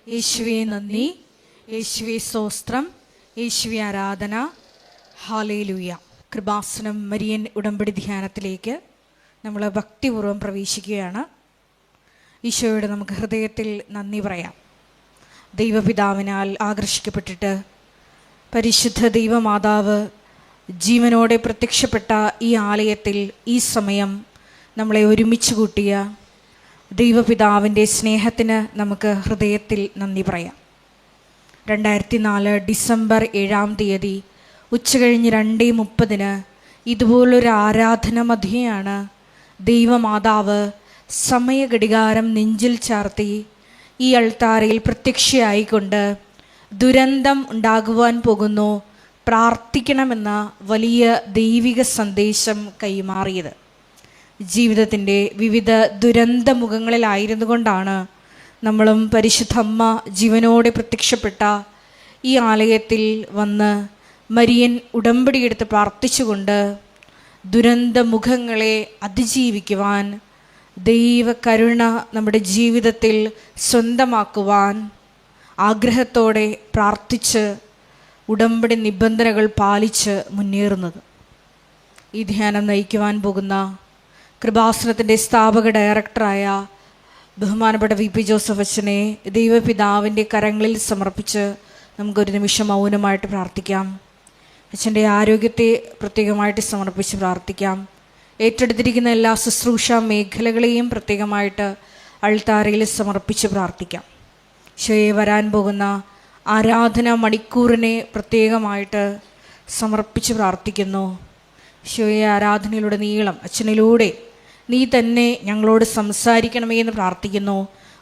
യേശുവേ നന്ദി, യേശുവേ സ്തോത്രം, യേശുവേ ആരാധന. ഹല്ലേലൂയ. കൃപാസനം മരിയൻ ഉടമ്പടി ധ്യാനത്തിലേക്ക് നമ്മൾ ഭക്തിപൂർവ്വം പ്രവേശിക്കുകയാണ്. ഈശോയോട് നമുക്ക് ഹൃദയത്തിൽ നന്ദി പറയാം. ദൈവപിതാവിനാൽ ആകർഷിക്കപ്പെട്ടിട്ട് പരിശുദ്ധ ദൈവമാതാവ് ജീവനോടെ പ്രത്യക്ഷപ്പെട്ട ഈ ആലയത്തിൽ ഈ സമയം നമ്മളെ ഒരുമിച്ച് കൂട്ടിയ ദൈവപിതാവിൻ്റെ സ്നേഹത്തിന് നമുക്ക് ഹൃദയത്തിൽ നന്ദി പറയാം. 2004 ഡിസംബർ 7-ാം തീയതി ഉച്ചകഴിഞ്ഞ് 2:30 ഇതുപോലൊരു ആരാധന മധ്യയാണ് ദൈവമാതാവ് സമയഘടികാരം നെഞ്ചിൽ ചാർത്തി ഈ അൾത്താരയിൽ പ്രത്യക്ഷയായിക്കൊണ്ട് ദുരന്തം ഉണ്ടാകുവാൻ പോകുന്നു, പ്രാർത്ഥിക്കണമെന്ന വലിയ ദൈവിക സന്ദേശം കൈമാറിയത്. ജീവിതത്തിൻ്റെ വിവിധ ദുരന്ത മുഖങ്ങളിലായിരുന്നു കൊണ്ടാണ് നമ്മളും പരിശുദ്ധ അമ്മ ജീവനോടെ പ്രത്യക്ഷപ്പെട്ട ഈ ആലയത്തിൽ വന്ന് മരിയൻ ഉടമ്പടിയെടുത്ത് പ്രാർത്ഥിച്ചുകൊണ്ട് ദുരന്ത മുഖങ്ങളെ അതിജീവിക്കുവാൻ, ദൈവകരുണ നമ്മുടെ ജീവിതത്തിൽ സ്വന്തമാക്കുവാൻ ആഗ്രഹത്തോടെ പ്രാർത്ഥിച്ച് ഉടമ്പടി നിബന്ധനകൾ പാലിച്ച് മുന്നേറുന്നത്. ഈ ധ്യാനം നയിക്കുവാൻ പോകുന്ന കൃപാസനത്തിൻ്റെ സ്ഥാപക ഡയറക്ടറായ ബഹുമാനപ്പെട്ട VP ജോസഫ് അച്ഛനെ ദൈവപിതാവിൻ്റെ കരങ്ങളിൽ സമർപ്പിച്ച് നമുക്കൊരു നിമിഷം മൗനമായിട്ട് പ്രാർത്ഥിക്കാം. അച്ഛൻ്റെ ആരോഗ്യത്തെ പ്രത്യേകമായിട്ട് സമർപ്പിച്ച് പ്രാർത്ഥിക്കാം. ഏറ്റെടുത്തിരിക്കുന്ന എല്ലാ ശുശ്രൂഷ മേഖലകളെയും പ്രത്യേകമായിട്ട് അൾത്താരയിൽ സമർപ്പിച്ച് പ്രാർത്ഥിക്കാം. ഈശോയെ വരാൻ പോകുന്ന ആരാധന മണിക്കൂറിനെ പ്രത്യേകമായിട്ട് സമർപ്പിച്ച് പ്രാർത്ഥിക്കുന്നു. ഈശോയെ ആരാധനയിലൂടെ നീളം അച്ഛനിലൂടെ നീ തന്നെ ഞങ്ങളോട് സംസാരിക്കണമേ എന്ന് പ്രാർത്ഥിക്കുന്നു.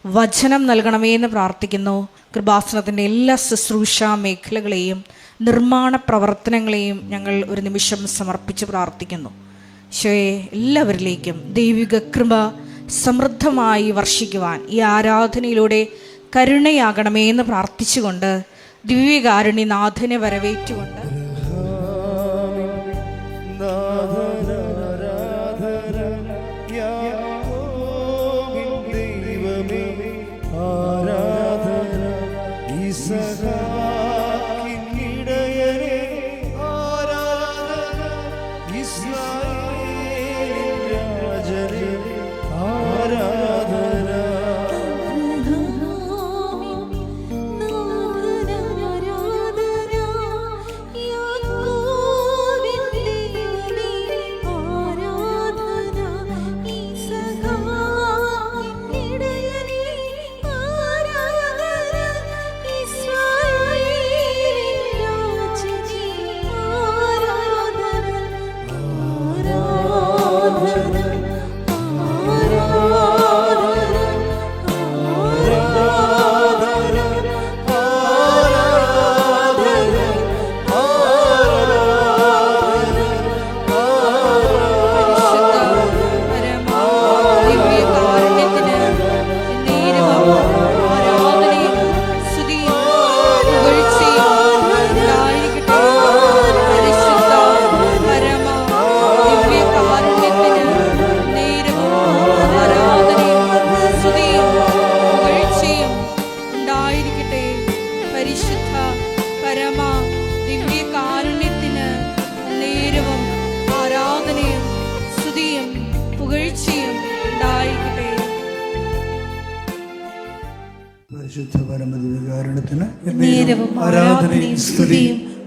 വചനം നൽകണമേ എന്ന് പ്രാർത്ഥിക്കുന്നു. കൃപാസനത്തിൻ്റെ എല്ലാ ശുശ്രൂഷ മേഖലകളെയും നിർമ്മാണ പ്രവർത്തനങ്ങളെയും ഞങ്ങൾ ഒരു നിമിഷം സമർപ്പിച്ച് പ്രാർത്ഥിക്കുന്നു. ഈശോയെ എല്ലാവരിലേക്കും ദൈവിക കൃപ സമൃദ്ധമായി വർഷിക്കുവാൻ ഈ ആരാധനയിലൂടെ കരുണയാകണമേ എന്ന് പ്രാർത്ഥിച്ചുകൊണ്ട് ദിവ്യകാരുണ്യനാഥനെ വരവേറ്റുകൊണ്ട്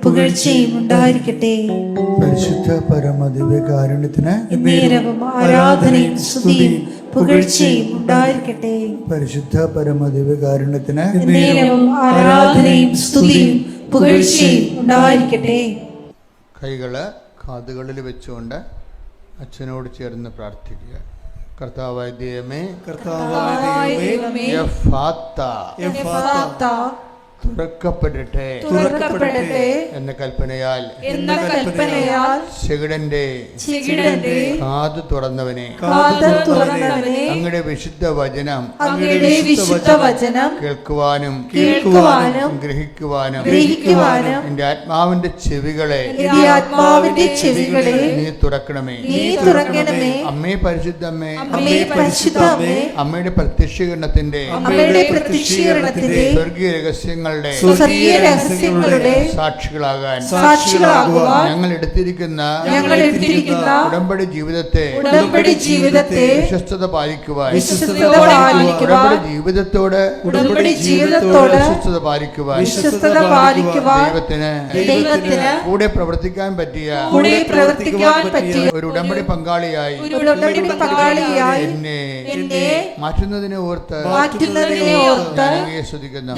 പുകഴ്ചയും ഉണ്ടായിരിക്കട്ടെ. പരിശുദ്ധ പരമദിവ്യകാരുണ്യത്തിന് നേരവും ആരാധനയും സ്തുതിയും പുകഴ്ചയും ഉണ്ടായിരിക്കട്ടെ. പരിശുദ്ധ പരമദിവ്യകാരുണ്യത്തിന് നേരവും ആരാധനയും സ്തുതിയും പുകഴ്ചയും ഉണ്ടായിരിക്കട്ടെ. കൈകള് കാതുകളിൽ വെച്ചുകൊണ്ട് അച്ഛനോട് ചേർന്ന് പ്രാർത്ഥിക്കുക. കർത്താവായ ദൈവമേ, കർത്താവായ ദൈവമേ, എഫ്ഫാത്ത, എഫ്ഫാത്ത, തുറക്കപ്പെടട്ടെ എന്ന കൽപ്പനയാൽ ചെകിടന്റെ കാത് തുറന്നവനെ അങ്ങയുടെ വിശുദ്ധ വചനം കേൾക്കുവാനും ഗ്രഹിക്കുവാനും എന്റെ ആത്മാവിന്റെ ചെവികളെ നീ തുറക്കണമേ. അമ്മേ പരിശുദ്ധമ്മേ, അമ്മയുടെ പ്രത്യക്ഷീകരണത്തിന്റെ സ്വർഗീയ രഹസ്യങ്ങളുടെ സാക്ഷികളാകാൻ ഞങ്ങൾ എടുത്തിരിക്കുന്ന ഉടമ്പടി ജീവിതത്തെ വിശ്വസ്തത പാലിക്കുവാൻ, ഉടമ്പടി ജീവിതത്തോട് വിശ്വസ്തത പാലിക്കുവാൻ ദൈവത്തിന് കൂടെ പ്രവർത്തിക്കാൻ പറ്റിയ ഒരു ഉടമ്പടി പങ്കാളിയായി എന്നെ മാറ്റുന്നതിനെ ഓർത്ത് സ്തുതിക്കുന്നു.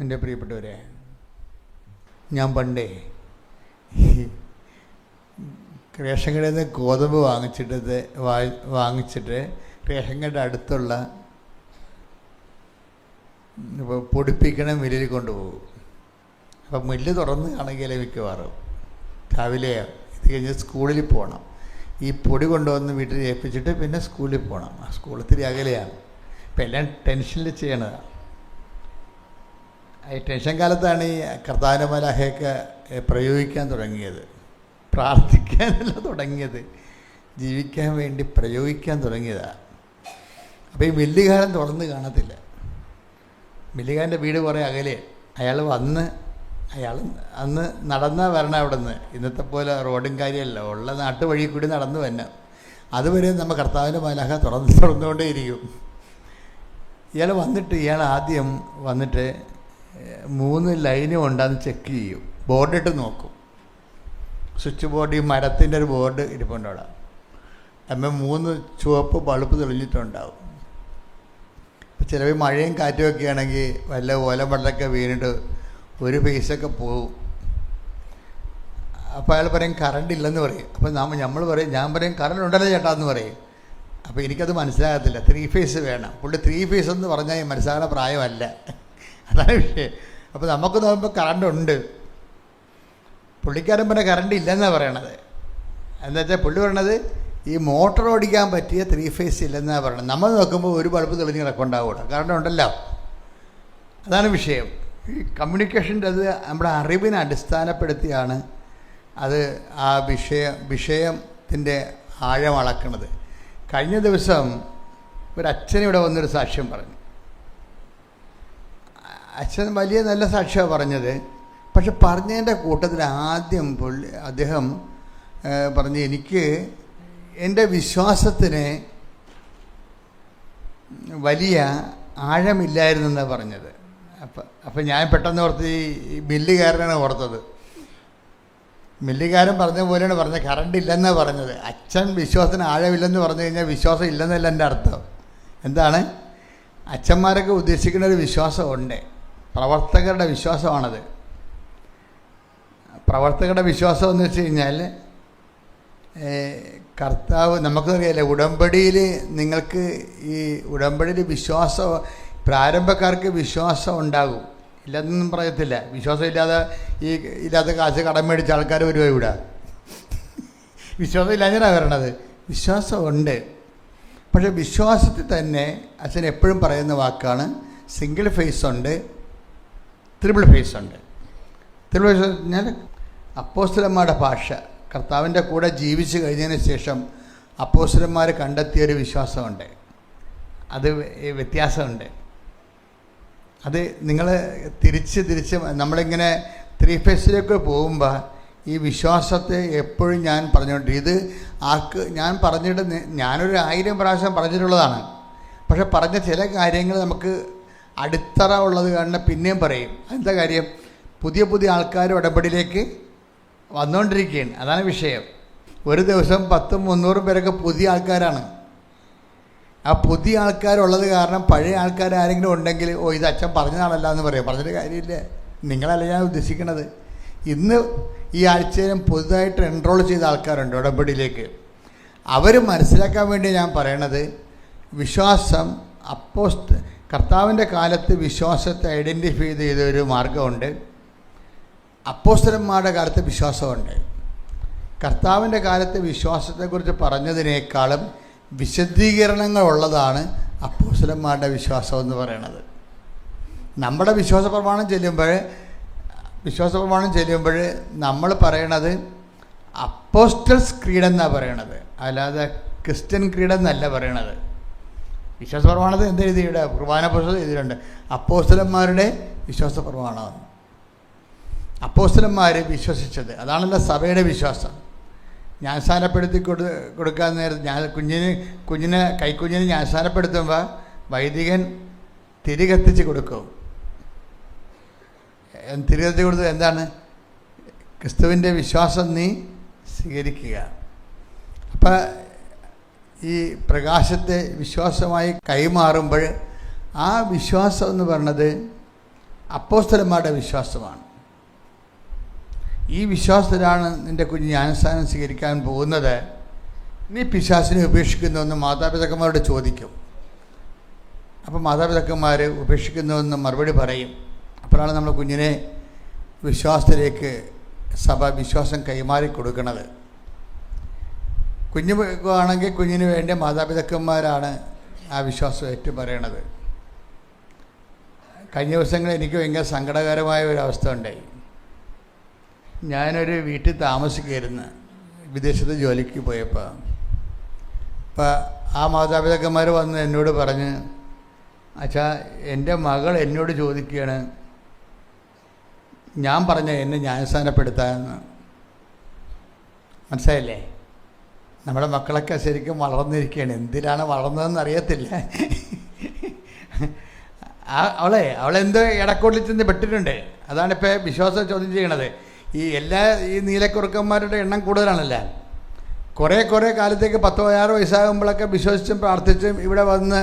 എൻ്റെ പ്രിയപ്പെട്ടവരെ, ഞാൻ പണ്ടേ റേഷൻ കടയിൽ നിന്ന് ഗോതമ്പ് വാങ്ങിച്ചിട്ട് റേഷൻ കടയുടെ അടുത്തുള്ള പൊടിപ്പിക്കണ മില്ലിൽ കൊണ്ടുപോകും. അപ്പം മില്ല് തുറന്ന് കാണെങ്കിലേ മിക്കവാറും രാവിലെ ഇത് കഴിഞ്ഞ് സ്കൂളിൽ പോകണം. ഈ പൊടി കൊണ്ടുവന്ന് വീട്ടിൽ ഏൽപ്പിച്ചിട്ട് പിന്നെ സ്കൂളിൽ പോകണം. ആ സ്കൂൾ ഇത്തിരി അകലെയാണ്. ഇപ്പം എല്ലാം ടെൻഷനിൽ ചെയ്യണതാണ്. ഈ ടെൻഷൻ കാലത്താണ് ഈ കർത്താവിൻ്റെ മലാഖയൊക്കെ പ്രയോഗിക്കാൻ തുടങ്ങിയത്. പ്രാർത്ഥിക്കാനല്ല തുടങ്ങിയത്, ജീവിക്കാൻ വേണ്ടി പ്രയോഗിക്കാൻ തുടങ്ങിയതാണ്. അപ്പോൾ ഈ മില്ലുകാരൻ തുറന്ന് കാണത്തില്ല. മില്ലുകാരൻ്റെ വീട് കുറേ അകലെ. അയാൾ അന്ന് നടന്നാൽ വരണം അവിടെ നിന്ന്. ഇന്നത്തെ പോലെ റോഡും കാര്യമല്ല, ഉള്ള നാട്ടുവഴി കൂടി നടന്നു തന്നെ. അതുവരെ നമ്മൾ കർത്താവിൻ്റെ മലാഖ തുറന്നുകൊണ്ടേയിരിക്കും. ഇയാൾ ആദ്യം വന്നിട്ട് 3 ലൈനും ഉണ്ടെന്ന് ചെക്ക് ചെയ്യും. ബോർഡിട്ട് നോക്കും. സ്വിച്ച് ബോർഡ്, ഈ മരത്തിൻ്റെ ഒരു ബോർഡ് ഇരിപ്പുണ്ട് അവിടെ. അമ്മ 3 ചുവപ്പ് ബൾബ് തെളിഞ്ഞിട്ടുണ്ടാവും. ഇപ്പോൾ ചിലപ്പോൾ മഴയും കാറ്റും ഒക്കെ ആണെങ്കിൽ വല്ല ഓലമടലൊക്കെ വീണിട്ട് ഒരു പൈസയൊക്കെ പോകും. അപ്പോൾ അയാൾ പറയും കറണ്ട് ഇല്ലെന്ന് പറയും. അപ്പോൾ ഞാൻ പറയും കറണ്ട് ഉണ്ടല്ലോ ചേട്ടാ എന്ന് പറയും. അപ്പോൾ എനിക്കത് മനസ്സിലാകത്തില്ല. 3 ഫേസ് വേണം. പുള്ളി 3 ഫേസ് എന്ന് പറഞ്ഞാൽ മനസ്സിലാകുന്ന പ്രായമല്ല. അതാണ് വിഷയം. അപ്പോൾ നമുക്ക് നോക്കുമ്പോൾ കറണ്ട് ഉണ്ട്. പുള്ളിക്കാരൻ പറഞ്ഞ കറണ്ട് ഇല്ലെന്നാണ് പറയണത്. എന്താ വെച്ചാൽ പുള്ളി പറയണത് ഈ മോട്ടോർ ഓടിക്കാൻ പറ്റിയ 3 ഫേസ് ഇല്ലെന്നാണ് പറയണത്. നമ്മൾ നോക്കുമ്പോൾ ഒരു ബൾബ് തെളിഞ്ഞ് കിടക്കുന്നുണ്ടാവും. കറണ്ട് ഉണ്ടല്ലോ. അതാണ് വിഷയം. ഈ കമ്മ്യൂണിക്കേഷൻ്റെ അത് നമ്മുടെ അറിവിനെ അടിസ്ഥാനപ്പെടുത്തിയാണ് അത് ആ വിഷയത്തിൻ്റെ ആഴം അളക്കുന്നത്. കഴിഞ്ഞ ദിവസം ഒരച്ഛനിവിടെ വന്നൊരു സാക്ഷ്യം പറഞ്ഞു. അച്ഛൻ വലിയ നല്ല സാക്ഷ്യമാണ് പറഞ്ഞത്. പക്ഷെ പറഞ്ഞതിൻ്റെ കൂട്ടത്തിൽ ആദ്യം അദ്ദേഹം പറഞ്ഞ് എനിക്ക് എൻ്റെ വിശ്വാസത്തിന് വലിയ ആഴമില്ലായിരുന്നെന്നാണ് പറഞ്ഞത്. അപ്പം ഞാൻ പെട്ടെന്ന് ഓർത്ത് ഈ മില്ലുകാരനാണ് ഓർത്തത്. മില്ലുകാരൻ പറഞ്ഞ പോലെയാണ് പറഞ്ഞത്, കറണ്ട് ഇല്ലെന്നാണ് പറഞ്ഞത്. അച്ഛൻ വിശ്വാസത്തിന് ആഴമില്ലെന്ന് പറഞ്ഞു കഴിഞ്ഞാൽ വിശ്വാസം ഇല്ലെന്നല്ല എൻ്റെ അർത്ഥം. എന്താണ്? അച്ഛന്മാരൊക്കെ ഉദ്ദേശിക്കുന്ന ഒരു വിശ്വാസമുണ്ട്. പ്രവർത്തകരുടെ വിശ്വാസമാണത്. പ്രവർത്തകരുടെ വിശ്വാസം എന്ന് വെച്ച് കഴിഞ്ഞാൽ കർത്താവ് നമുക്കറിയാലേ, ഉടമ്പടിയിൽ നിങ്ങൾക്ക് ഈ ഉടമ്പടിയിൽ വിശ്വാസം, പ്രാരംഭക്കാർക്ക് വിശ്വാസം ഉണ്ടാകും, ഇല്ലെന്നൊന്നും പറയത്തില്ല. വിശ്വാസം ഇല്ലാത്ത കാശ് കടം മേടിച്ച ആൾക്കാർ വരുമോ ഇവിടെ? വിശ്വാസം ഇല്ലാഞ്ഞാണ് വരണത്. വിശ്വാസമുണ്ട്. പക്ഷേ വിശ്വാസത്തിൽ തന്നെ അച്ഛൻ എപ്പോഴും പറയുന്ന വാക്കാണ് സിംഗിൾ ഫേസ് ഉണ്ട്, ത്രിപിൾ ഫേസ് ഉണ്ട്. ത്രിപിൾ ഫേസ് പറഞ്ഞാൽ അപ്പോസ്തലന്മാരുടെ ഭാഷ. കർത്താവിൻ്റെ കൂടെ ജീവിച്ചു കഴിഞ്ഞതിന് ശേഷം അപ്പോസ്തലന്മാർ കണ്ടെത്തിയൊരു വിശ്വാസമുണ്ട്. അത് വ്യത്യാസമുണ്ട്. അത് നിങ്ങൾ തിരിച്ച് നമ്മളിങ്ങനെ 3 ഫേസിലേക്ക് പോകുമ്പോൾ ഈ വിശ്വാസത്തെ എപ്പോഴും ഞാൻ പറഞ്ഞുകൊണ്ട് ഇത് ഞാൻ പറഞ്ഞിട്ട് ഞാനൊരു 1000 പ്രാവശ്യം പറഞ്ഞിട്ടുള്ളതാണ്. പക്ഷെ പറഞ്ഞ ചില കാര്യങ്ങൾ നമുക്ക് അടിത്തറ ഉള്ളത് കാരണം പിന്നെയും പറയും. എന്താ കാര്യം? പുതിയ പുതിയ ആൾക്കാർ ഉടമ്പടിയിലേക്ക് വന്നുകൊണ്ടിരിക്കുകയാണ്. അതാണ് വിഷയം. ഒരു ദിവസം 100-300 പേരൊക്കെ പുതിയ ആൾക്കാരാണ്. ആ പുതിയ ആൾക്കാരുള്ളത് കാരണം പഴയ ആൾക്കാർ ആരെങ്കിലും ഉണ്ടെങ്കിൽ ഇത് അച്ഛൻ പറഞ്ഞതാണല്ലോ എന്ന് പറയും. പറഞ്ഞിട്ട് കാര്യമില്ല. നിങ്ങളല്ല ഞാൻ ഉദ്ദേശിക്കണത്. ഇന്ന് ഈ ആഴ്ചയിലും പുതുതായിട്ട് എൻറോൾ ചെയ്ത ആൾക്കാരുണ്ട് ഉടമ്പടിയിലേക്ക്. അവർ മനസ്സിലാക്കാൻ വേണ്ടി ഞാൻ പറയണത്, വിശ്വാസം കർത്താവിൻ്റെ കാലത്ത് വിശ്വാസത്തെ ഐഡൻറ്റിഫൈ ചെയ്ത ഒരു മാർഗമുണ്ട്. അപ്പോസ്തലന്മാരുടെ കാലത്ത് വിശ്വാസമുണ്ട്. കർത്താവിൻ്റെ കാലത്ത് വിശ്വാസത്തെക്കുറിച്ച് പറഞ്ഞതിനേക്കാളും വിശദീകരണങ്ങളുള്ളതാണ് അപ്പോസ്തലന്മാരുടെ വിശ്വാസം എന്ന് പറയുന്നത്. നമ്മുടെ വിശ്വാസ പ്രമാണം ചെല്ലുമ്പോൾ നമ്മൾ പറയണത് അപ്പോസ്റ്റൽസ് ക്രീഡ് എന്നാണ് പറയണത്, അല്ലാതെ ക്രിസ്ത്യൻ ക്രീഡ് എന്നല്ല പറയണത്. വിശ്വാസ പ്രമാണത്തിൽ എന്ത് എഴുതിയുടെ കുർബാന പുസ്തകം എഴുതിയിട്ടുണ്ട്, അപ്പോസ്തലന്മാരുടെ വിശ്വാസ പ്രമാണം. അപ്പോസ്തലന്മാർ വിശ്വസിച്ചത് അതാണല്ലോ സഭയുടെ വിശ്വാസം. ജ്ഞാനസ്നാനപ്പെടുത്തി കൊടുക്കാൻ നേരത്ത് കൈക്കുഞ്ഞിനെ ജ്ഞാനസ്നാനപ്പെടുത്തുമ്പോൾ വൈദികൻ തിരികത്തിച്ച് കൊടുക്കും. തിരികത്തി കൊടുത്തത് എന്താണ്? ക്രിസ്തുവിൻ്റെ വിശ്വാസം നീ സ്വീകരിക്കുക. അപ്പം ഈ പ്രകാശത്തെ വിശ്വാസമായി കൈമാറുമ്പോൾ ആ വിശ്വാസം എന്ന് പറയുന്നത് അപ്പോസ്തലന്മാരുടെ വിശ്വാസമാണ്. ഈ വിശ്വാസത്തിലാണ് നിൻ്റെ കുഞ്ഞ് ജ്ഞാനസ്നാനം സ്വീകരിക്കാൻ പോകുന്നത്. നീ പിശാചിനെ ഉപേക്ഷിക്കുന്നുവെന്ന് മാതാപിതാക്കന്മാരോട് ചോദിക്കും. അപ്പോൾ മാതാപിതാക്കന്മാർ ഉപേക്ഷിക്കുന്നുവെന്ന് മറുപടി പറയും. അപ്പോഴാണ് നമ്മൾ കുഞ്ഞിനെ വിശ്വാസത്തിലേക്ക് സഭ വിശ്വാസം കൈമാറി കൊടുക്കുന്നത്. കുഞ്ഞ് ആണെങ്കിൽ കുഞ്ഞിന് വേണ്ടി മാതാപിതാക്കന്മാരാണ് ആ വിശ്വാസം ഏറ്റു പറയണത്. കഴിഞ്ഞ ദിവസങ്ങളിൽ എനിക്ക് ഭയങ്കര സങ്കടകരമായ ഒരവസ്ഥ ഉണ്ടായി. ഞാനൊരു വീട്ടിൽ താമസിക്കുകയായിരുന്നു വിദേശത്ത് ജോലിക്ക് പോയപ്പോൾ. അപ്പോൾ ആ മാതാപിതാക്കന്മാർ വന്ന് എന്നോട് പറഞ്ഞ്, അച്ഛാ എൻ്റെ മകൾ എന്നോട് ചോദിക്കുകയാണ്, ഞാൻ പറഞ്ഞ എന്നെ ജ്ഞാനസ്നാനപ്പെടുത്താമെന്ന്. മനസ്സിലായില്ലേ? നമ്മുടെ മക്കളൊക്കെ ശരിക്കും വളർന്നിരിക്കുകയാണ്. എന്തിനാണ് വളർന്നതെന്ന് അറിയത്തില്ല. അവളെന്തോ ഇടക്കോട്ടിൽ ചെന്ന് പെട്ടിട്ടുണ്ട്. അതാണിപ്പോൾ വിശ്വാസം ചോദ്യം ചെയ്യണത്. ഈ നീലക്കുറുക്കന്മാരുടെ എണ്ണം കൂടുതലാണല്ലോ. കുറേ കാലത്തേക്ക് 10-16 വയസ്സാകുമ്പോഴൊക്കെ വിശ്വസിച്ചും പ്രാർത്ഥിച്ചും ഇവിടെ വന്ന്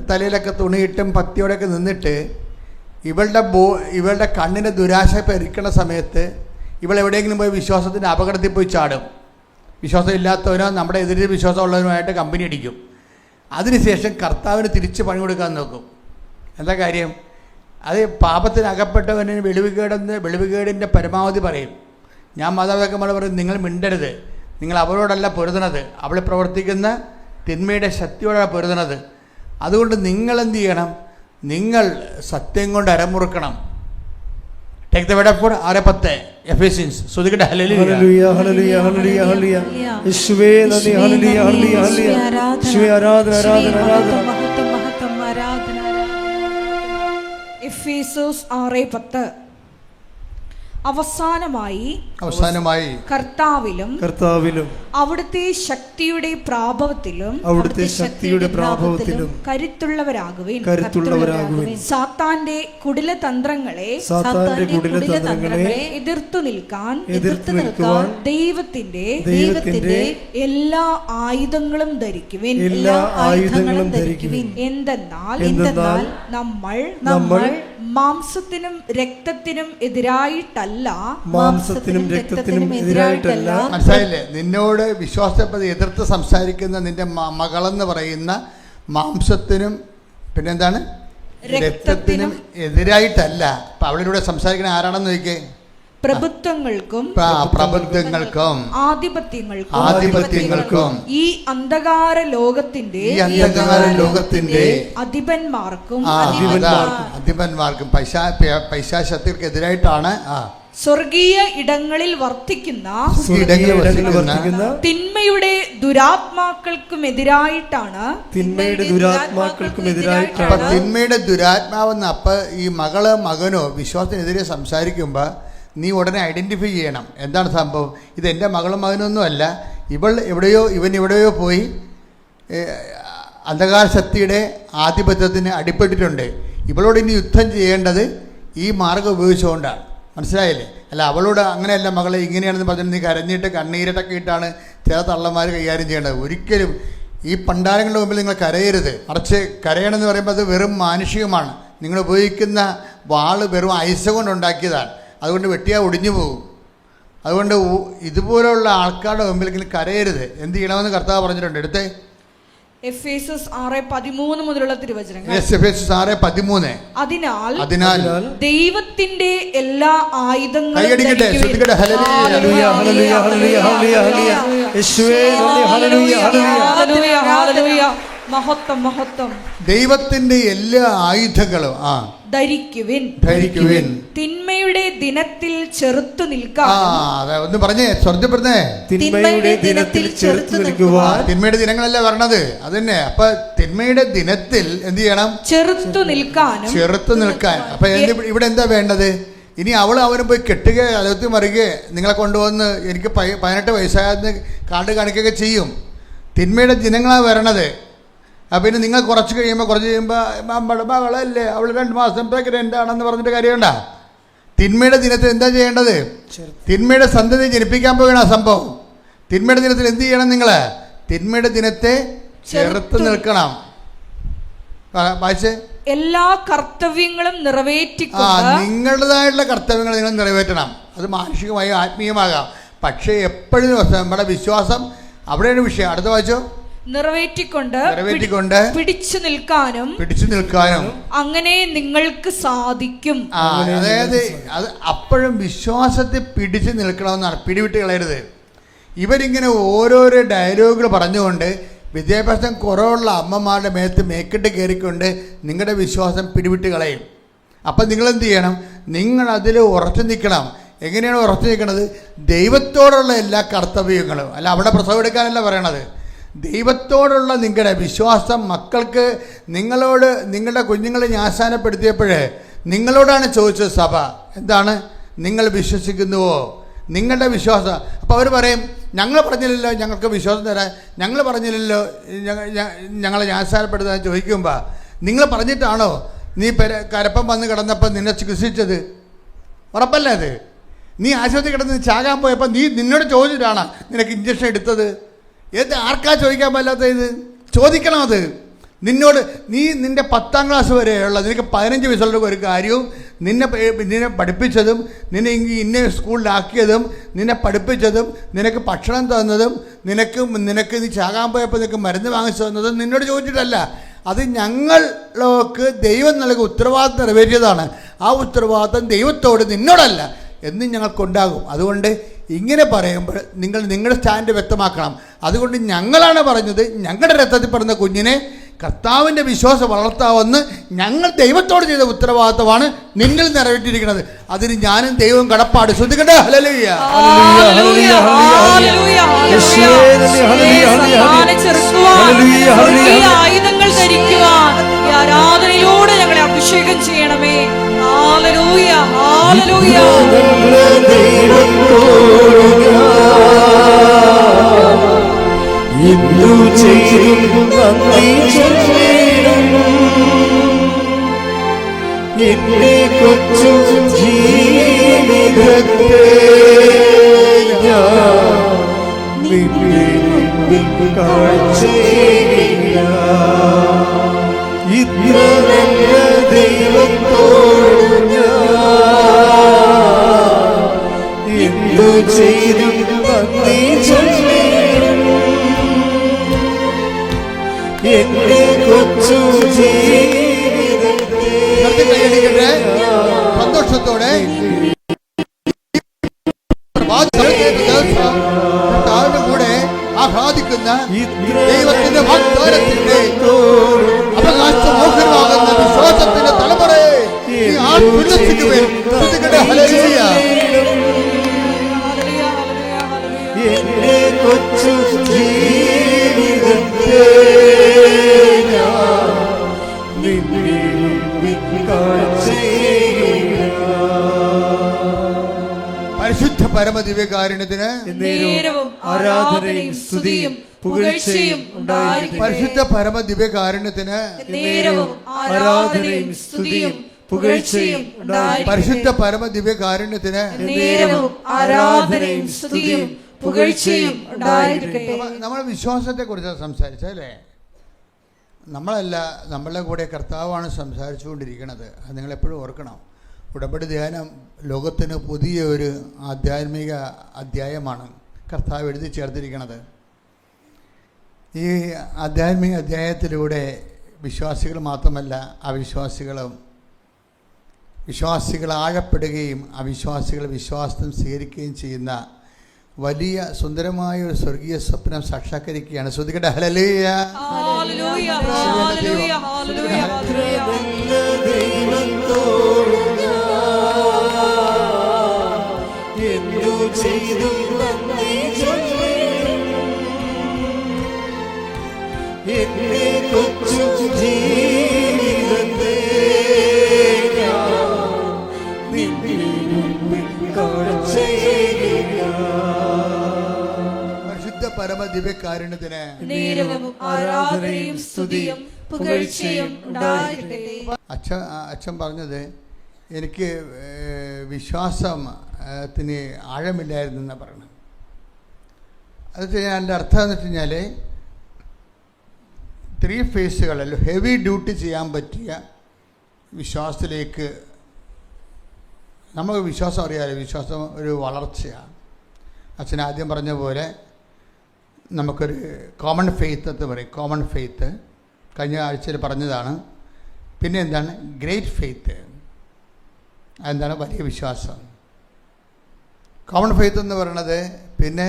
തലയിലൊക്കെ തുണിയിട്ടും ഭക്തിയോടെയൊക്കെ നിന്നിട്ട് ഇവളുടെ കണ്ണിൻ്റെ ദുരാശ പരിക്കണ സമയത്ത് ഇവളെവിടെയെങ്കിലും പോയി വിശ്വാസത്തിൻ്റെ അപകടത്തിൽ പോയി ചാടും. വിശ്വാസം ഇല്ലാത്തവനോ നമ്മുടെ എതിരെ വിശ്വാസമുള്ളവനുമായിട്ട് കമ്പനി അടിക്കും. അതിനുശേഷം കർത്താവിന് തിരിച്ച് പണി കൊടുക്കാൻ നോക്കും. എന്താ കാര്യം? അത് പാപത്തിനകപ്പെട്ടവന് വെളിവുകേടിൻ്റെ പരമാവധി പറയും. ഞാൻ മാതാപിതാക്കന്മാർ പറയും, നിങ്ങൾ മിണ്ടരുത്, നിങ്ങൾ അവരോടല്ല പൊരുതണത്, അവൾ പ്രവർത്തിക്കുന്ന തിന്മയുടെ ശക്തിയോടാണ് പൊരുതണത്. അതുകൊണ്ട് നിങ്ങൾ എന്ത് ചെയ്യണം? നിങ്ങൾ സത്യം കൊണ്ട് അരമുറുക്കണം. Take the word of God. 6:10 Ephesians. ശ്രുതികട്ടെ ഹല്ലേലൂയ ഹല്ലേലൂയ ഹല്ലേലൂയ ഹല്ലേലൂയ ഹല്ലേലൂയ. യേശുവേ നന്ദി. ഹല്ലേലൂയ ഹല്ലേലൂയ ഹല്ലേലൂയ. യേശുവേ ആരാധന ആരാധന ആരാധന മഹത്വം ആരാധന. എഫേസോസ് 6:10. അവസാനമായി കർത്താവിലും അവിടുത്തെ ശക്തിയുടെ പ്രാഭവത്തിലും കരുത്തുള്ളവരാകുവിൻ. സാത്താന്റെ കുടിലതന്ത്രങ്ങളെ എതിർത്തു നിൽക്കാൻ ദൈവത്തിന്റെ എല്ലാ ആയുധങ്ങളും ധരിക്കുവിൻ. എന്തെന്നാൽ നമ്മൾ മാംസത്തിനും രക്തത്തിനും എതിരായിട്ടല്ല. മനസ്സിലായില്ലേ? നിന്നോട് വിശ്വാസത്തെ എതിർത്ത് സംസാരിക്കുന്ന നിന്റെ മകളെന്ന് പറയുന്ന മാംസത്തിനും പിന്നെന്താണ് രക്തത്തിനും എതിരായിട്ടല്ല. അപ്പൊ അവളിലൂടെ സംസാരിക്കുന്ന ആരാണെന്ന് ചോദിക്കേ? പ്രഭുത്വങ്ങൾക്കും ആധിപത്യങ്ങൾക്കും ഈ അന്ധകാര ലോകത്തിന്റെ അധിപന്മാർക്കും പൈശാചികൾക്ക് എതിരായിട്ടാണ്. സ്വർഗീയ ഇടങ്ങളിൽ വർത്തിക്കുന്ന തിന്മയുടെ ദുരാത്മാക്കൾക്കും എതിരായിട്ടാണ്. തിന്മയുടെ ദുരാത്മാവെന്ന് അപ്പൊ ഈ മകളോ മകനോ വിശ്വാസത്തിനെതിരെ സംസാരിക്കുമ്പോൾ നീ ഉടനെ ഐഡൻറ്റിഫൈ ചെയ്യണം എന്താണ് സംഭവം. ഇത് എൻ്റെ മകളും മകനൊന്നുമല്ല, ഇവൻ എവിടെയോ പോയി അന്ധകാര ശക്തിയുടെ ആധിപത്യത്തിന് അടിപ്പെട്ടിട്ടുണ്ട്. ഇവളോട് ഇനി യുദ്ധം ചെയ്യേണ്ടത് ഈ മാർഗ്ഗം ഉപയോഗിച്ചുകൊണ്ടാണ്. മനസ്സിലായില്ലേ? അല്ല അവളോട് അങ്ങനെയല്ല മകളെ ഇങ്ങനെയാണെന്ന് പറഞ്ഞിട്ട് നീ കരഞ്ഞിട്ട് കണ്ണീരട്ടൊക്കെ ഇട്ടാണ് ചില തള്ളന്മാർ കൈകാര്യം ചെയ്യേണ്ടത്. ഒരിക്കലും ഈ പണ്ടാരങ്ങളുടെ മുമ്പിൽ നിങ്ങൾ കരയരുത്. മറിച്ച് കരയണമെന്ന് പറയുമ്പോൾ അത് വെറും മാനുഷികമാണ്. നിങ്ങൾ ഉപയോഗിക്കുന്ന വാള് വെറും ഐസ കൊണ്ടുണ്ടാക്കിയതാണ്. അതുകൊണ്ട് വെട്ടിയാൽ ഒടിഞ്ഞു പോകും. അതുകൊണ്ട് ഇതുപോലുള്ള ആൾക്കാരുടെ മുമ്പിൽ കരയരുത്. എന്ത് ചെയ്യണമെന്ന് കർത്താവ് പറഞ്ഞിട്ടുണ്ട്. എടുത്തേ എഫേസ്യസ് 6:13 മുതലുള്ള തിരുവചനങ്ങൾ. അതിനാൽ ദൈവത്തിന്റെ എല്ലാ ആയുധങ്ങളും മഹത്വം ദൈവത്തിന്റെ എല്ലാ ആയുധങ്ങളും ധരിക്കുവിൻ. തിന്മയുടെ ദിനത്തിൽ ചെറുത്തു നിൽക്കാൻ. ഒന്ന് പറഞ്ഞേ, സ്വർഗ്ഗപ്പെടുന്നേ. തിന്മയുടെ ദിനത്തിൽ ചെറുത്തു നിൽക്കുവാൻ. തിന്മയുടെ ദിനങ്ങളല്ല പറഞ്ഞത്, അതന്നെ. അപ്പൊ തിന്മയുടെ ദിനത്തിൽ എന്ത് ചെയ്യണം? ചെറുത്തു നിൽക്കാൻ. അപ്പൊ ഇവിടെ എന്താ വേണ്ടത്? ഇനി അവനും പോയി കെട്ടുക, അലത്തി മറിയുക, നിങ്ങളെ കൊണ്ടുവന്ന് എനിക്ക് 18 വയസ്സായെന്ന് കാർഡ് കാണിക്കുകയൊക്കെ ചെയ്യും. തിന്മയുടെ ദിനങ്ങളാണ് വരണത്. അപ്പം പിന്നെ നിങ്ങൾ കുറച്ച് കഴിയുമ്പോൾ നമ്മുടെ മകളല്ലേ, അവൾ 2 മാസം പ്രഗ്നൻ്റ് ആണെന്ന് പറഞ്ഞിട്ട് കാര്യമുണ്ട. തിന്മയുടെ ദിനത്തിൽ എന്താ ചെയ്യേണ്ടത്? തിന്മയുടെ സന്തതി ജനിപ്പിക്കാൻ പോകണം സംഭവം. തിന്മയുടെ ദിനത്തിൽ എന്ത് ചെയ്യണം? നിങ്ങൾ തിന്മയുടെ ദിനത്തെ ചെറുത്ത് നിൽക്കണം. വായിച്ചേ. എല്ലാ കർത്തവ്യങ്ങളും നിറവേറ്റിക്കൊണ്ട്. നിങ്ങളുടേതായിട്ടുള്ള കർത്തവ്യങ്ങൾ നിങ്ങൾ നിറവേറ്റണം. അത് മാനുഷികമായി ആത്മീയമാകാം. പക്ഷേ എപ്പോഴും നമ്മുടെ വിശ്വാസം അവിടെയാണ് വിഷയം. അടുത്ത വായിച്ചോ. നിറവേറ്റിക്കൊണ്ട് പിടിച്ചു നിൽക്കാനും അങ്ങനെ നിങ്ങൾക്ക് സാധിക്കും. അതായത് അത് അപ്പോഴും വിശ്വാസത്തെ പിടിച്ചു നിൽക്കണമെന്നാണ്. പിടിവിട്ട് കളയരുത്. ഇവരിങ്ങനെ ഓരോരോ ഡയലോഗുകൾ പറഞ്ഞുകൊണ്ട് വിദ്യാഭ്യാസം കുറവുള്ള അമ്മമാരുടെ മേത്ത് മേക്കിട്ട് കയറിക്കൊണ്ട് നിങ്ങളുടെ വിശ്വാസം പിടിവിട്ട് കളയും. അപ്പം നിങ്ങളെന്ത് ചെയ്യണം? നിങ്ങൾ അതിൽ ഉറച്ചു നിൽക്കണം. എങ്ങനെയാണ് ഉറച്ചു നിൽക്കുന്നത്? ദൈവത്തോടുള്ള എല്ലാ കർത്തവ്യങ്ങളും. അല്ല അവിടെ പ്രസവം എടുക്കാനല്ല പറയണത്. ദൈവത്തോടുള്ള നിങ്ങളുടെ വിശ്വാസം. മക്കൾക്ക് നിങ്ങളോട് നിങ്ങളുടെ കുഞ്ഞുങ്ങളെ ന്യാസാനപ്പെടുത്തിയപ്പോഴേ നിങ്ങളോടാണ് ചോദിച്ചത് സഭ. എന്താണ്? നിങ്ങൾ വിശ്വസിക്കുന്നുവോ? നിങ്ങളുടെ വിശ്വാസം. അപ്പോൾ അവർ പറയും ഞങ്ങൾ പറഞ്ഞില്ലല്ലോ ഞങ്ങൾക്ക് വിശ്വാസം തരാൻ, ഞങ്ങൾ പറഞ്ഞില്ലല്ലോ ഞങ്ങളെ ന്യാസാനപ്പെടുത്താൻ ചോദിക്കുമ്പോൾ നിങ്ങൾ പറഞ്ഞിട്ടാണോ നീ കരപ്പം വന്ന് കിടന്നപ്പോൾ നിന്നെ ചികിത്സിച്ചത്? ഉറപ്പല്ലേ അത്? നീ ആശുപത്രി കിടന്ന് ചാകാൻ പോയപ്പോൾ നിന്നോട് ചോദിച്ചിട്ടാണ് നിനക്ക് ഇഞ്ചക്ഷൻ എടുത്തത്? ആർക്കാ ചോദിക്കാൻ പറ്റാത്ത ഇത്? ചോദിക്കണം അത് നിന്നോട്. നിന്റെ 10ാം ക്ലാസ് വരെയുള്ള നിനക്ക് 15 വയസ്സുള്ള ഒരു കാര്യവും നിന്നെ പഠിപ്പിച്ചതും നിന്നെ ഇന്ന സ്കൂളിലാക്കിയതും നിന്നെ പഠിപ്പിച്ചതും നിനക്ക് ഭക്ഷണം തന്നതും നിനക്ക് നീ ചാകാൻ പോയപ്പോൾ നിനക്ക് മരുന്ന് വാങ്ങിച്ചു തന്നതും നിന്നോട് ചോദിച്ചിട്ടല്ല. അത് ഞങ്ങൾക്ക് ദൈവം നൽകിയ ഉത്തരവാദിത്വം നിറവേറ്റിയതാണ്. ആ ഉത്തരവാദിത്വം ദൈവത്തോട് നിന്നോടല്ല എന്നും ഞങ്ങൾക്കുണ്ടാകും. അതുകൊണ്ട് ഇങ്ങനെ പറയുമ്പോൾ നിങ്ങളുടെ സ്റ്റാൻഡ് വ്യക്തമാക്കണം. അതുകൊണ്ട് ഞങ്ങളാണ് പറഞ്ഞത് ഞങ്ങളുടെ രക്തത്തിൽ പറഞ്ഞ കുഞ്ഞിനെ കർത്താവിൻ്റെ വിശ്വാസം വളർത്താമെന്ന് ഞങ്ങൾ ദൈവത്തോട് ചെയ്ത ഉത്തരവാദിത്തമാണ് നിങ്ങൾ നിറവേറ്റിയിരിക്കുന്നത്. അതിന് ഞാനും ദൈവവും കടപ്പാട്. ശ്രദ്ധിക്കട്ടെ. ഹല്ലേലൂയ. ആയുധങ്ങൾ ധരിക്കുവാൻ ആരാധനയോടെ ഞങ്ങളെ അഭിഷേകം ചെയ്യണമേ. Hallelujah, hallelujah. ഇന്നു ചെയ്തു നന്ദി ചൊല്ലിടും എന്റെ കൊച്ചു ജീവിതത്തെ കാഴ്ചയില്ല. ഇത്ര നല്ല ദൈവത്തോട് ഞാൻ എന്തു ചെയ്തു നന്ദി ചൊല്ലിടും എന്റെ കൊച്ചു ജീവിതത്തെ. സന്തോഷത്തോടെ കൂടെ ആഹ്ലാദിക്കുന്ന ദൈവത്തിന്റെ വാഗ്ദാനത്തിന്റെ അവകാശമോഹനമാകുന്ന വിശ്വാസത്തിന്റെ തലമുറയെ എന്റെ കൊച്ചു ജീവിതത്തെ കാഴ്ച പരമദിവ്യകാരുണ്യത്തിന് നേരവും ആരാധനയും സ്തുതിയും പുകഴ്ചയും ഉണ്ടായിരിക്കട്ടെ. പരിശുദ്ധ പരമദിവ്യകാരുണ്യത്തിന് നേരവും ആരാധനയും സ്തുതിയും പുകഴ്ചയും ഉണ്ടായിരിക്കട്ടെ. പരിശുദ്ധ പരമദിവ്യകാരുണ്യത്തിന് നേരവും ആരാധനയും സ്തുതിയും പുകഴ്ചയും ഉണ്ടായിരിക്കട്ടെ. നമ്മൾ വിശ്വാസത്തെ കുറിച്ചാണ് സംസാരിച്ചല്ലേ. നമ്മളല്ല, നമ്മളുടെ കൂടെ കർത്താവാണ് സംസാരിച്ചുകൊണ്ടിരിക്കുന്നത്. അത് നിങ്ങളെപ്പോഴും ഓർക്കണം. ഉടമ്പടി ധ്യാനം ലോകത്തിന് പുതിയ ഒരു ആധ്യാത്മിക അധ്യായമാണ് കർത്താവ് എഴുതി ചേർത്തിരിക്കുന്നത്. ഈ ആധ്യാത്മിക അധ്യായത്തിലൂടെ വിശ്വാസികൾ മാത്രമല്ല വിശ്വാസികൾ ആഴപ്പെടുകയും അവിശ്വാസികൾ വിശ്വാസം സ്വീകരിക്കുകയും ചെയ്യുന്ന വലിയ സുന്ദരമായ ഒരു സ്വർഗീയ സ്വപ്നം സാക്ഷാത്കരിക്കുകയാണ്. ശ്രദ്ധിക്കട്ടെ. ഹല്ലേലൂയ, ഹല്ലേലൂയ, ഹല്ലേലൂയ, ഹല്ലേലൂയ, ഹല്ലേലൂയ. ദൈവത്തോട് എന്തു ചെയ്തും നന്ദി ചൊല്ലിടും. എന്റെ കൊച്ചു ജീവിതത്തെ നിന്റെ മുമ്പിൽ കാഴ്ചയേകുക. പരിശുദ്ധ പരമദിവ്യകാരുണ്യത്തിന് നേരവും ആരാധനയും സ്തുതിയും പുകഴ്ചയും ഉണ്ടായിരിക്കട്ടെ. അച്ഛൻ പറഞ്ഞത് എനിക്ക് വിശ്വാസത്തിന് ആഴമില്ലായിരുന്നു എന്നാണ് പറയുന്നത്. അത് അതിൻ്റെ അർത്ഥം എന്ന് വെച്ച് കഴിഞ്ഞാൽ 3 ഫേസുകളിൽ ഹെവി ഡ്യൂട്ടി ചെയ്യാൻ പറ്റിയ വിശ്വാസത്തിലേക്ക് നമുക്ക് വിശ്വാസം അറിയാമല്ലോ. വിശ്വാസം ഒരു വളർച്ചയാണ്. അച്ഛൻ ആദ്യം പറഞ്ഞ പോലെ നമുക്കൊരു കോമൺ ഫെയ്ത്ത് എന്ന് പറയും. കോമൺ ഫെയ്ത്ത് കഴിഞ്ഞ ആഴ്ചയിൽ പറഞ്ഞതാണ്. പിന്നെ എന്താണ് ഗ്രേറ്റ് ഫെയ്ത്ത്? അതെന്താണ് വലിയ വിശ്വാസം. കോമൺ ഫെയ്ത്ത് എന്ന് പറയുന്നത്. പിന്നെ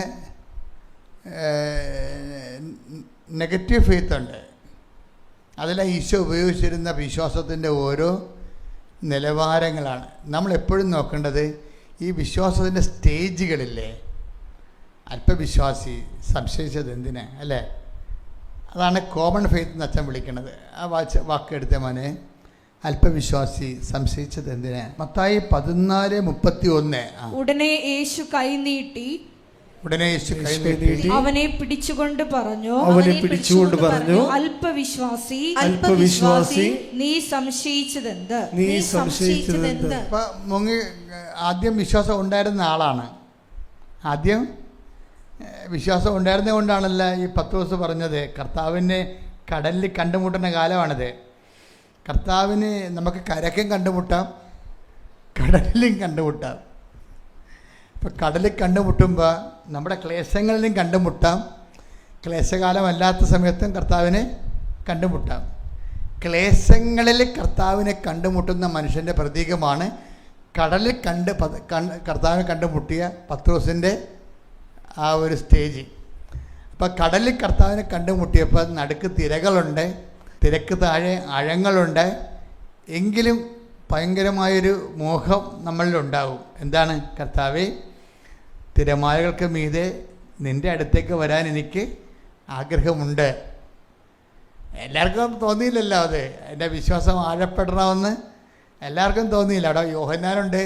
നെഗറ്റീവ് ഫെയ്ത്ത് ഉണ്ട്. അതിലെ ഈശോ ഉപയോഗിച്ചിരുന്ന വിശ്വാസത്തിൻ്റെ ഓരോ നിലവാരങ്ങളാണ്. നമ്മളെപ്പോഴും നോക്കേണ്ടത് ഈ വിശ്വാസത്തിൻ്റെ സ്റ്റേജുകളില്ലേ. അല്പവിശ്വാസി, സംശയിച്ചത് എന്തിന്, അല്ലേ? അതാണ് കോമൺ ഫെയ്ത്ത് എന്ന് അച്ഛൻ വിളിക്കുന്നത്. ആ വാക്ക് എടുത്ത മോനെ. അല്പവിശ്വാസി, സംശയിച്ചത് എന്തിന്. മത്തായി 14:31. ഉടനെ യേശു കൈനീട്ടി അവനെ പിടിച്ചുകൊണ്ട് പറഞ്ഞു, അല്പവിശ്വാസി, നീ സംശയിച്ചതെന്ത്? മുങ്ങി ആദ്യം വിശ്വാസം ഉണ്ടായിരുന്ന ആളാണ്. ആദ്യം വിശ്വാസം ഉണ്ടായിരുന്നത് കൊണ്ടാണല്ലോ ഈ പത്രോസ് പറഞ്ഞത് കർത്താവിനെ കടലിൽ കണ്ടുമുട്ടുന്ന കാലമാണിത്. കർത്താവിന് നമുക്ക് കരയ്ക്കും കണ്ടുമുട്ടാം, കടലിലും കണ്ടുമുട്ടാം. ഇപ്പം കടലിൽ കണ്ടുമുട്ടുമ്പോൾ നമ്മുടെ ക്ലേശങ്ങളിലും കണ്ടുമുട്ടാം. ക്ലേശകാലമല്ലാത്ത സമയത്തും കർത്താവിനെ കണ്ടുമുട്ടാം. ക്ലേശങ്ങളിൽ കർത്താവിനെ കണ്ടുമുട്ടുന്ന മനുഷ്യൻ്റെ പ്രതീകമാണ് കടലിൽ കർത്താവിനെ കണ്ടുമുട്ടിയ പത്രോസിൻ്റെ ആ ഒരു സ്റ്റേജ്. അപ്പോൾ കടലിൽ കർത്താവിനെ കണ്ടുമുട്ടിയപ്പോൾ നടുക്ക് തിരകളുണ്ട്, തിരക്ക് താഴെ ആഴങ്ങളുണ്ട്. എങ്കിലും ഭയങ്കരമായൊരു മോഹം നമ്മളിലുണ്ടാവും. എന്താണ്? കർത്താവേ, തിരമാലകൾക്ക് മീതെ നിൻ്റെ അടുത്തേക്ക് വരാൻ എനിക്ക് ആഗ്രഹമുണ്ട്. എല്ലാവർക്കും തോന്നിയില്ലല്ലോ അത്. എൻ്റെ വിശ്വാസം ആഴപ്പെടണമെന്ന് എല്ലാവർക്കും തോന്നിയില്ല. അവിടെ യോഹന്നാനുണ്ട്,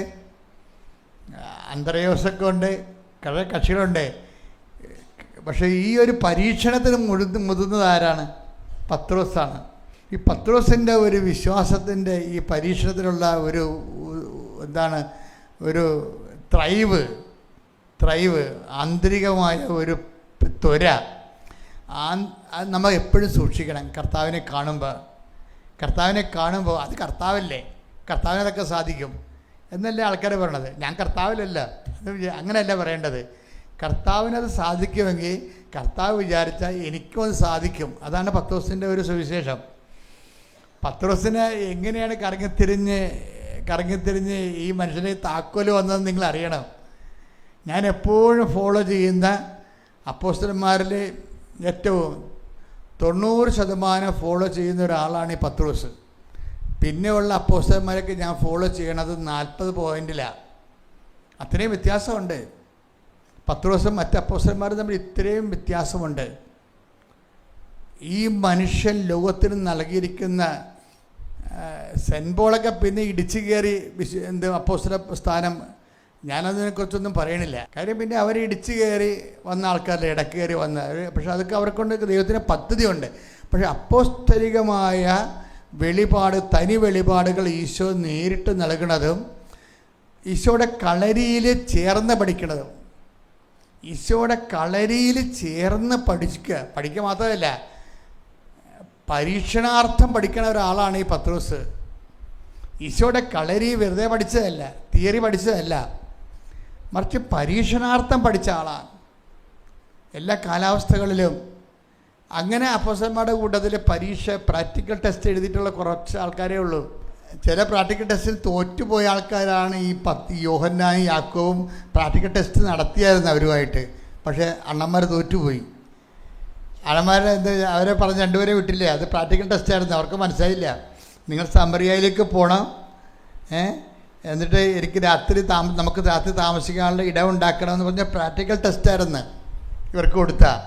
അന്ത്രയോസൊക്കെ ഉണ്ട്, കുറേ കക്ഷികളുണ്ട്. പക്ഷേ ഈ ഒരു പരീക്ഷണത്തിന് മുതിർന്നത് ആരാണ്? പത്രോസാണ്. ഈ പത്രോസിൻ്റെ ഒരു വിശ്വാസത്തിൻ്റെ ഈ പരീക്ഷണത്തിലുള്ള ഒരു എന്താണ് ഒരു ത്രൈവ് ആന്തരികമായ ഒരു ത്വര നമ്മൾ എപ്പോഴും സൂക്ഷിക്കണം. കർത്താവിനെ കാണുമ്പോൾ അത് കർത്താവല്ലേ, കർത്താവിനതൊക്കെ സാധിക്കും എന്നല്ലേ ആൾക്കാർ പറയണത്. ഞാൻ കർത്താവിലല്ല, അങ്ങനെയല്ല പറയേണ്ടത്. കർത്താവിനത് സാധിക്കുമെങ്കിൽ കർത്താവ് വിചാരിച്ചാൽ എനിക്കും അത് സാധിക്കും. അതാണ് പത്രോസിൻ്റെ ഒരു സുവിശേഷം. പത്രോസിന് എങ്ങനെയാണ് കറങ്ങിത്തിരിഞ്ഞ് ഈ മനുഷ്യനെ താക്കോല് വന്നതെന്ന് നിങ്ങൾ അറിയണം. ഞാൻ എപ്പോഴും ഫോളോ ചെയ്യുന്ന അപ്പോസ്തലന്മാരിൽ ഏറ്റവും 90% ഫോളോ ചെയ്യുന്ന ഒരാളാണ് ഈ പത്രോസ്. പിന്നെയുള്ള അപ്പോസ്തലന്മാരൊക്കെ ഞാൻ ഫോളോ ചെയ്യണത് 40 പോയിന്റിലാണ്. അത്രയും വ്യത്യാസമുണ്ട്. പത്രോസും മറ്റ് അപ്പോസ്തലന്മാരും തമ്മിൽ ഇത്രയും വ്യത്യാസമുണ്ട്. ഈ മനുഷ്യൻ ലോകത്തിന് നൽകിയിരിക്കുന്ന സെൻപോളൊക്കെ പിന്നെ ഇടിച്ചു കയറി അപ്പോസ്തല സ്ഥാനം ഞാനതിനെക്കുറിച്ചൊന്നും പറയണില്ല. കാര്യം പിന്നെ അവർ ഇടിച്ചു കയറി വന്ന ആൾക്കാരല്ലേ, ഇടക്ക് കയറി വന്ന. പക്ഷെ അതൊക്കെ അവർക്കൊണ്ട് ദൈവത്തിന് പദ്ധതിയുണ്ട്. പക്ഷെ അപ്പോസ്തലികമായ വെളിപാട്, തനി വെളിപാടുകൾ ഈശോ നേരിട്ട് നൽകുന്നതും ഈശോയുടെ കളരിയിൽ ചേർന്ന് പഠിക്കുന്നതും, ഈശോയുടെ കളരിയിൽ ചേർന്ന് പഠിക്കുക മാത്രമല്ല, പരീക്ഷണാർത്ഥം പഠിക്കുന്ന ഒരാളാണ് ഈ പത്രോസ്. ഈശോയുടെ കളരി വെറുതെ പഠിച്ചതല്ല, തിയറി പഠിച്ചതല്ല, മറിച്ച് പരീക്ഷണാർത്ഥം പഠിച്ച ആളാണ് എല്ലാ കാലാവസ്ഥകളിലും. അങ്ങനെ അപ്പോസ്തലന്മാരുടെ കൂട്ടത്തിൽ പ്രാക്ടിക്കൽ ടെസ്റ്റ് എഴുതിയിട്ടുള്ള കുറച്ച് ആൾക്കാരേ ഉള്ളൂ. ചില പ്രാക്ടിക്കൽ ടെസ്റ്റിൽ തോറ്റുപോയ ആൾക്കാരാണ് ഈ യോഹന്നാനും യാക്കോവും. പ്രാക്ടിക്കൽ ടെസ്റ്റ് നടത്തിയായിരുന്നു അവരുമായിട്ട്, പക്ഷേ അണ്ണന്മാർ തോറ്റുപോയി. അണ്ണന്മാരെ അവരെ പറഞ്ഞ് രണ്ടുപേരെ വിട്ടില്ലേ, അത് പ്രാക്ടിക്കൽ ടെസ്റ്റായിരുന്നു, അവർക്ക് മനസ്സിലായില്ല. നിങ്ങൾ സമറിയയിലേക്ക് പോകണം, എന്നിട്ട് എനിക്ക് നമുക്ക് രാത്രി താമസിക്കാനുള്ള ഇടമുണ്ടാക്കണം എന്ന് പറഞ്ഞ പ്രാക്ടിക്കൽ ടെസ്റ്റായിരുന്നു ഇവർക്ക് കൊടുത്താൽ.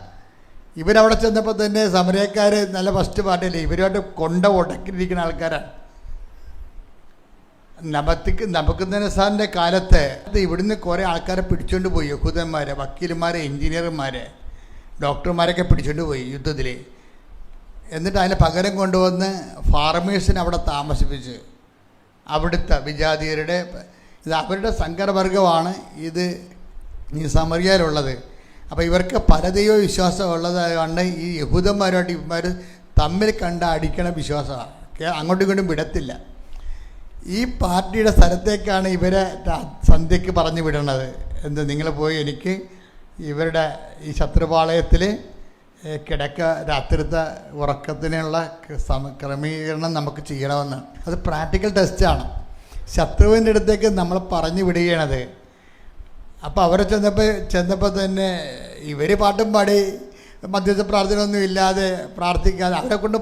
ഇവരവിടെ ചെന്നപ്പോൾ തന്നെ സമരക്കാർ നല്ല ഫസ്റ്റ് പാർട്ടിയല്ലേ, ഇവരുമായിട്ട് കൊണ്ട ഉടക്കിയിരിക്കുന്ന ആൾക്കാരാണ്. നബൂഖദ്നേസറിൻ്റെ കാലത്ത് ഇവിടുന്ന് കുറേ ആൾക്കാരെ പിടിച്ചുകൊണ്ട് പോയി, യഹൂദന്മാരെ, വക്കീലന്മാരെ, എൻജിനീയർമാരെ, ഡോക്ടർമാരൊക്കെ പിടിച്ചുകൊണ്ട് പോയി യുദ്ധത്തിൽ. എന്നിട്ട് അതിന് പകരം കൊണ്ടുവന്ന് ഫാർമേഴ്സിനെ അവിടെ താമസിപ്പിച്ച്, അവിടുത്തെ വിജാതീയരുടെ അവരുടെ സങ്കരവർഗമാണ് ഇത് ഈ സമറിയയിലുള്ളത്. അപ്പോൾ ഇവർക്ക് പരദൈവ വിശ്വാസം ഉള്ളതായതുകൊണ്ട് ഈ യഹൂദന്മാരുമായിട്ട് ഇവന്മാർ തമ്മിൽ കണ്ട അടിക്കണ വിശ്വാസമാണ്, അങ്ങോട്ടും ഇങ്ങോട്ടും വിടത്തില്ല. ഈ പാർട്ടിയുടെ സ്ഥലത്തേക്കാണ് ഇവരെ സന്ധ്യയ്ക്ക് പറഞ്ഞു വിടണത്. നിങ്ങൾ പോയി എനിക്ക് ഇവരുടെ ഈ ശത്രുപാളയത്തിൽ രാത്രിത്തെ ഉറക്കത്തിനുള്ള ക്രമീകരണം നമുക്ക് ചെയ്യണമെന്ന്. അത് പ്രാക്ടിക്കൽ ടെസ്റ്റാണ്. ശത്രുവിൻ്റെ അടുത്തേക്ക് നമ്മൾ പറഞ്ഞു വിടുകയാണത്. അപ്പോൾ അവരെ ചെന്നപ്പോൾ തന്നെ ഇവർ പാട്ടും പാടി മധ്യസ്ഥ പ്രാർത്ഥനയൊന്നും ഇല്ലാതെ പ്രാർത്ഥിക്കാതെ അവരെ കൊണ്ട്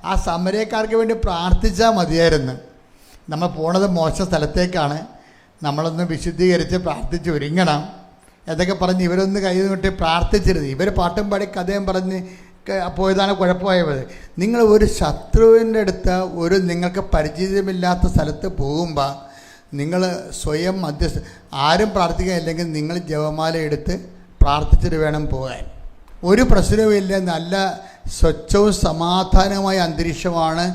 ആ സമരക്കാർക്ക് വേണ്ടി പ്രാർത്ഥിച്ചാൽ മതിയായിരുന്നു. നമ്മൾ പോണത് മോശം സ്ഥലത്തേക്കാണ്, നമ്മളൊന്ന് വിശുദ്ധീകരിച്ച് പ്രാർത്ഥിച്ച് ഒരുങ്ങണം എന്നൊക്കെ പറഞ്ഞ് ഇവരൊന്ന് കൈ നീട്ടി പ്രാർത്ഥിച്ചിരുന്നു. ഇവർ പാട്ടും പാടി കഥയും പറഞ്ഞ് പോയതാണ് കുഴപ്പമായത്. നിങ്ങൾ ഒരു ശത്രുവിൻ്റെ അടുത്ത് നിങ്ങൾക്ക് പരിചയമില്ലാത്ത സ്ഥലത്ത് പോകുമ്പോൾ നിങ്ങൾ സ്വയം ആരും പ്രാർത്ഥിക്കാനില്ലെങ്കിൽ നിങ്ങൾ ജപമാല എടുത്ത് പ്രാർത്ഥിച്ചിട്ട് വേണം പോകാൻ. ഒരു പ്രശ്നവുമില്ല, നല്ല സ്വച്ഛവും സമാധാനമായ അന്തരീക്ഷമാണ്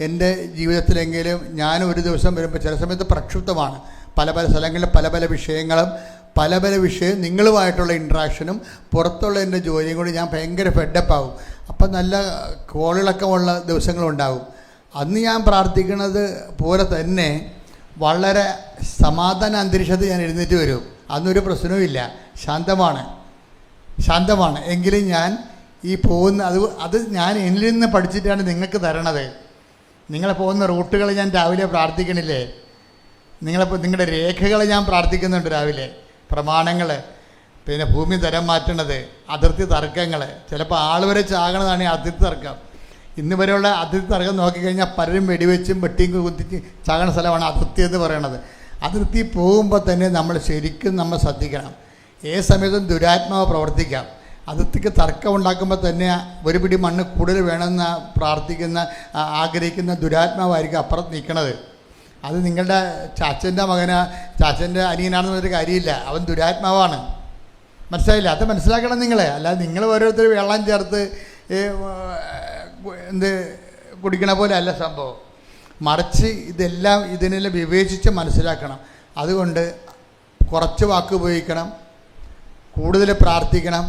എൻ്റെ ജീവിതത്തിലെങ്കിലും. ഞാൻ ഒരു ദിവസം വരുമ്പോൾ ചില സമയത്ത് പ്രക്ഷുബ്ധമാണ്, പല സ്ഥലങ്ങളിൽ പല വിഷയങ്ങളും നിങ്ങളുമായിട്ടുള്ള ഇൻട്രാക്ഷനും പുറത്തുള്ള എൻ്റെ ജോലിയും കൂടി ഞാൻ ഭയങ്കര ഫെഡപ്പാവും. അപ്പം നല്ല കോളുകളൊക്കെ ഉള്ള ദിവസങ്ങളുണ്ടാകും. അന്ന് ഞാൻ പ്രാർത്ഥിക്കുന്നത് പോലെ തന്നെ വളരെ സമാധാന അന്തരീക്ഷത്തിൽ ഞാൻ എഴുന്നേറ്റ് വരും. അന്നൊരു പ്രശ്നവുമില്ല, ശാന്തമാണ്. എങ്കിലും ഞാൻ ഈ പോകുന്ന അത് ഞാൻ എന്നിൽ നിന്ന് പഠിച്ചിട്ടാണ് നിങ്ങൾക്ക് തരണത്. നിങ്ങളെ പോകുന്ന റൂട്ടുകൾ ഞാൻ രാവിലെ പ്രാർത്ഥിക്കണില്ലേ, നിങ്ങളുടെ രേഖകൾ ഞാൻ പ്രാർത്ഥിക്കുന്നുണ്ട് രാവിലെ, പ്രമാണങ്ങൾ, പിന്നെ ഭൂമി തരം മാറ്റണത്, അതിർത്തി തർക്കങ്ങൾ, ചിലപ്പോൾ ആൾ വരെ ചാകണതാണ് ഈ അതിർത്തി തർക്കം. ഇന്ന് വരെയുള്ള അതിർത്തി തർക്കം നോക്കിക്കഴിഞ്ഞാൽ പലരും വെടിവെച്ചും വെട്ടിയും കുത്തിച്ച് ചാകണ സ്ഥലമാണ് അതിർത്തി എന്ന് പറയണത്. അതിർത്തി പോകുമ്പോൾ തന്നെ നമ്മൾ ശരിക്കും ശ്രദ്ധിക്കണം. ഏത് സമയത്തും ദുരാത്മാവ് പ്രവർത്തിക്കാം. അതിർത്തിക്ക് തർക്കം ഉണ്ടാക്കുമ്പോൾ തന്നെ ഒരു പിടി മണ്ണ് കൂടുതൽ വേണമെന്ന് ആഗ്രഹിക്കുന്ന ദുരാത്മാവായിരിക്കും അപ്പുറത്ത് നിൽക്കണത്. അത് നിങ്ങളുടെ ചാച്ചൻ്റെ അനിയനാണെന്ന് പറഞ്ഞൊരു കാര്യമില്ല, അവൻ ദുരാത്മാവാണ്. മനസ്സിലായില്ല? അത് മനസ്സിലാക്കണം നിങ്ങളെ. അല്ലാതെ നിങ്ങൾ ഓരോരുത്തർ വെള്ളം ചേർത്ത് കുടിക്കണ പോലെ അല്ല സംഭവം. മറിച്ച് ഇതിനെല്ലാം വിവേചിച്ച് മനസ്സിലാക്കണം. അതുകൊണ്ട് കുറച്ച് വാക്ക് ഉപയോഗിക്കണം, കൂടുതൽ പ്രാർത്ഥിക്കണം,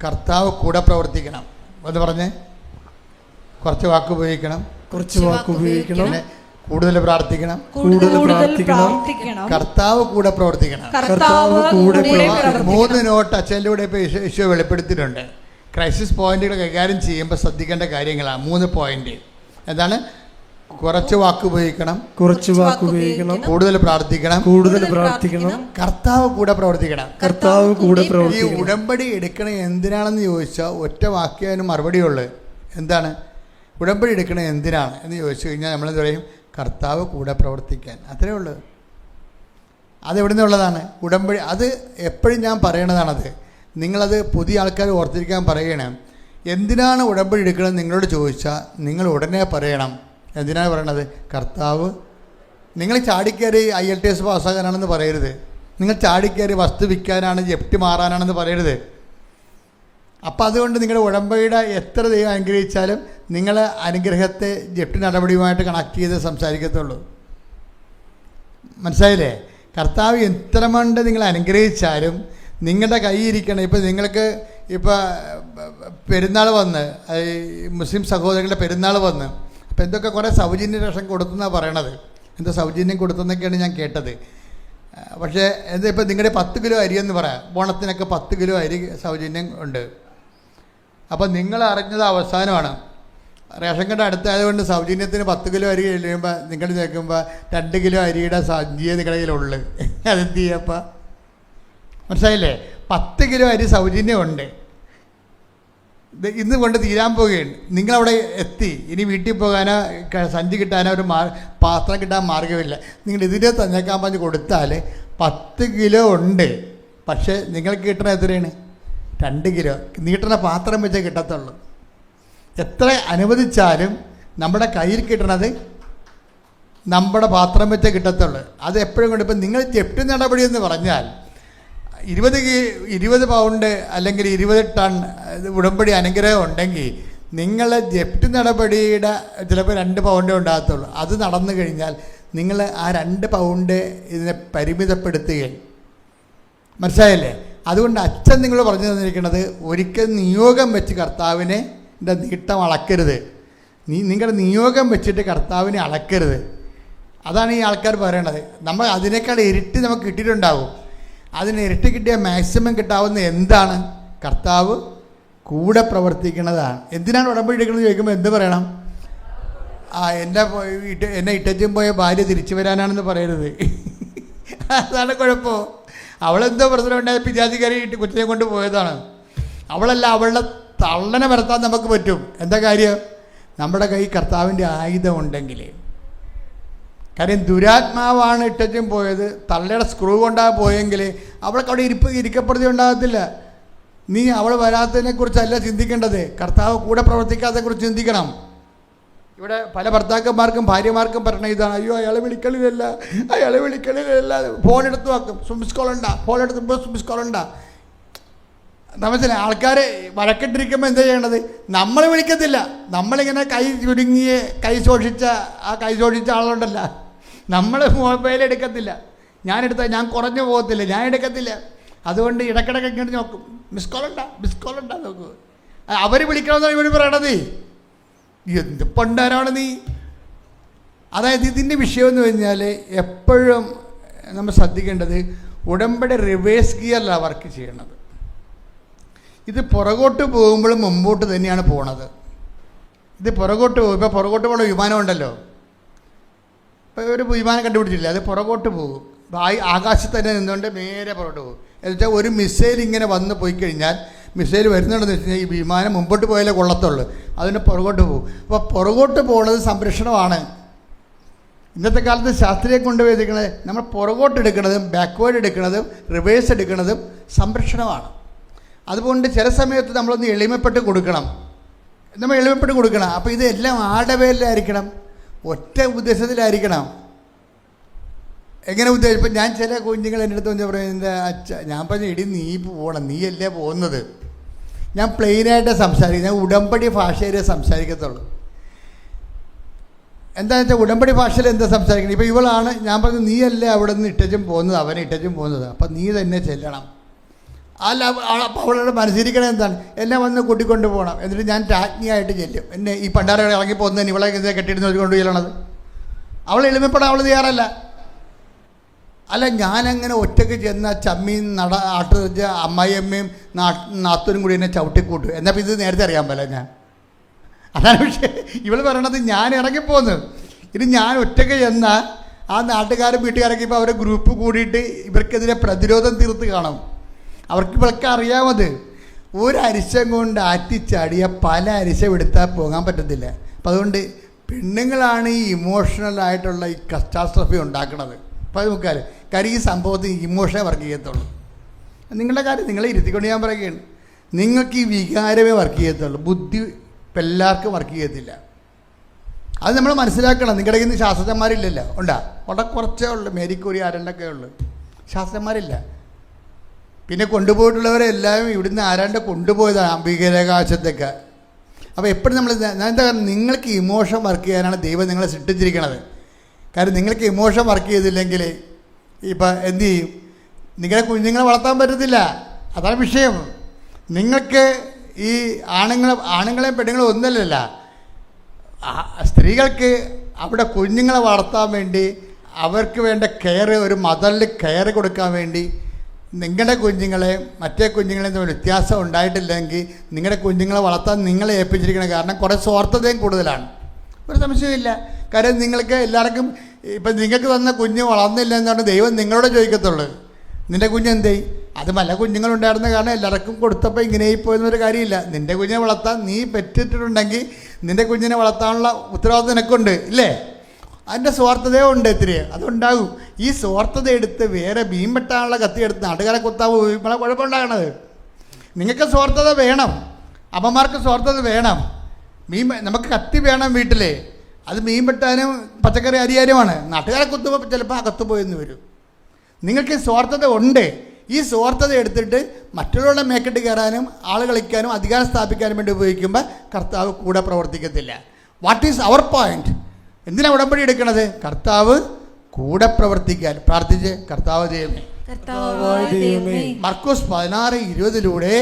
കർത്താവ് കൂടെ പ്രവർത്തിക്കണം എന്ന് പറഞ്ഞ് കുറച്ച് വാക്ക് ഉപയോഗിക്കണം, കൂടുതൽ പ്രാർത്ഥിക്കണം, കർത്താവ് കൂടെ പ്രവർത്തിക്കണം. 3 നോട്ട് അച്ഛൻ്റെ കൂടെ ഇപ്പോൾ ഈശോ വെളിപ്പെടുത്തിയിട്ടുണ്ട്. ക്രൈസിസ് പോയിന്റുകൾ കൈകാര്യം ചെയ്യുമ്പോൾ ശ്രദ്ധിക്കേണ്ട കാര്യങ്ങളാണ് 3 പോയിന്റ്. എന്താണ്? കുറച്ച് വാക്ക് ഉപയോഗിക്കണം, കൂടുതൽ പ്രാർത്ഥിക്കണം, കർത്താവ് കൂടെ പ്രവർത്തിക്കണം. ഈ ഉടമ്പടി എടുക്കണ എന്തിനാണെന്ന് ചോദിച്ചാൽ ഒറ്റ വാക്യം അതിന് മറുപടിയുള്ളൂ. എന്താണ് ഉടമ്പടി എടുക്കണ എന്തിനാണ് എന്ന് ചോദിച്ചു കഴിഞ്ഞാൽ നമ്മളെന്ത് പറയും? കർത്താവ് കൂടെ പ്രവർത്തിക്കാൻ. അത്രേ ഉള്ളൂ. അതെവിടെ നിന്നുള്ളതാണ് ഉടമ്പടി? അത് എപ്പോഴും ഞാൻ പറയണതാണത്. നിങ്ങളത് പുതിയ ആൾക്കാർ ഓർത്തിരിക്കാൻ പറയണം. എന്തിനാണ് ഉടമ്പടി എടുക്കണമെന്ന് നിങ്ങളോട് ചോദിച്ചാൽ നിങ്ങൾ ഉടനെ പറയണം. എന്തിനാണ് പറയണത്? കർത്താവ്. നിങ്ങൾ ചാടിക്കയറി IELTS പാസ്സാകാനാണെന്ന് പറയരുത്. നിങ്ങൾ ചാടിക്കയറി വസ്തു വിൽക്കാനാണ്, ജപ്തി മാറാനാണെന്ന് പറയരുത്. അപ്പം അതുകൊണ്ട് നിങ്ങളുടെ ഉടമ്പടിയുടെ എത്ര ദൈവം അനുഗ്രഹിച്ചാലും നിങ്ങൾ അനുഗ്രഹത്തെ ജപ്തി നടപടിയുമായിട്ട് കണക്ട് ചെയ്ത് സംസാരിക്കത്തുള്ളൂ. മനസ്സിലായില്ലേ? കർത്താവ് എത്രമണ്ട് നിങ്ങൾ അനുഗ്രഹിച്ചാലും നിങ്ങളുടെ കയ്യിരിക്കണം. ഇപ്പം നിങ്ങൾക്ക് ഇപ്പോൾ പെരുന്നാൾ വന്ന്, മുസ്ലിം സഹോദരങ്ങളുടെ പെരുന്നാൾ വന്ന്, അപ്പോൾ എന്തൊക്കെ കുറേ സൗജന്യ രക്ഷ കൊടുത്തെന്നാണ് പറയണത്. എന്തോ സൗജന്യം കൊടുത്തെന്നൊക്കെയാണ് ഞാൻ കേട്ടത്. പക്ഷേ എന്താ ഇപ്പം നിങ്ങളുടെ 10 കിലോ അരിയെന്ന് പറയാം, ഓണത്തിനൊക്കെ 10 കിലോ അരി സൗജന്യം ഉണ്ട്. അപ്പം നിങ്ങൾ അറിഞ്ഞത് അവസാനമാണ്. റേഷൻ കട അടുത്തായതുകൊണ്ട് സൗജന്യത്തിന് 10 കിലോ അരി കഴിയുമ്പോൾ നിങ്ങൾ നോക്കുമ്പോൾ 2 കിലോ അരിയുടെ സഞ്ചിയെ നിങ്ങളുടെ കയ്യിലുള്ളു. അതെന്ത് ചെയ്യപ്പോൾ മനസ്സിലായില്ലേ? 10 കിലോ അരി സൗജന്യമുണ്ട്. ഇന്ന് കൊണ്ട് തീരാൻ പോവുകയാണ്. നിങ്ങളവിടെ എത്തി. ഇനി വീട്ടിൽ പോകാനോ സഞ്ചി കിട്ടാനോ ഒരു പാത്രം കിട്ടാൻ മാർഗ്ഗമില്ല. നിങ്ങൾ ഇതിനെ തന്നേക്കാൻ പറഞ്ഞ് കൊടുത്താൽ 10 കിലോ ഉണ്ട്. പക്ഷേ നിങ്ങൾക്ക് കിട്ടണ എത്രയാണ്? 2 കിലോ. നീട്ടണ പാത്രം വെച്ചേ കിട്ടത്തുള്ളൂ. എത്ര അനുവദിച്ചാലും നമ്മുടെ കയ്യിൽ കിട്ടണത് നമ്മുടെ പാത്രം വെച്ചേ കിട്ടത്തുള്ളൂ. അത് എപ്പോഴും കൊണ്ട് ഇപ്പം നിങ്ങൾ ജപ്തി നടപടി എന്ന് പറഞ്ഞാൽ 20 പൗണ്ട് അല്ലെങ്കിൽ 20 ടൺ ഉടമ്പടി അനുഗ്രഹം ഉണ്ടെങ്കിൽ നിങ്ങൾ ജപ്തി നടപടിയുടെ ചിലപ്പോൾ 2 പൗണ്ടേ ഉണ്ടാകത്തുള്ളൂ. അത് നടന്നു കഴിഞ്ഞാൽ നിങ്ങൾ ആ 2 പൗണ്ട് ഇതിനെ പരിമിതപ്പെടുത്തുകയും, മനസ്സിലായില്ലേ? അതുകൊണ്ട് അച്ഛൻ നിങ്ങൾ പറഞ്ഞു തന്നിരിക്കുന്നത് ഒരിക്കൽ നിയോഗം വെച്ച് കർത്താവിനെ നീട്ടം അളക്കരുത്. നിങ്ങളുടെ നിയോഗം വെച്ചിട്ട് കർത്താവിനെ അളക്കരുത്. അതാണ് ഈ ആൾക്കാർ പറയണത്. നമ്മൾ അതിനേക്കാൾ ഇരട്ടി നമുക്ക് കിട്ടിയിട്ടുണ്ടാവും. അതിന് ഇരട്ടി കിട്ടിയ മാക്സിമം കിട്ടാവുന്ന എന്താണ്? കർത്താവ് കൂടെ പ്രവർത്തിക്കുന്നതാണ്. എന്തിനാണ് ഉടമ്പടി എടുക്കുന്നത് ചോദിക്കുമ്പോൾ എന്ത് പറയണം? എന്നെ ഇട്ടച്ചും പോയ ഭാര്യ തിരിച്ചു വരാനാണെന്ന് പറയരുത്. അതാണ് കുഴപ്പം. അവളെന്തോ പ്രശ്നം ഉണ്ടായ പിജാതിക്കാരി കൊച്ചിനെ കൊണ്ട് പോയതാണ്. അവളല്ല, അവളുടെ തള്ളനെ വരുത്താൻ നമുക്ക് പറ്റും. എന്താ കാര്യം? നമ്മുടെ കൈ കർത്താവിൻ്റെ ആയുധം ഉണ്ടെങ്കിൽ. കാര്യം ദുരാത്മാവാണ് ഇട്ടച്ചും പോയത്, തള്ളയുടെ സ്ക്രൂ കൊണ്ടാണ് പോയെങ്കിൽ അവൾക്ക് അവിടെ ഇരിക്കപ്പെടുത്തി ഉണ്ടാകത്തില്ല. നീ അവൾ വരാത്തതിനെക്കുറിച്ചല്ല ചിന്തിക്കേണ്ടത്, കർത്താവ് കൂടെ പ്രവർത്തിക്കാത്തതിനെക്കുറിച്ച് ചിന്തിക്കണം. ഇവിടെ പല ഭർത്താക്കന്മാർക്കും ഭാര്യമാർക്കും പറയണ ഇതാണ്, അയ്യോ അയാളെ വിളിക്കലില്ല, ഫോണെടുത്ത് വെക്കും, മിസ് കോൾ ഉണ്ടാ, ഫോണെടുത്ത് മിസ് കോൾ ഉണ്ടാ. മനസ്സിലായി? ആൾക്കാർ വഴക്കിട്ടിരിക്കുമ്പോൾ എന്താ ചെയ്യേണ്ടത്? നമ്മൾ വിളിക്കത്തില്ല, നമ്മളിങ്ങനെ കൈ ശോഷിച്ച ആളുണ്ടല്ല, നമ്മൾ മൊബൈൽ എടുക്കത്തില്ല. ഞാൻ കുറഞ്ഞു പോകത്തില്ല, ഞാൻ എടുക്കത്തില്ല. അതുകൊണ്ട് ഇടയ്ക്കിടയ്ക്ക് ഇങ്ങനെ നോക്കും, മിസ് കോൾ ഉണ്ടാ നോക്കൂ. അവർ വിളിക്കണമെന്നാണ് ഇവർ പറയണത്. എന്ത് പണ്ടാരാണ് നീ? അതായത് ഇതിൻ്റെ വിഷയമെന്ന് പറഞ്ഞാൽ എപ്പോഴും നമ്മൾ ശ്രദ്ധിക്കേണ്ടത് ഉടമ്പടി റിവേഴ്സ് ഗിയറിലാണ് വർക്ക് ചെയ്യണത്. ഇത് പുറകോട്ട് പോകുമ്പോഴും മുമ്പോട്ട് തന്നെയാണ് പോണത്. ഇത് പുറകോട്ട് പോകും. ഇപ്പോൾ പുറകോട്ട് പോകുന്ന വിമാനം ഉണ്ടല്ലോ, ഇപ്പോൾ ഒരു വിമാനം കണ്ടുപിടിച്ചില്ല, അത് പുറകോട്ട് പോകും. ആകാശത്ത് തന്നെ നിന്നുകൊണ്ട് നേരെ പുറകോട്ട് പോകും. എന്നുവെച്ചാൽ ഒരു മിസൈൽ ഇങ്ങനെ വന്ന് പോയി കഴിഞ്ഞാൽ, മിസൈൽ വരുന്നുണ്ടെന്ന് വെച്ച് കഴിഞ്ഞാൽ ഈ വിമാനം മുമ്പോട്ട് പോയാലേ കൊള്ളത്തുള്ളൂ, അതിന് പുറകോട്ട് പോകും. അപ്പോൾ പുറകോട്ട് പോകുന്നത് സംരക്ഷണമാണ്. ഇന്നത്തെ കാലത്ത് ശാസ്ത്രീയം കൊണ്ടുപോയിരിക്കുന്നത് നമ്മൾ പുറകോട്ട് എടുക്കുന്നതും ബാക്ക്വേർഡ് എടുക്കുന്നതും റിവേഴ്സ് എടുക്കുന്നതും സംരക്ഷണമാണ്. അതുകൊണ്ട് ചില സമയത്ത് നമ്മളൊന്ന് എളിമപ്പെട്ട് കൊടുക്കണം. അപ്പോൾ ഇതെല്ലാം ആരുടെ പേരിലായിരിക്കണം? ഒറ്റ ഉദ്ദേശത്തിലായിരിക്കണം. എങ്ങനെ ഉദ്ദേശം? ഇപ്പം ഞാൻ ചില കുഞ്ഞുങ്ങൾ എൻ്റെ അടുത്ത് വന്ന് പറയും, എൻ്റെ ഞാൻ പറഞ്ഞു, ഇടി നീ പോകണം, നീയല്ലേ പോകുന്നത്. ഞാൻ പ്ലെയിനായിട്ട് സംസാരിക്കും, ഞാൻ ഉടമ്പടി ഭാഷയിലേ സംസാരിക്കത്തുള്ളൂ. എന്താണെന്ന് വെച്ചാൽ ഉടമ്പടി ഭാഷയിൽ എന്താ സംസാരിക്കുന്നത്? ഇപ്പോൾ ഇവളാണ്, ഞാൻ പറഞ്ഞു നീയല്ലേ അവിടെ നിന്ന് ഇട്ടച്ചും പോകുന്നത്, അവനെ ഇട്ടച്ചും പോകുന്നത്, അപ്പം നീ തന്നെ ചെല്ലണം. അല്ല, അപ്പോൾ അവളുടെ മനസ്സിരിക്കണത് എന്താണ്? എന്നെ വന്ന് കൂട്ടിക്കൊണ്ട് പോകണം, എന്നിട്ട് ഞാൻ രാജ്ഞിയായിട്ട് ചെല്ലും. എന്നെ ഈ പണ്ടാരകൾ ഇറങ്ങി പോകുന്നതിന് ഇവളെ കെട്ടിയിരുന്ന് കൊണ്ട് ചെല്ലണത്. അവൾ എളിമപ്പെടാൻ അവൾ തയ്യാറല്ല. അല്ല, ഞാനങ്ങനെ ഒറ്റയ്ക്ക് ചെന്ന ചമ്മീൻ ആട്ട് അമ്മായിയമ്മയും നാത്തൂരും കൂടി എന്നെ ചവിട്ടിക്കൂട്ടു. എന്നപ്പോൾ ഇത് നേരത്തെ അറിയാൻ പറ്റില്ല ഞാൻ. അതാണ് പക്ഷേ ഇവൾ പറയണത് ഞാൻ ഇറങ്ങിപ്പോന്ന്. ഇത് ഞാൻ ഒറ്റയ്ക്ക് ചെന്ന ആ നാട്ടുകാരും വീട്ടുകാരൊക്കെ ഇപ്പോൾ അവരെ ഗ്രൂപ്പ് കൂടിയിട്ട് ഇവർക്കെതിരെ പ്രതിരോധം തീർത്ത് കാണും. ഇവൾക്ക് അറിയാമത് ഒരു അരിശം കൊണ്ട് ആറ്റിച്ചാടിയ പല അരിശം എടുത്താൽ പോകാൻ പറ്റത്തില്ല. അപ്പം അതുകൊണ്ട് പെണ്ണുങ്ങളാണ് ഈ ഇമോഷണലായിട്ടുള്ള ഈ കറ്റാസ്ട്രഫി ഉണ്ടാക്കുന്നത്. അപ്പോൾ അത് നോക്കാറ് കാര്യം ഈ സംഭവത്തിന് ഇമോഷനെ വർക്ക് ചെയ്യത്തുള്ളൂ. നിങ്ങളുടെ കാര്യം നിങ്ങളെ ഇരുത്തിക്കൊണ്ട് ഞാൻ പറയുകയാണ്, നിങ്ങൾക്ക് ഈ വികാരമേ വർക്ക് ചെയ്യത്തുള്ളൂ, ബുദ്ധി ഇപ്പം എല്ലാവർക്കും വർക്ക് ചെയ്യത്തില്ല. അത് നമ്മൾ മനസ്സിലാക്കണം. നിങ്ങളുടെ കയ്യിൽ നിന്ന് ശാസ്ത്രജ്ഞന്മാരില്ലല്ലോ, ഉണ്ടാ? വളരെ കുറച്ചേ ഉള്ളൂ, മേരിക്കൂരി ആരണ്ടൊക്കെ ഉള്ളു. ശാസ്ത്രന്മാരില്ല. പിന്നെ കൊണ്ടുപോയിട്ടുള്ളവരെല്ലാം ഇവിടുന്ന് ആരാണ്ട് കൊണ്ടുപോയതാണ് ഭീകരാകാശത്തേക്ക്. അപ്പോൾ എപ്പോഴും നമ്മൾ എന്താ, നിങ്ങൾക്ക് ഇമോഷൻ വർക്ക് ചെയ്യാനാണ് ദൈവം നിങ്ങളെ സൃഷ്ടിച്ചിരിക്കണത്. കാരണം നിങ്ങൾക്ക് ഇമോഷൻ വർക്ക് ചെയ്തില്ലെങ്കിൽ ഇപ്പം എന്തു ചെയ്യും? നിങ്ങളെ കുഞ്ഞുങ്ങളെ വളർത്താൻ പറ്റത്തില്ല. അതാണ് വിഷയം. നിങ്ങൾക്ക് ഈ ആണുങ്ങളെയും പെണ്ണുങ്ങളെയും ഒന്നല്ലല്ല, സ്ത്രീകൾക്ക് അവിടെ കുഞ്ഞുങ്ങളെ വളർത്താൻ വേണ്ടി അവർക്ക് വേണ്ട കെയർ, ഒരു മദറിൽ കെയർ കൊടുക്കാൻ വേണ്ടി നിങ്ങളുടെ കുഞ്ഞുങ്ങളെ മറ്റേ കുഞ്ഞുങ്ങളെ തമ്മിൽ വ്യത്യാസം ഉണ്ടായിട്ടില്ലെങ്കിൽ നിങ്ങളുടെ കുഞ്ഞുങ്ങളെ വളർത്താൻ നിങ്ങളെ ഏൽപ്പിച്ചിരിക്കണം. കാരണം കുറേ സ്വാർത്ഥതയും കൂടുതലാണ്, ഒരു സംശയമില്ല. കാര്യം നിങ്ങൾക്ക് എല്ലാവർക്കും ഇപ്പം നിങ്ങൾക്ക് തന്ന കുഞ്ഞ് വളർന്നില്ല എന്നാണ് ദൈവം നിങ്ങളോട് ചോദിക്കത്തുള്ളൂ. നിൻ്റെ കുഞ്ഞ് എന്തേ? അത് പല കുഞ്ഞുങ്ങളുണ്ടായിരുന്ന കാരണം എല്ലാവർക്കും കൊടുത്തപ്പോൾ ഇങ്ങനെയായി പോയെന്നൊരു കാര്യമില്ല. നിൻ്റെ കുഞ്ഞിനെ വളർത്താൻ നീ പെറ്റിട്ടുണ്ടെങ്കിൽ നിൻ്റെ കുഞ്ഞിനെ വളർത്താനുള്ള ഉത്തരവാദിത്വം നിനക്കുണ്ട്, ഇല്ലേ? അതിൻ്റെ സ്വാർത്ഥതയോ ഉണ്ട്, ഇത്തിരി അതുണ്ടാകും. ഈ സ്വാർത്ഥത എടുത്ത് വേറെ മീൻ വെട്ടാനുള്ള കത്തി എടുത്ത് നാട്ടുകാരെ കുത്താൻ പോകുമ്പോഴാണ് കുഴപ്പമുണ്ടാകണത്. നിങ്ങൾക്ക് സ്വാർത്ഥത വേണം, അമ്മമാർക്ക് സ്വാർത്ഥത വേണം. നമുക്ക് കത്തി വേണം വീട്ടിൽ, അത് മീൻ വെട്ടാനും പച്ചക്കറി അരിയാനുമാണ്. നാട്ടുകാരെ കുത്തുമ്പോൾ ചിലപ്പോൾ ആ കത്തുപോയെന്ന് വരും. നിങ്ങൾക്ക് സ്വാർത്ഥത ഉണ്ട്. ഈ സ്വാർത്ഥത എടുത്തിട്ട് മറ്റുള്ളവരുടെ മേക്കെട്ട് കയറാനും ആൾ കളിക്കാനും അധികാരം സ്ഥാപിക്കാനും വേണ്ടി ഉപയോഗിക്കുമ്പോൾ കർത്താവ് കൂടെ പ്രവർത്തിക്കത്തില്ല. What is our point? എന്തിനാണ് ഉടമ്പടി എടുക്കണത്? കർത്താവ് കൂടെ പ്രവർത്തിക്കാൻ. പ്രാർത്ഥിച്ച് കർത്താവ് ദൈവമേ, മർക്കോസ് 16:20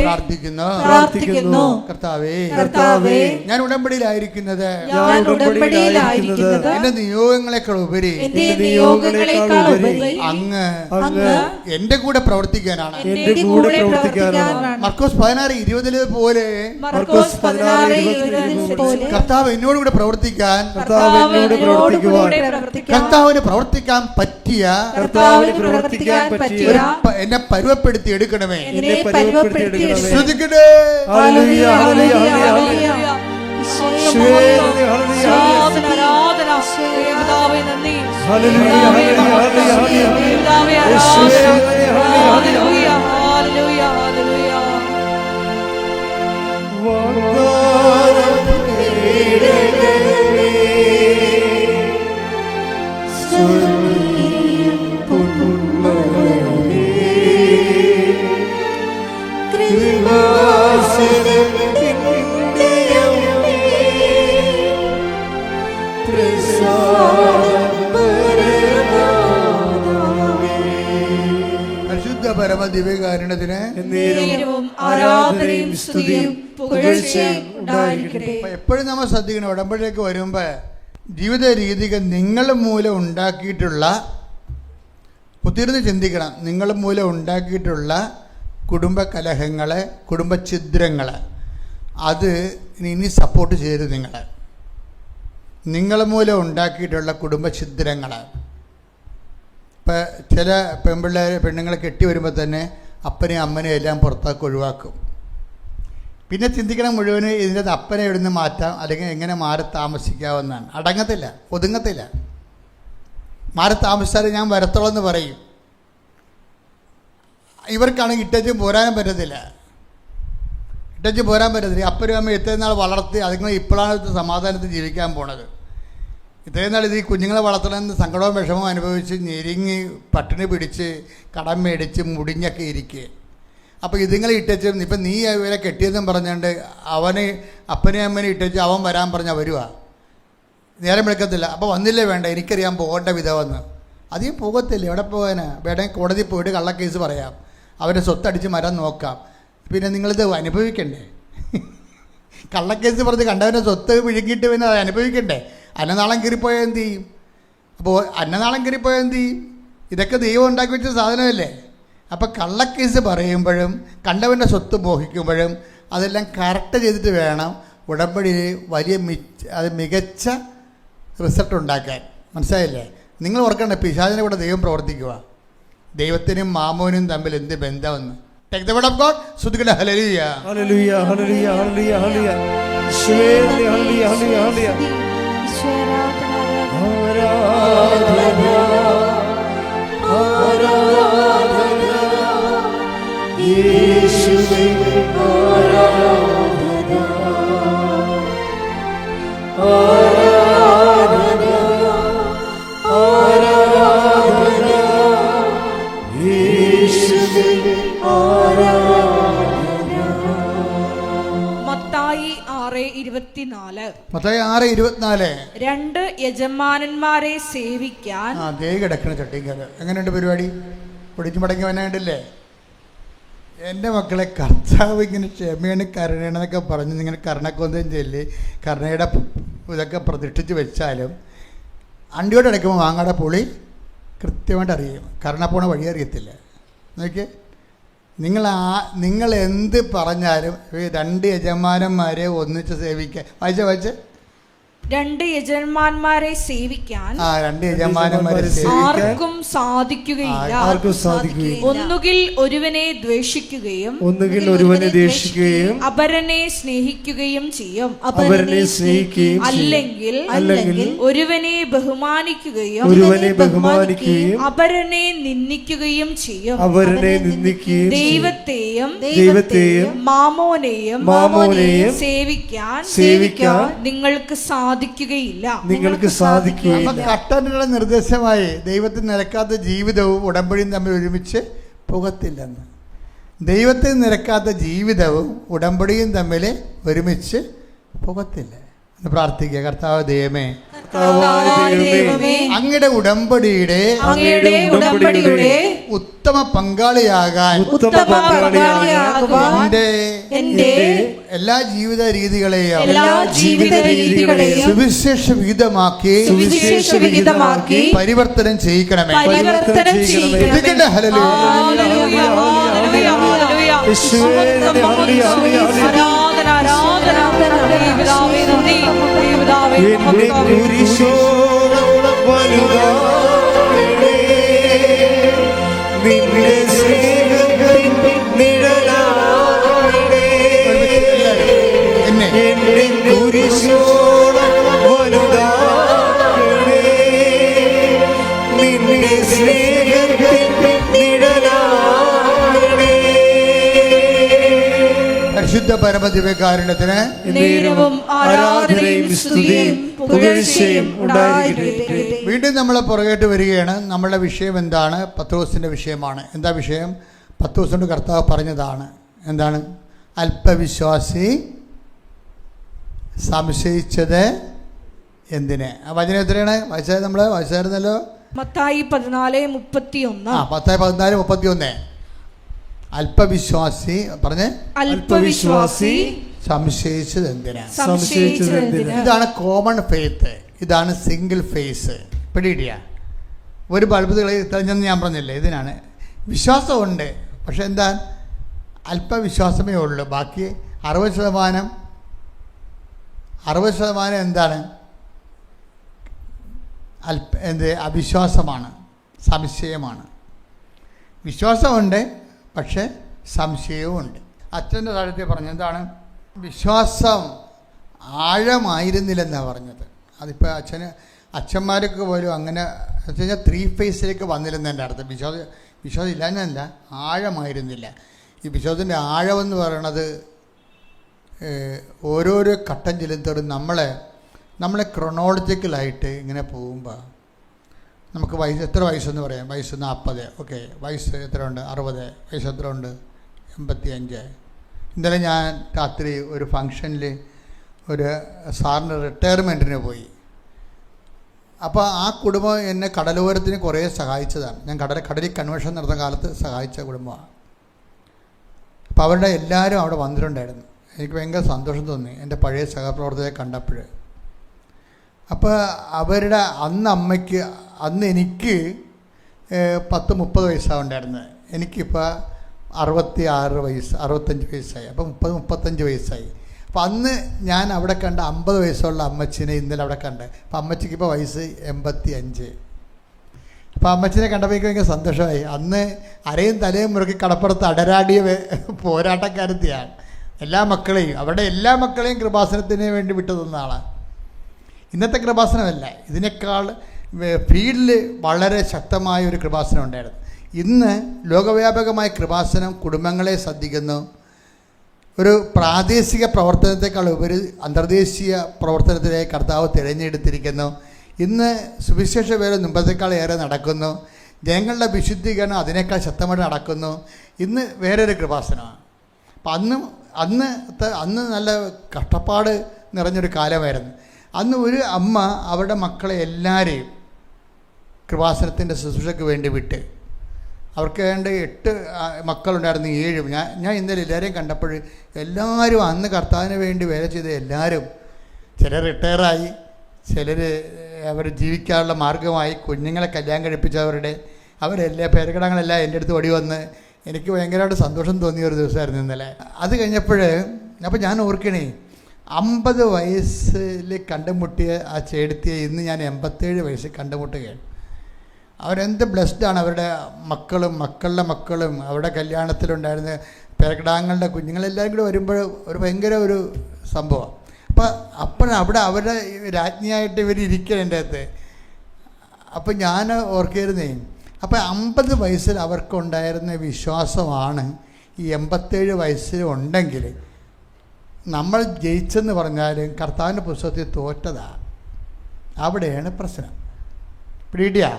പ്രാർത്ഥിക്കുന്നു. കർത്താവേ, ഞാൻ ഉടമ്പടിയിലായിരിക്കുന്നത് എന്റെ നിയോഗങ്ങളെക്കാൾ ഉപരി അങ്ങ് എന്റെ കൂടെ പ്രവർത്തിക്കാനാണ്. മർക്കോസ് 16:20 പോലെ കർത്താവ് എന്നോട് കൂടെ പ്രവർത്തിക്കാൻ, കർത്താവിന് പ്രവർത്തിക്കാൻ പറ്റിയ എന്നെ പരുവപ്പെടുത്തി എടുക്കണമേ. ശ്രദ്ധിക്കണേ. പരിശുദ്ധ പരമ ദിവ്യകാരുണ്യത്തിന് ആരാധനയും സ്തുതിയും പുകഴ്ചയും ഉണ്ടായിരിക്കട്ടെ. എപ്പോഴും നമ്മൾ ശ്രദ്ധിക്കണം, ഉടമ്പടിയിലേക്ക് വരുമ്പോൾ ജീവിത രീതികൾ നിങ്ങൾ മൂലം ഉണ്ടാക്കിയിട്ടുള്ള, കുത്തിയിരുന്ന് ചിന്തിക്കണം, നിങ്ങൾ മൂലം ഉണ്ടാക്കിയിട്ടുള്ള കുടുംബ കലഹങ്ങൾ, കുടുംബ ഛിദ്രങ്ങൾ, അത് ഇനി സപ്പോർട്ട് ചെയ്യരുത്. നിങ്ങൾ മൂലം ഉണ്ടാക്കിയിട്ടുള്ള കുടുംബ ഛിദ്രങ്ങൾ. ഇപ്പം ചില പെണ്ണുങ്ങളെ കെട്ടി വരുമ്പോൾ തന്നെ അപ്പനെയും അമ്മനെയും എല്ലാം പുറത്താക്കി ഒഴിവാക്കും. പിന്നെ ചിന്തിക്കണം മുഴുവന് ഇതിൻ്റെ അപ്പനെ എവിടുന്ന് മാറ്റാം, അല്ലെങ്കിൽ എങ്ങനെ മാറി താമസിക്കാമെന്നാണ്. അടങ്ങത്തില്ല, ഒതുങ്ങത്തില്ല. മാറി താമസിച്ചാൽ ഞാൻ വരത്തോളം എന്ന് പറയും. ഇവർക്കാണെങ്കിൽ ഇട്ടച്ചും പോരാനും പറ്റത്തില്ല. അപ്പനും അമ്മ ഇത്രയും നാൾ വളർത്തി അതുങ്ങൾ ഇപ്പോഴാണ് സമാധാനത്തിൽ ജീവിക്കാൻ പോണത്. ഇത്രയും നാൾ ഇത് ഈ കുഞ്ഞുങ്ങളെ വളർത്തണമെന്ന് സങ്കടവും വിഷമവും അനുഭവിച്ച് ഞെരുങ്ങി പട്ടിണി പിടിച്ച് കടം മേടിച്ച് മുടിഞ്ഞൊക്കെ ഇരിക്കുക. അപ്പോൾ ഇതുങ്ങളെ ഇട്ടച്ചും ഇപ്പം നീ ഇവരെ കെട്ടിയതെന്നും പറഞ്ഞുകൊണ്ട് അവന് അപ്പനെയും അമ്മനെ ഇട്ടച്ച് അവൻ വരാൻ പറഞ്ഞാൽ വരുവാ, നേരം വിളിക്കത്തില്ല. അപ്പോൾ വന്നില്ലേ വേണ്ട, എനിക്കറിയാൻ പോകേണ്ട വിധമെന്ന്. അധികം പോകത്തില്ല. എവിടെ പോകാനാ? വേണമെങ്കിൽ കോടതി പോയിട്ട് കള്ളക്കേസ് പറയാം, അവരെ സ്വത്തടിച്ച് മരം നോക്കാം. പിന്നെ നിങ്ങളിത് അനുഭവിക്കണ്ടേ? കള്ളക്കേസ് പറഞ്ഞ് കണ്ടവൻ്റെ സ്വത്ത് വിഴുങ്ങിയിട്ട് പിന്നെ അത് അനുഭവിക്കണ്ടേ? അന്നനാളം കീറിപ്പോയാൽ എന്ത് ചെയ്യും? അപ്പോൾ അന്നനാളം കീറിപ്പോയാൽ എന്ത് ചെയ്യും? ഇതൊക്കെ ദൈവം ഉണ്ടാക്കി വെച്ച സാധനമല്ലേ. അപ്പോൾ കള്ളക്കേസ് പറയുമ്പോഴും കണ്ടവൻ്റെ സ്വത്ത് മോഹിക്കുമ്പോഴും അതെല്ലാം കറക്റ്റ് ചെയ്തിട്ട് വേണം ഉടമ്പടിയിൽ വലിയ മികച്ച റിസൾട്ട് ഉണ്ടാക്കാൻ. മനസ്സിലായില്ലേ? നിങ്ങൾ ഓർക്കണ്ട, പിശാചിനെ കൂടെ ദൈവം പ്രവർത്തിക്കുക. ദൈവത്തിനും മാമോനും തമ്മിൽ എന്ത് ബന്ധമെന്ന്. Take the word of God. Sudhikana hallelujah. Hallelujah, hallelujah, hallelujah, hallelujah. Hallelujah, hallelujah, hallelujah. Yeshuve aradhana. Aradhana. Aradhana. Mathai 6:24. 2 യജമാനന്മാരെ സേവിക്കാൻ. ദേ കിടക്കണ ചട്ടിങ്കല്. എങ്ങനെയുണ്ട് പരിപാടി? പൊടിച്ചു മടങ്ങി വന്നിട്ടില്ലേ? എൻ്റെ മക്കളെ, കർത്താവ് ഇങ്ങനെ ക്ഷമയാണ് കരുണയെന്നൊക്കെ പറഞ്ഞ് ഇങ്ങനെ കരുണക്കൊന്തയും ചൊല്ലി കരുണയുടെ ഇതൊക്കെ പ്രതിഷ്ഠിച്ച് വെച്ചാലും അണ്ടിയോട് അടയ്ക്കുമ്പോൾ മാങ്ങയുടെ പുളി കൃത്യമായിട്ട് അറിയും. കരുണ പോണ വഴി അറിയത്തില്ല. നോക്കിയേ, നിങ്ങൾ എന്ത് പറഞ്ഞാലും 2 യജമാനന്മാരെ ഒന്നിച്ച് സേവിക്കാൻ. വായിച്ച 2 യജമാനന്മാരെ സേവിക്കാൻ 2 യജമാനന്മാരെ ആർക്കും സാധിക്കുകയില്ല. ഒന്നുകിൽ ഒരുവനെ ദ്വേഷിക്കുകയും അപരനെ സ്നേഹിക്കുകയും ചെയ്യും. അല്ലെങ്കിൽ ഒരുവനെ ബഹുമാനിക്കുകയും അപരനെ നിന്ദിക്കുകയും ചെയ്യും. ദൈവത്തെയും മാമോനെയും സേവിക്കാൻ നിങ്ങൾക്ക് സാധിക്കുകയില്ല. കട്ടനുള്ള നിർദ്ദേശമായി ദൈവത്തിന് നിരക്കാത്ത ജീവിതവും ഉടമ്പടിയും തമ്മിൽ ഒരുമിച്ച് പോകത്തില്ലെന്ന്. ദൈവത്തിന് നിരക്കാത്ത ജീവിതവും ഉടമ്പടിയും തമ്മിൽ ഒരുമിച്ച് പോകത്തില്ല എന്ന് പ്രാർത്ഥിക്കുക. കർത്താവ് ദൈവമേ, അങ്ങയുടെ ഉടമ്പടിയുടെ ഉത്തമ പങ്കാളിയാകാൻ എന്റെ എല്ലാ ജീവിത രീതികളെയും സുവിശേഷ വിഹിതമാക്കി പരിവർത്തനം ചെയ്യിക്കണമേ. പരിശുദ്ധ പരമദിവ്യകാരുണ്യത്തിന് വീണ്ടും നമ്മൾ പുറകേട്ട് വരികയാണ്. നമ്മളുടെ വിഷയം എന്താണ്? പത്രോസിൻ്റെ വിഷയമാണ്. എന്താ വിഷയം? പത്രോസിനോട് കർത്താവ് പറഞ്ഞതാണ്. എന്താണ്? അല്പവിശ്വാസി സംശയിച്ചത് എന്തിന്? ആ വചനം എത്രയാണ് വായിച്ചത്? നമ്മൾ വായിച്ചായിരുന്നല്ലോ, മത്തായി 14:31. മത്തായി 14:31. അല്പവിശ്വാസി പറഞ്ഞ് അല്പവിശ്വാസി സംശയിച്ചത് എന്തിനാ? ഇതാണ് കോമൺ ഫെയ്ത്ത്. ഇതാണ് സിംഗിൾ ഫേസ്. പിടിയിടിയ ഒരു ബൾബ് തെളിഞ്ഞെന്ന് ഞാൻ പറഞ്ഞില്ലേ? ഇതിനാണ് വിശ്വാസമുണ്ട്, പക്ഷെ എന്താ, അല്പവിശ്വാസമേ ഉള്ളൂ. ബാക്കി 60% എന്താണ്? അവിശ്വാസമാണ്, സംശയമാണ്. വിശ്വാസമുണ്ട്, പക്ഷെ സംശയവുമുണ്ട്. അച്ഛൻ്റെ താഴത്തെ പറഞ്ഞത് എന്താണ്? വിശ്വാസം ആഴമായിരുന്നില്ലെന്നാണ് പറഞ്ഞത്. അതിപ്പോൾ അച്ഛന്മാർക്ക് പോലും അങ്ങനെ വെച്ച് കഴിഞ്ഞാൽ 3 ഫേസിലേക്ക് വന്നില്ലെന്നതിൻ്റെ അർത്ഥം. വിശ്വാസം ഇല്ലാന്നല്ല, ആഴമായിരുന്നില്ല. ഈ വിശ്വാസത്തിൻ്റെ ആഴമെന്ന് പറയണത് ഓരോരോ ഘട്ടം ചെല്ലുന്നതോടും നമ്മളെ ക്രൊണോളജിക്കലായിട്ട് ഇങ്ങനെ പോകുമ്പോൾ നമുക്ക് എത്ര വയസ്സെന്ന് പറയാം? വയസ്സ് 40. ഓക്കെ, വയസ്സ് എത്ര ഉണ്ട്? 60. വയസ്സ് എത്ര ഉണ്ട്? 85. ഇന്നലെ ഞാൻ രാത്രി ഒരു ഫങ്ഷനിൽ ഒരു സാറിന് റിട്ടയർമെൻറ്റിന് പോയി. അപ്പോൾ ആ കുടുംബം എന്നെ കടലോരത്തിന് കുറേ സഹായിച്ചതാണ്. ഞാൻ കടലിൽ കൺവെൻഷൻ നടത്തുന്ന കാലത്ത് സഹായിച്ച കുടുംബമാണ്. അപ്പോൾ അവരുടെ എല്ലാവരും അവിടെ വന്നിട്ടുണ്ടായിരുന്നു. എനിക്ക് ഭയങ്കര സന്തോഷം തോന്നി എൻ്റെ പഴയ സഹപ്രവർത്തകരെ കണ്ടപ്പോൾ. അപ്പോൾ അവരുടെ അന്ന് എനിക്ക് 30 വയസ്സാവുണ്ടായിരുന്നത്. എനിക്കിപ്പോൾ 65 വയസ്സായി. അപ്പോൾ 35 വയസ്സായി. അപ്പോൾ അന്ന് ഞാൻ അവിടെ കണ്ട 50 വയസ്സുള്ള അമ്മച്ചിനെ ഇന്നലെ അവിടെ കണ്ട്. അപ്പോൾ അമ്മച്ചിക്ക് ഇപ്പോൾ വയസ്സ് 85. അപ്പോൾ അമ്മച്ചിനെ കണ്ടപ്പോൾ എനിക്ക് ഭയങ്കര സന്തോഷമായി. അന്ന് അരയും തലയും മുറുക്കി കടപ്പുറത്ത് അടരാടിയ പോരാട്ടക്കാരത്തിയാണ്. അവരുടെ എല്ലാ മക്കളെയും കൃപാസനത്തിന് വേണ്ടി വിട്ടു തന്ന ആളാണ്. ഇന്നത്തെ കൃപാസനമല്ല, ഇതിനേക്കാൾ ഫീൽഡിൽ വളരെ ശക്തമായ ഒരു കൃപാസനം ഉണ്ടായിരുന്നു. ഇന്ന് ലോകവ്യാപകമായ കൃപാസനം കുടുംബങ്ങളെ ശ്രദ്ധിക്കുന്നു. ഒരു പ്രാദേശിക പ്രവർത്തനത്തെക്കാൾ ഉപരി അന്തർദേശീയ പ്രവർത്തനത്തിലെ കർത്താവ് തിരഞ്ഞെടുത്തിരിക്കുന്നു. ഇന്ന് സുവിശേഷ വേല മുമ്പത്തേക്കാൾ ഏറെ നടക്കുന്നു. ജനങ്ങളുടെ വിശുദ്ധീകരണം അതിനേക്കാൾ ശക്തമായിട്ട് നടക്കുന്നു. ഇന്ന് വേറൊരു കൃപാസനമാണ്. അപ്പം അന്ന് നല്ല കഷ്ടപ്പാട് നിറഞ്ഞൊരു കാലമായിരുന്നു. അന്ന് ഒരു അമ്മ അവരുടെ മക്കളെ എല്ലാവരെയും കൃപാസനത്തിൻ്റെ ശുശ്രൂഷയ്ക്ക് വേണ്ടി വിട്ട്, അവർക്ക് വേണ്ട 8 മക്കളുണ്ടായിരുന്നു, 7. ഞാൻ ഇന്നലെ എല്ലാവരെയും കണ്ടപ്പോൾ എല്ലാവരും അന്ന് കർത്താവിന് വേണ്ടി വേല ചെയ്ത എല്ലാവരും, ചിലർ റിട്ടയറായി, ചിലർ അവർ ജീവിക്കാനുള്ള മാർഗമായി, കുഞ്ഞുങ്ങളെ കല്യാണം കഴിപ്പിച്ചവരുടെ പേരക്കിടാങ്ങളെല്ലാം എൻ്റെ അടുത്ത് ഓടി വന്ന് എനിക്ക് ഭയങ്കരമായിട്ട് സന്തോഷം തോന്നിയ ഒരു ദിവസമായിരുന്നു ഇന്നലെ. അത് കഴിഞ്ഞപ്പോൾ അപ്പോൾ ഞാൻ ഓർക്കണേ, 50 വയസ്സിൽ കണ്ടുമുട്ടിയ ആ ചേടത്തിയെ ഇന്ന് ഞാൻ 87 വയസ്സിൽ കണ്ടുമുട്ടുകയാണ്. അവരെന്ത് ബ്ലെസ്ഡാണ്. അവരുടെ മക്കളും മക്കളുടെ മക്കളും അവരുടെ കല്യാണത്തിലുണ്ടായിരുന്ന പേരക്കിടാങ്ങളുടെ കുഞ്ഞുങ്ങളെല്ലാവരും കൂടെ വരുമ്പോൾ ഒരു ഭയങ്കര ഒരു സംഭവം. അപ്പോൾ അവിടെ അവരുടെ രാജ്ഞിയായിട്ട് ഇവർ ഇരിക്കണം എൻ്റെ അകത്ത്. അപ്പോൾ ഞാൻ ഓർക്കായിരുന്നേ, അപ്പോൾ 50 വയസ്സിൽ അവർക്കുണ്ടായിരുന്ന വിശ്വാസമാണ് ഈ 87 വയസ്സിൽ ഉണ്ടെങ്കിൽ നമ്മൾ ജയിച്ചെന്ന് പറഞ്ഞാലും കർത്താവിൻ്റെ പുസ്തകത്തിൽ തോറ്റതാണ്. അവിടെയാണ് പ്രശ്നം. പിടികിട്ടിയാ?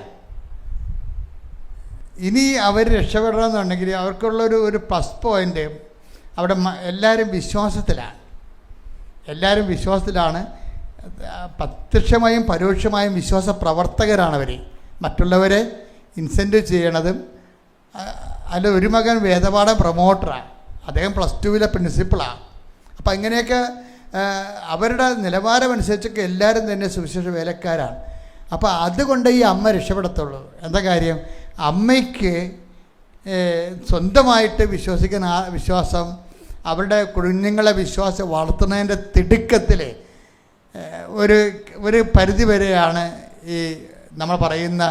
ഇനി അവർ രക്ഷപ്പെടണമെന്നുണ്ടെങ്കിൽ അവർക്കുള്ളൊരു പ്ലസ് പോയിൻ്റ് അവിടെ എല്ലാവരും വിശ്വാസത്തിലാണ്. പ്രത്യക്ഷമായും പരോക്ഷമായും വിശ്വാസ പ്രവർത്തകരാണ് അവർ. മറ്റുള്ളവരെ ഇൻസെൻറ്റീവ് ചെയ്യണതും. അതിൽ ഒരു മകൻ വേദപാഠം പ്രൊമോട്ടറാണ്, അദ്ദേഹം +2 പ്രിൻസിപ്പളാണ്. അപ്പം ഇങ്ങനെയൊക്കെ അവരുടെ നിലവാരമനുസരിച്ചൊക്കെ എല്ലാവരും തന്നെ സുവിശേഷ വേലക്കാരാണ്. അപ്പോൾ അതുകൊണ്ട് ഈ അമ്മ രക്ഷപ്പെടത്തുള്ളൂ. എന്താ കാര്യം? അമ്മയ്ക്ക് സ്വന്തമായിട്ട് വിശ്വാസം അവരുടെ കുഞ്ഞുങ്ങളെ വിശ്വാസം വളർത്തുന്നതിൻ്റെ തിടുക്കത്തിൽ ഒരു പരിധി വരെയാണ് ഈ നമ്മൾ പറയുന്ന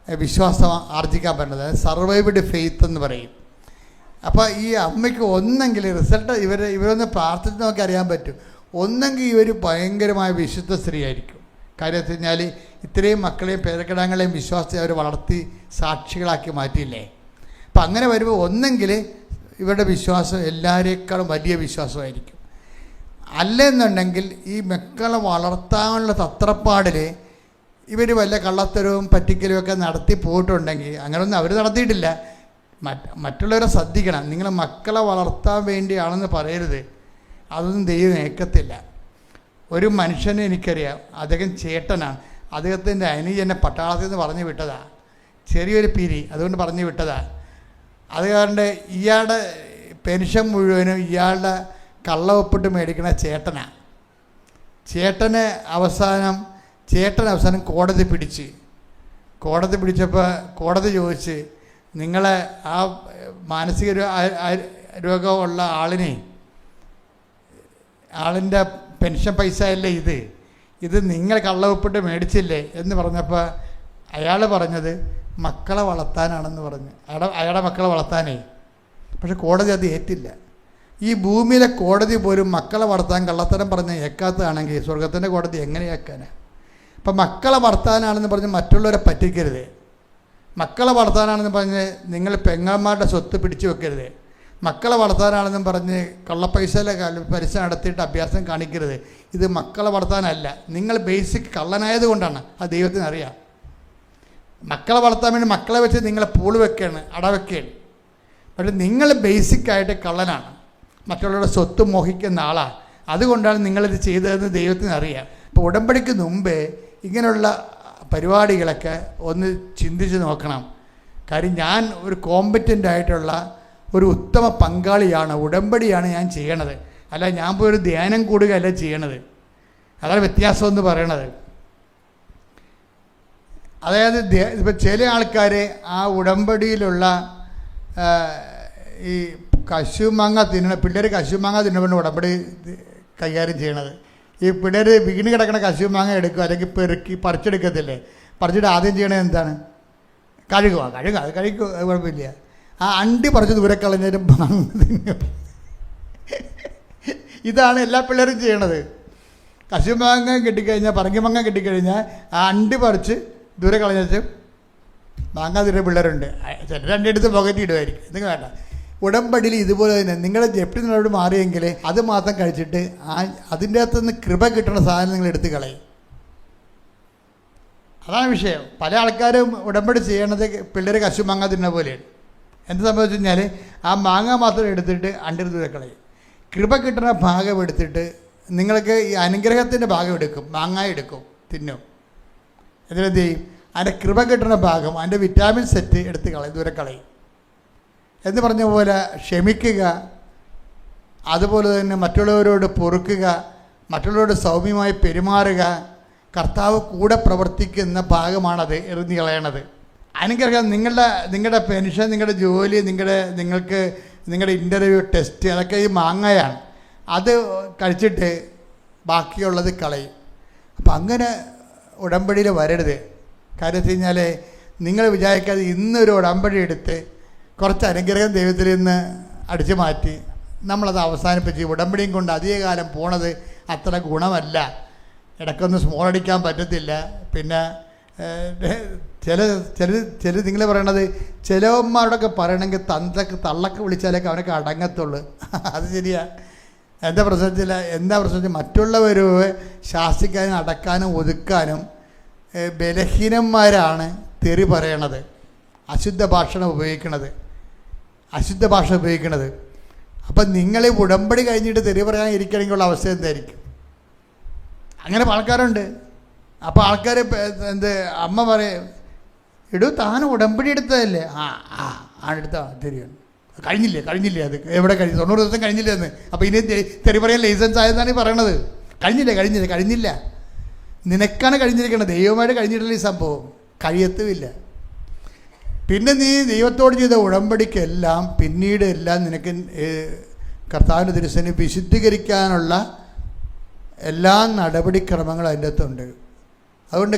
വിശ്വാസം ആർജിക്കാൻ പറ്റുന്നത്. സർവൈവ്ഡ് ഫെയ്ത്ത് എന്ന് പറയും. അപ്പോൾ ഈ അമ്മയ്ക്ക് ഒന്നെങ്കിൽ റിസൾട്ട് ഇവരൊന്ന് പ്രാർത്ഥിച്ച് നോക്കി അറിയാൻ പറ്റും. ഒന്നെങ്കിൽ ഇവർ ഭയങ്കരമായ വിശുദ്ധ സ്ത്രീ ആയിരിക്കും. കാര്യം വെച്ച് കഴിഞ്ഞാൽ ഇത്രയും മക്കളെയും പേരക്കിടാങ്ങളെയും വിശ്വാസത്തെ അവർ വളർത്തി സാക്ഷികളാക്കി മാറ്റിയില്ലേ. അപ്പം അങ്ങനെ വരുമ്പോൾ ഒന്നെങ്കിൽ ഇവരുടെ വിശ്വാസം എല്ലാവരേക്കാളും വലിയ വിശ്വാസമായിരിക്കും. അല്ലെന്നുണ്ടെങ്കിൽ ഈ മക്കളെ വളർത്താനുള്ള തത്രപ്പാടിൽ ഇവർ വല്ല കള്ളത്തരവും പറ്റിക്കലും ഒക്കെ നടത്തി പോയിട്ടുണ്ടെങ്കിൽ, അങ്ങനെയൊന്നും അവർ നടത്തിയിട്ടില്ല. മറ്റുള്ളവരെ ശ്രദ്ധിക്കണം. നിങ്ങൾ മക്കളെ വളർത്താൻ വേണ്ടിയാണെന്ന് പറയരുത്. അതൊന്നും ദൈവം ഏക്കത്തില്ല. ഒരു മനുഷ്യനെ എനിക്കറിയാം, അദ്ദേഹം ചേട്ടനാണ്. അദ്ദേഹത്തിൻ്റെ അനുജനെ പട്ടാളത്തിൽ നിന്ന് പറഞ്ഞു വിട്ടതാണ്. ചെറിയൊരു പിരി, അതുകൊണ്ട് പറഞ്ഞു വിട്ടതാണ്. അതുകൊണ്ട് ഇയാളുടെ പെൻഷൻ മുഴുവനും ഇയാളുടെ കള്ളവൊപ്പിട്ട് മേടിക്കണ ചേട്ടനാണ്. ചേട്ടൻ അവസാനം കോടതി പിടിച്ചപ്പോൾ കോടതി ചോദിച്ച്, നിങ്ങളെ ആ മാനസിക രോഗമുള്ള ആളിൻ്റെ പെൻഷൻ പൈസ അല്ലേ ഇത് നിങ്ങൾ കള്ളവൊപ്പിട്ട് മേടിച്ചില്ലേ എന്ന് പറഞ്ഞപ്പോൾ അയാൾ പറഞ്ഞത് മക്കളെ വളർത്താനാണെന്ന് പറഞ്ഞു. അയാളുടെ മക്കളെ വളർത്താനേ. പക്ഷെ കോടതി അത് ഏറ്റില്ല. ഈ ഭൂമിയിലെ കോടതി പോലും മക്കളെ വളർത്താൻ കള്ളത്തരം പറഞ്ഞ് ഏക്കാത്തതാണെങ്കിൽ സ്വർഗത്തിൻ്റെ കോടതി എങ്ങനെ ഏക്കാനാണ്? അപ്പം മക്കളെ വളർത്താനാണെന്ന് പറഞ്ഞ് മറ്റുള്ളവരെ പറ്റിക്കരുത്. മക്കളെ വളർത്താനാണെന്ന് പറഞ്ഞ് നിങ്ങൾ പെങ്ങന്മാരുടെ സ്വത്ത് പിടിച്ചു വെക്കരുത്. മക്കളെ വളർത്താനാണെന്നും പറഞ്ഞ് കള്ളപ്പൈസയിലെ പലിശ നടത്തിയിട്ട് അഭ്യാസം കാണിക്കരുത്. ഇത് മക്കളെ വളർത്താനല്ല, നിങ്ങൾ ബേസിക് കള്ളനായത് കൊണ്ടാണ്. അത് ദൈവത്തിന് അറിയാം. മക്കളെ വളർത്താൻ വേണ്ടി മക്കളെ വെച്ച് നിങ്ങളെ പൂള് വെക്കുകയാണ്, അടവെക്കുകയാണ്. പക്ഷെ നിങ്ങൾ ബേസിക്കായിട്ട് കള്ളനാണ്, മറ്റുള്ളവരുടെ സ്വത്ത് മോഹിക്കുന്ന ആളാണ്. അതുകൊണ്ടാണ് നിങ്ങളിത് ചെയ്തതെന്ന് ദൈവത്തിന് അറിയാം. അപ്പോൾ ഉടമ്പടിക്ക് മുമ്പേ ഇങ്ങനെയുള്ള പരിപാടികളൊക്കെ ഒന്ന് ചിന്തിച്ച് നോക്കണം. കാര്യം ഞാൻ ഒരു കോമ്പറ്റൻ്റ് ആയിട്ടുള്ള ഒരു ഉത്തമ പങ്കാളിയാണ്, ഉടമ്പടിയാണ് ഞാൻ ചെയ്യണത്. അല്ല ഞാൻ പോയി ഒരു ധ്യാനം കൂടുകയല്ല ചെയ്യണത്. അതാണ് വ്യത്യാസം എന്ന് പറയണത്. അതായത് ഇപ്പോൾ ചില ആൾക്കാർ ആ ഉടമ്പടിയിലുള്ള ഈ കശുമാങ്ങ പിള്ളേർ കശുമാങ്ങ തിന്നപ്പോൾ ഉടമ്പടി കൈകാര്യം ചെയ്യണത്. ഈ പിള്ളേർ വീണ് കിടക്കണ കശുമാങ്ങ എടുക്കുക, അല്ലെങ്കിൽ പെറുക്കി പറിച്ചെടുക്കത്തില്ലേ? പറിച്ചിട്ട് ആദ്യം ചെയ്യണത് എന്താണ്? കഴുകുക. അത് കഴിക്കുക, കുഴപ്പമില്ല. ആ അണ്ടി പറിച്ച് ദൂരെ കളഞ്ഞാലും മാങ്ങ തിന്നും. ഇതാണ് എല്ലാ പിള്ളേരും ചെയ്യണത്. കശുമാങ്ങ കിട്ടിക്കഴിഞ്ഞാൽ, പറങ്കിമാങ്ങ കിട്ടിക്കഴിഞ്ഞാൽ ആ അണ്ടി പറിച്ച് ദൂരെ കളഞ്ഞാൽ മാങ്ങ തിരുന്ന പിള്ളേരുണ്ട്. ചില രണ്ടെടുത്ത് പുകറ്റി ഇടുമായിരിക്കും. നിങ്ങൾ വേണ്ട. ഉടമ്പടിയിൽ ഇതുപോലെ തന്നെ നിങ്ങളുടെ ജപ്തി നിങ്ങളോട് മാറിയെങ്കിൽ അത് മാത്രം കഴിച്ചിട്ട് അതിൻ്റെ അകത്തുനിന്ന് കൃപ കിട്ടുന്ന സാധനം നിങ്ങൾ എടുത്ത് കളയും. അതാണ് വിഷയം. പല ആൾക്കാരും ഉടമ്പടി ചെയ്യണത് പിള്ളേർ കശുമാങ്ങ തിന്ന പോലെയാണ്. എന്ത് സംഭവിച്ചു കഴിഞ്ഞാൽ ആ മാങ്ങ മാത്രം എടുത്തിട്ട് അണ്ടിന് ദൂരെ കളയും. കൃപ കിട്ടുന്ന ഭാഗം എടുത്തിട്ട് നിങ്ങൾക്ക് ഈ അനുഗ്രഹത്തിൻ്റെ ഭാഗം എടുക്കും, മാങ്ങായി എടുക്കും, തിന്നും. എന്നിട്ടെന്ത് ചെയ്യും? അതിൻ്റെ കൃപ കിട്ടുന്ന ഭാഗം, അതിൻ്റെ വിറ്റാമിൻ സെറ്റ് എടുത്ത് കളയും, ദൂരെ കളയും. എന്ന് പറഞ്ഞ പോലെ ക്ഷമിക്കുക, അതുപോലെ തന്നെ മറ്റുള്ളവരോട് പൊറുക്കുക, മറ്റുള്ളവരോട് സൗമ്യമായി പെരുമാറുക, കർത്താവ് കൂടെ പ്രവർത്തിക്കുന്ന ഭാഗമാണത് എറിഞ്ഞു കളയണത്. അനുഗ്രഹം നിങ്ങളുടെ പെൻഷൻ, നിങ്ങളുടെ ജോലി, നിങ്ങളുടെ ഇൻ്റർവ്യൂ, ടെസ്റ്റ്, അതൊക്കെ ഈ മാങ്ങയാണ്. അത് കഴിച്ചിട്ട് ബാക്കിയുള്ളത് കളയും. അപ്പം അങ്ങനെ ഉടമ്പടിയിൽ വരരുത്. കാര്യം വെച്ച് കഴിഞ്ഞാൽ നിങ്ങൾ വിചാരിക്കാതെ ഇന്നൊരു ഉടമ്പടി എടുത്ത് കുറച്ച് അനുഗ്രഹം ദൈവത്തിൽ നിന്ന് അടിച്ചു മാറ്റി നമ്മളത് അവസാനിപ്പിച്ച് ഉടമ്പടിയും കൊണ്ട് അധികകാലം പോണത് അത്ര ഗുണമല്ല. ഇടയ്ക്കൊന്ന് സ്മോൾ അടിക്കാൻ പറ്റത്തില്ല. പിന്നെ ചില നിങ്ങൾ പറയണത് ചിലവന്മാരോടൊക്കെ പറയണമെങ്കിൽ തള്ളക്ക് വിളിച്ചാലൊക്കെ അവനൊക്കെ അടങ്ങത്തുള്ളൂ. അത് ശരിയാ. എന്താ പ്രശ്നത്തിൽ മറ്റുള്ളവർ ശാസിക്കാനും അടക്കാനും ഒതുക്കാനും ബലഹീനന്മാരാണ് തെറി പറയണത്, അശുദ്ധ ഭാഷ ഉപയോഗിക്കണത്. അപ്പം നിങ്ങൾ ഉടമ്പടി കഴിഞ്ഞിട്ട് തെറി പറയാൻ ഇരിക്കണമെങ്കിലുള്ള അവസ്ഥ എന്തായിരിക്കും? അങ്ങനെ ആൾക്കാരുണ്ട്. അപ്പോൾ ആൾക്കാർ അമ്മ പറയും, ഇടൂ താൻ ഉടമ്പടി എടുത്തതല്ലേ? ആണെടുത്താ തെറിയാണ്. കഴിഞ്ഞില്ലേ അത് എവിടെ 90 ദിവസം കഴിഞ്ഞില്ല എന്ന്. അപ്പോൾ ഇനി തെറി പറയാൻ ലൈസൻസ് ആയതാണ് ഈ പറയണത്. കഴിഞ്ഞില്ല. നിനക്കാണ് കഴിഞ്ഞിരിക്കുന്നത്, ദൈവമായിട്ട് കഴിഞ്ഞിട്ടില്ല ഈ സംഭവം, കഴിയത്തുമില്ല. പിന്നെ നീ ദൈവത്തോട് ചെയ്ത ഉടമ്പടിക്കെല്ലാം പിന്നീട് എല്ലാം നിനക്ക് കർത്താവിൻ്റെ തിരുസേന വിശുദ്ധീകരിക്കാനുള്ള എല്ലാ നടപടിക്രമങ്ങളും അതിൻ്റെ അകത്തുണ്ട്. അതുകൊണ്ട്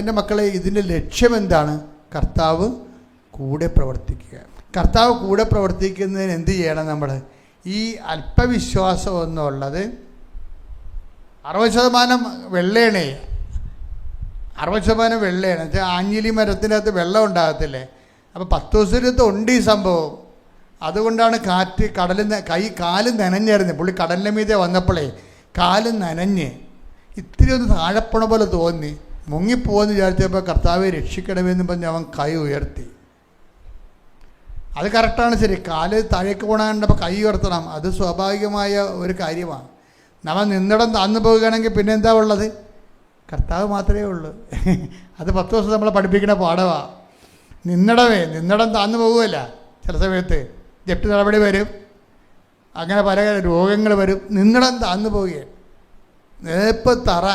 എൻ്റെ മക്കളെ, ഇതിൻ്റെ ലക്ഷ്യം എന്താണ്? കർത്താവ് കൂടെ പ്രവർത്തിക്കുക. കർത്താവ് കൂടെ പ്രവർത്തിക്കുന്നതിന് എന്ത് ചെയ്യണം? നമ്മൾ ഈ അല്പവിശ്വാസം എന്നുള്ളത് 60% വെള്ളയാണ്. 60% വെള്ളയാണ്. വെച്ചാൽ ആഞ്ഞിലി മരത്തിൻ്റെ അകത്ത് വെള്ളം ഉണ്ടാകത്തില്ലേ? അപ്പോൾ 10 ദിവസത്തെ ഉണ്ട് ഈ സംഭവം. അതുകൊണ്ടാണ് കാറ്റ് കാല് നനഞ്ഞായിരുന്നു. പുള്ളി കടലിൻ്റെ മീതെ വന്നപ്പോഴേ കാല് നനഞ്ഞ് ഇത്തിരി ഒന്ന് താഴപ്പണ പോലെ തോന്നി, മുങ്ങിപ്പോവെന്ന് വിചാരിച്ചപ്പോൾ കർത്താവെ രക്ഷിക്കണമെന്ന് പറഞ്ഞ് അവൻ കൈ ഉയർത്തി. അത് കറക്റ്റാണ്, ശരി. കാല് താഴേക്ക് പോകണ കണ്ടപ്പോൾ കൈ ഉയർത്തണം, അത് സ്വാഭാവികമായ ഒരു കാര്യമാണ്. നമ്മൾ നിന്നിടം താന്നു പോവുകയാണെങ്കിൽ പിന്നെ എന്താ ഉള്ളത്? കർത്താവ് മാത്രമേ ഉള്ളൂ. അത് 10 ദിവസം നമ്മളെ പഠിപ്പിക്കുന്ന പാഠമാണ്. നിന്നിടം താന്നു പോകുമല്ല. ചില സമയത്ത് ജപ്തി നടപടി വരും, അങ്ങനെ പല രോഗങ്ങൾ വരും. നിന്നിടം താന്നു പോവുകയാണ്. നേപ്പ് തറ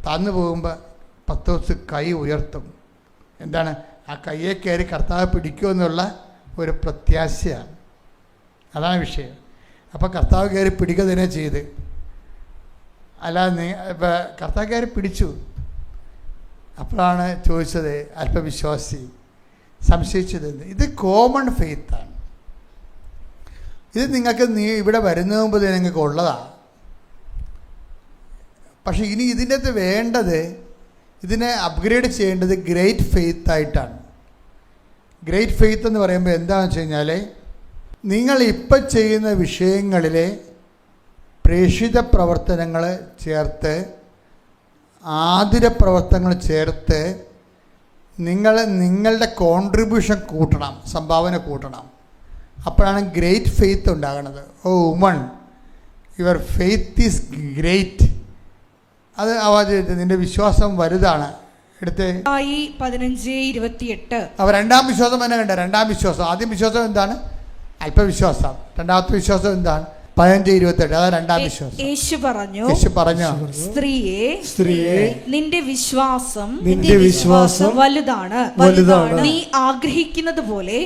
താന്നു പോകുമ്പോൾ 10 ദിവസം കൈ ഉയർത്തും. എന്താണ്? ആ കയ്യെ കയറി കർത്താവ് പിടിക്കുമെന്നുള്ള ഒരു പ്രത്യാശയാണ്. അതാണ് വിഷയം. അപ്പോൾ കർത്താവ് കയറി പിടിക്കുക തന്നെ ചെയ്ത്. അല്ലാതെ ഇപ്പം കർത്താവ് കയറി പിടിച്ചു. അപ്പോഴാണ് ചോദിച്ചത് അല്പവിശ്വാസി സംശയിച്ചത്. ഇത് കോമൺ ഫെയ്ത്താണ്. ഇത് നിങ്ങൾക്ക് ഇവിടെ വരുന്നതിന് മുമ്പ് നിങ്ങൾക്ക് ഉള്ളതാണ്. പക്ഷേ ഇനി ഇതിൻ്റെ അകത്ത് വേണ്ടത്, ഇതിനെ അപ്ഗ്രേഡ് ചെയ്യേണ്ടത് ഗ്രേറ്റ് ഫെയ്ത്ത് ആയിട്ടാണ്. ഗ്രേറ്റ് ഫെയ്ത്ത് എന്ന് പറയുമ്പോൾ എന്താണെന്ന് വെച്ച് കഴിഞ്ഞാൽ, നിങ്ങളിപ്പം ചെയ്യുന്ന വിഷയങ്ങളിലെ പ്രേക്ഷിത പ്രവർത്തനങ്ങൾ ചേർത്ത്, ആതുര പ്രവർത്തനങ്ങൾ ചേർത്ത് നിങ്ങളുടെ കോൺട്രിബ്യൂഷൻ കൂട്ടണം, സംഭാവന കൂട്ടണം. അപ്പോഴാണ് ഗ്രേറ്റ് ഫെയ്ത്ത് ഉണ്ടാകുന്നത്. Oh woman, your faith is great. അത് ആവാജ്, നിൻ്റെ വിശ്വാസം വലുതാണ്. എടുത്ത് 15:28. അപ്പോൾ രണ്ടാം വിശ്വാസം തന്നെ കണ്ട. രണ്ടാം വിശ്വാസം, ആദ്യം വിശ്വാസം എന്താണ്? അല്പവിശ്വാസം. രണ്ടാമത്തെ വിശ്വാസം എന്താണ്? 15:28. അതാ രണ്ടാം വിശ്വാസം. യേശു പറഞ്ഞു, സ്ത്രീയെ നിന്റെ വിശ്വാസം വലുതാണ്. നീ ആഗ്രഹിക്കുന്നത് പോലെ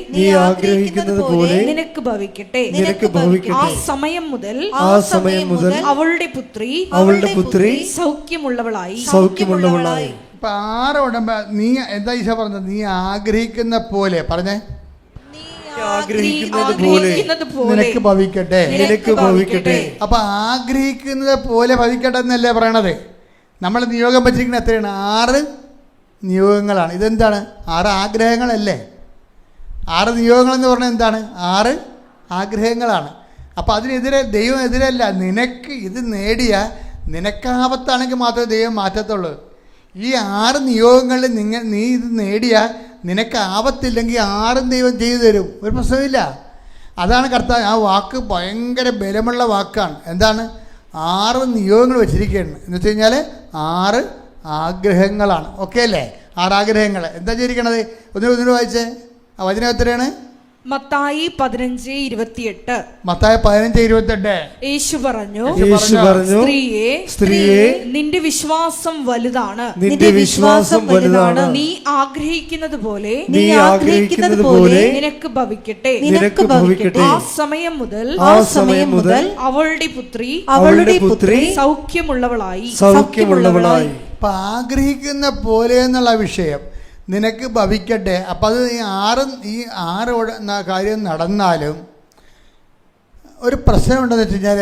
നിനക്ക് ഭവിക്കട്ടെ. ആ സമയം മുതൽ അവളുടെ പുത്രി സൗഖ്യമുള്ളവളായി. ഇപ്പൊ 6 ഉടമ്പ നീ എന്താ ഈശോ പറഞ്ഞത്? നീ ആഗ്രഹിക്കുന്ന പോലെ പറഞ്ഞേ, നിനക്ക് ഭവിക്കട്ടെ. അപ്പൊ ആഗ്രഹിക്കുന്നത് പോലെ ഭവിക്കട്ടെ എന്നല്ലേ പറയണത്? നമ്മൾ നിയോഗം വെച്ചിരിക്കുന്നത് എത്രയാണ്? 6 നിയോഗങ്ങളാണ്. ഇതെന്താണ്? 6 ആഗ്രഹങ്ങളല്ലേ? 6 നിയോഗങ്ങളെന്ന് പറഞ്ഞാൽ എന്താണ്? 6 ആഗ്രഹങ്ങളാണ്. അപ്പം അതിനെതിരെ ദൈവം എതിരല്ല. നിനക്ക് ഇത് നേടിയ നിനക്കാപത്താണെങ്കിൽ മാത്രമേ ദൈവം മാറ്റത്തുള്ളൂ. ഈ 6 നിയോഗങ്ങളിൽ നീ ഇത് നേടിയാൽ നിനക്ക് ആപത്തില്ലെങ്കിൽ 6 ദൈവം ചെയ്തു തരും, ഒരു പ്രശ്നമില്ല. അതാണ് കർത്താവ്. ആ വാക്ക് ഭയങ്കര ബലമുള്ള വാക്കാണ്. എന്താണ്? 6 നിയോഗങ്ങൾ വെച്ചിരിക്കുകയാണ്. എന്ന് വെച്ച് കഴിഞ്ഞാൽ 6 ആഗ്രഹങ്ങളാണ്. ഓക്കെ അല്ലേ? 6 ആഗ്രഹങ്ങൾ എന്താ ചെയ്തിരിക്കണത്? ഒന്നിനു വായിച്ചേ. ആ വചനം എത്രയാണ്? മത്തായി 15:28. മത്തായി 15:28. യേശു പറഞ്ഞു, സ്ത്രീയെ നിന്റെ വിശ്വാസം വലുതാണ്, നിന്റെ വിശ്വാസം വലുതാണ്, നീ ആഗ്രഹിക്കുന്നത് പോലെ നിനക്ക് ഭവിക്കട്ടെ. ആ സമയം മുതൽ അവളുടെ പുത്രി സൗഖ്യമുള്ളവളായി. അപ്പം ആഗ്രഹിക്കുന്ന പോലെ എന്നുള്ള വിഷയം നിനക്ക് ഭവിക്കട്ടെ. അപ്പം അത് ഈ ആറ് കാര്യം നടന്നാലും ഒരു പ്രശ്നമുണ്ടെന്ന് വെച്ച് കഴിഞ്ഞാൽ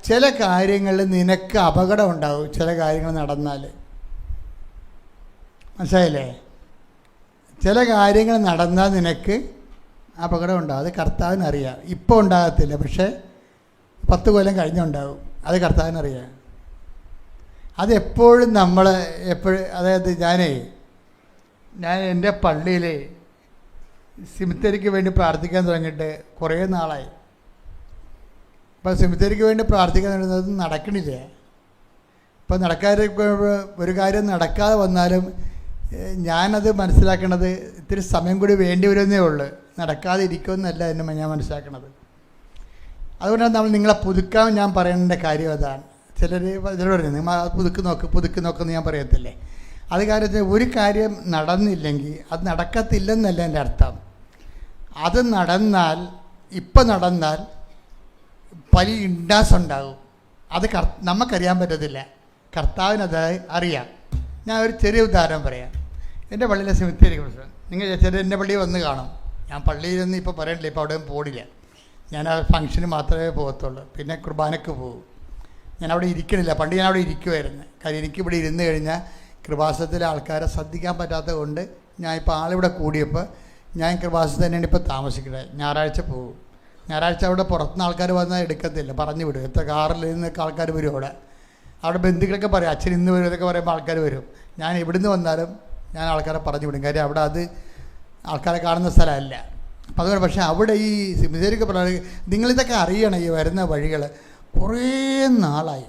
ചില കാര്യങ്ങളിൽ നിനക്ക് അപകടം ഉണ്ടാകും. ചില കാര്യങ്ങൾ നടന്നാൽ മനസ്സിലായില്ലേ? ചില കാര്യങ്ങൾ നടന്നാൽ നിനക്ക് അപകടം ഉണ്ടാകും. അത് കർത്താവിനറിയാം. ഇപ്പോൾ ഉണ്ടാകത്തില്ല, പക്ഷേ 10 കൊല്ലം കഴിഞ്ഞുണ്ടാകും. അത് കർത്താവിനറിയാം. അതെപ്പോഴും നമ്മൾ അതായത് ഞാൻ എൻ്റെ പള്ളിയിൽ സിമിത്തേരിക്ക് വേണ്ടി പ്രാർത്ഥിക്കാൻ തുടങ്ങിയിട്ട് കുറേ നാളായി. അപ്പം സിമിത്തേരിക്ക് വേണ്ടി പ്രാർത്ഥിക്കാൻ തുടങ്ങുന്നത് നടക്കണില്ല. ഇപ്പം നടക്കാതെ ഒരു കാര്യം നടക്കാതെ വന്നാലും ഞാനത് മനസ്സിലാക്കണത് ഇത്തിരി സമയം കൂടി വേണ്ടി വരുമെന്നേ ഉള്ളൂ. നടക്കാതെ ഇരിക്കുമെന്നല്ല എന്നെ ഞാൻ മനസ്സിലാക്കണത്. അതുകൊണ്ടാണ് നമ്മൾ നിങ്ങളെ പുതുക്കാൻ ഞാൻ പറയേണ്ട കാര്യം അതാണ്. ചിലർ പറഞ്ഞു നിങ്ങൾ പുതുക്കി നോക്കെന്ന് ഞാൻ പറയത്തില്ലേ. അത് കാര്യത്തിൽ ഒരു കാര്യം നടന്നില്ലെങ്കിൽ അത് നടക്കത്തില്ലെന്നല്ല എൻ്റെ അർത്ഥം. അത് ഇപ്പം നടന്നാൽ വലിയ ഇൻഡാസ് ഉണ്ടാകും. അത് നമുക്കറിയാൻ പറ്റത്തില്ല, കർത്താവിനത് അറിയാം. ഞാൻ ഒരു ചെറിയ ഉദാഹരണം പറയാം. എൻ്റെ പള്ളിയിലെ സെമിത്തേരി പ്രശ്നം നിങ്ങൾ ചില എൻ്റെ പള്ളിയിൽ വന്ന് കാണും. ഞാൻ പള്ളിയിലൊന്നും ഇപ്പോൾ പറയണില്ല, ഇപ്പോൾ അവിടെ പോടില്ല. ഞാൻ ആ ഫംഗ്ഷന് മാത്രമേ പോകത്തുള്ളൂ. പിന്നെ കുർബാനക്ക് പോകും. ഞാൻ അവിടെ ഇരിക്കണില്ല. പണ്ട് ഞാൻ അവിടെ ഇരിക്കുമായിരുന്നു. കാര്യം എനിക്കിവിടെ ഇരുന്ന് കഴിഞ്ഞാൽ കൃപാസനത്തിലെ ആൾക്കാരെ ശ്രദ്ധിക്കാൻ പറ്റാത്തത് കൊണ്ട് ഞാൻ ഇപ്പോൾ ആളിവിടെ കൂടിയപ്പോൾ ഞാൻ കൃപാസനത്തിൽ തന്നെയാണ് ഇപ്പോൾ താമസിക്കുന്നത്. ഞായറാഴ്ച പോകും. ഞായറാഴ്ച അവിടെ പുറത്തുനിന്ന് ആൾക്കാർ വന്നാൽ എടുക്കത്തില്ല, പറഞ്ഞു വിടും. എത്ര കാറിൽ നിന്നൊക്കെ ആൾക്കാർ വരും. അവിടെ ബന്ധുക്കളൊക്കെ പറയും അച്ഛൻ ഇന്ന് വരും എന്നൊക്കെ പറയുമ്പോൾ ആൾക്കാർ വരും. ഞാൻ എവിടുന്ന് വന്നാലും ഞാൻ ആൾക്കാരെ പറഞ്ഞു വിടും. കാര്യം അവിടെ അത് ആൾക്കാരെ കാണുന്ന സ്ഥലമല്ല. അപ്പം അതുകൊണ്ട് പക്ഷേ അവിടെ ഈ സിമിത്തേരിക്ക് പറയുക നിങ്ങളിതൊക്കെ അറിയണം. ഈ വരുന്ന വഴികൾ കുറേ നാളായി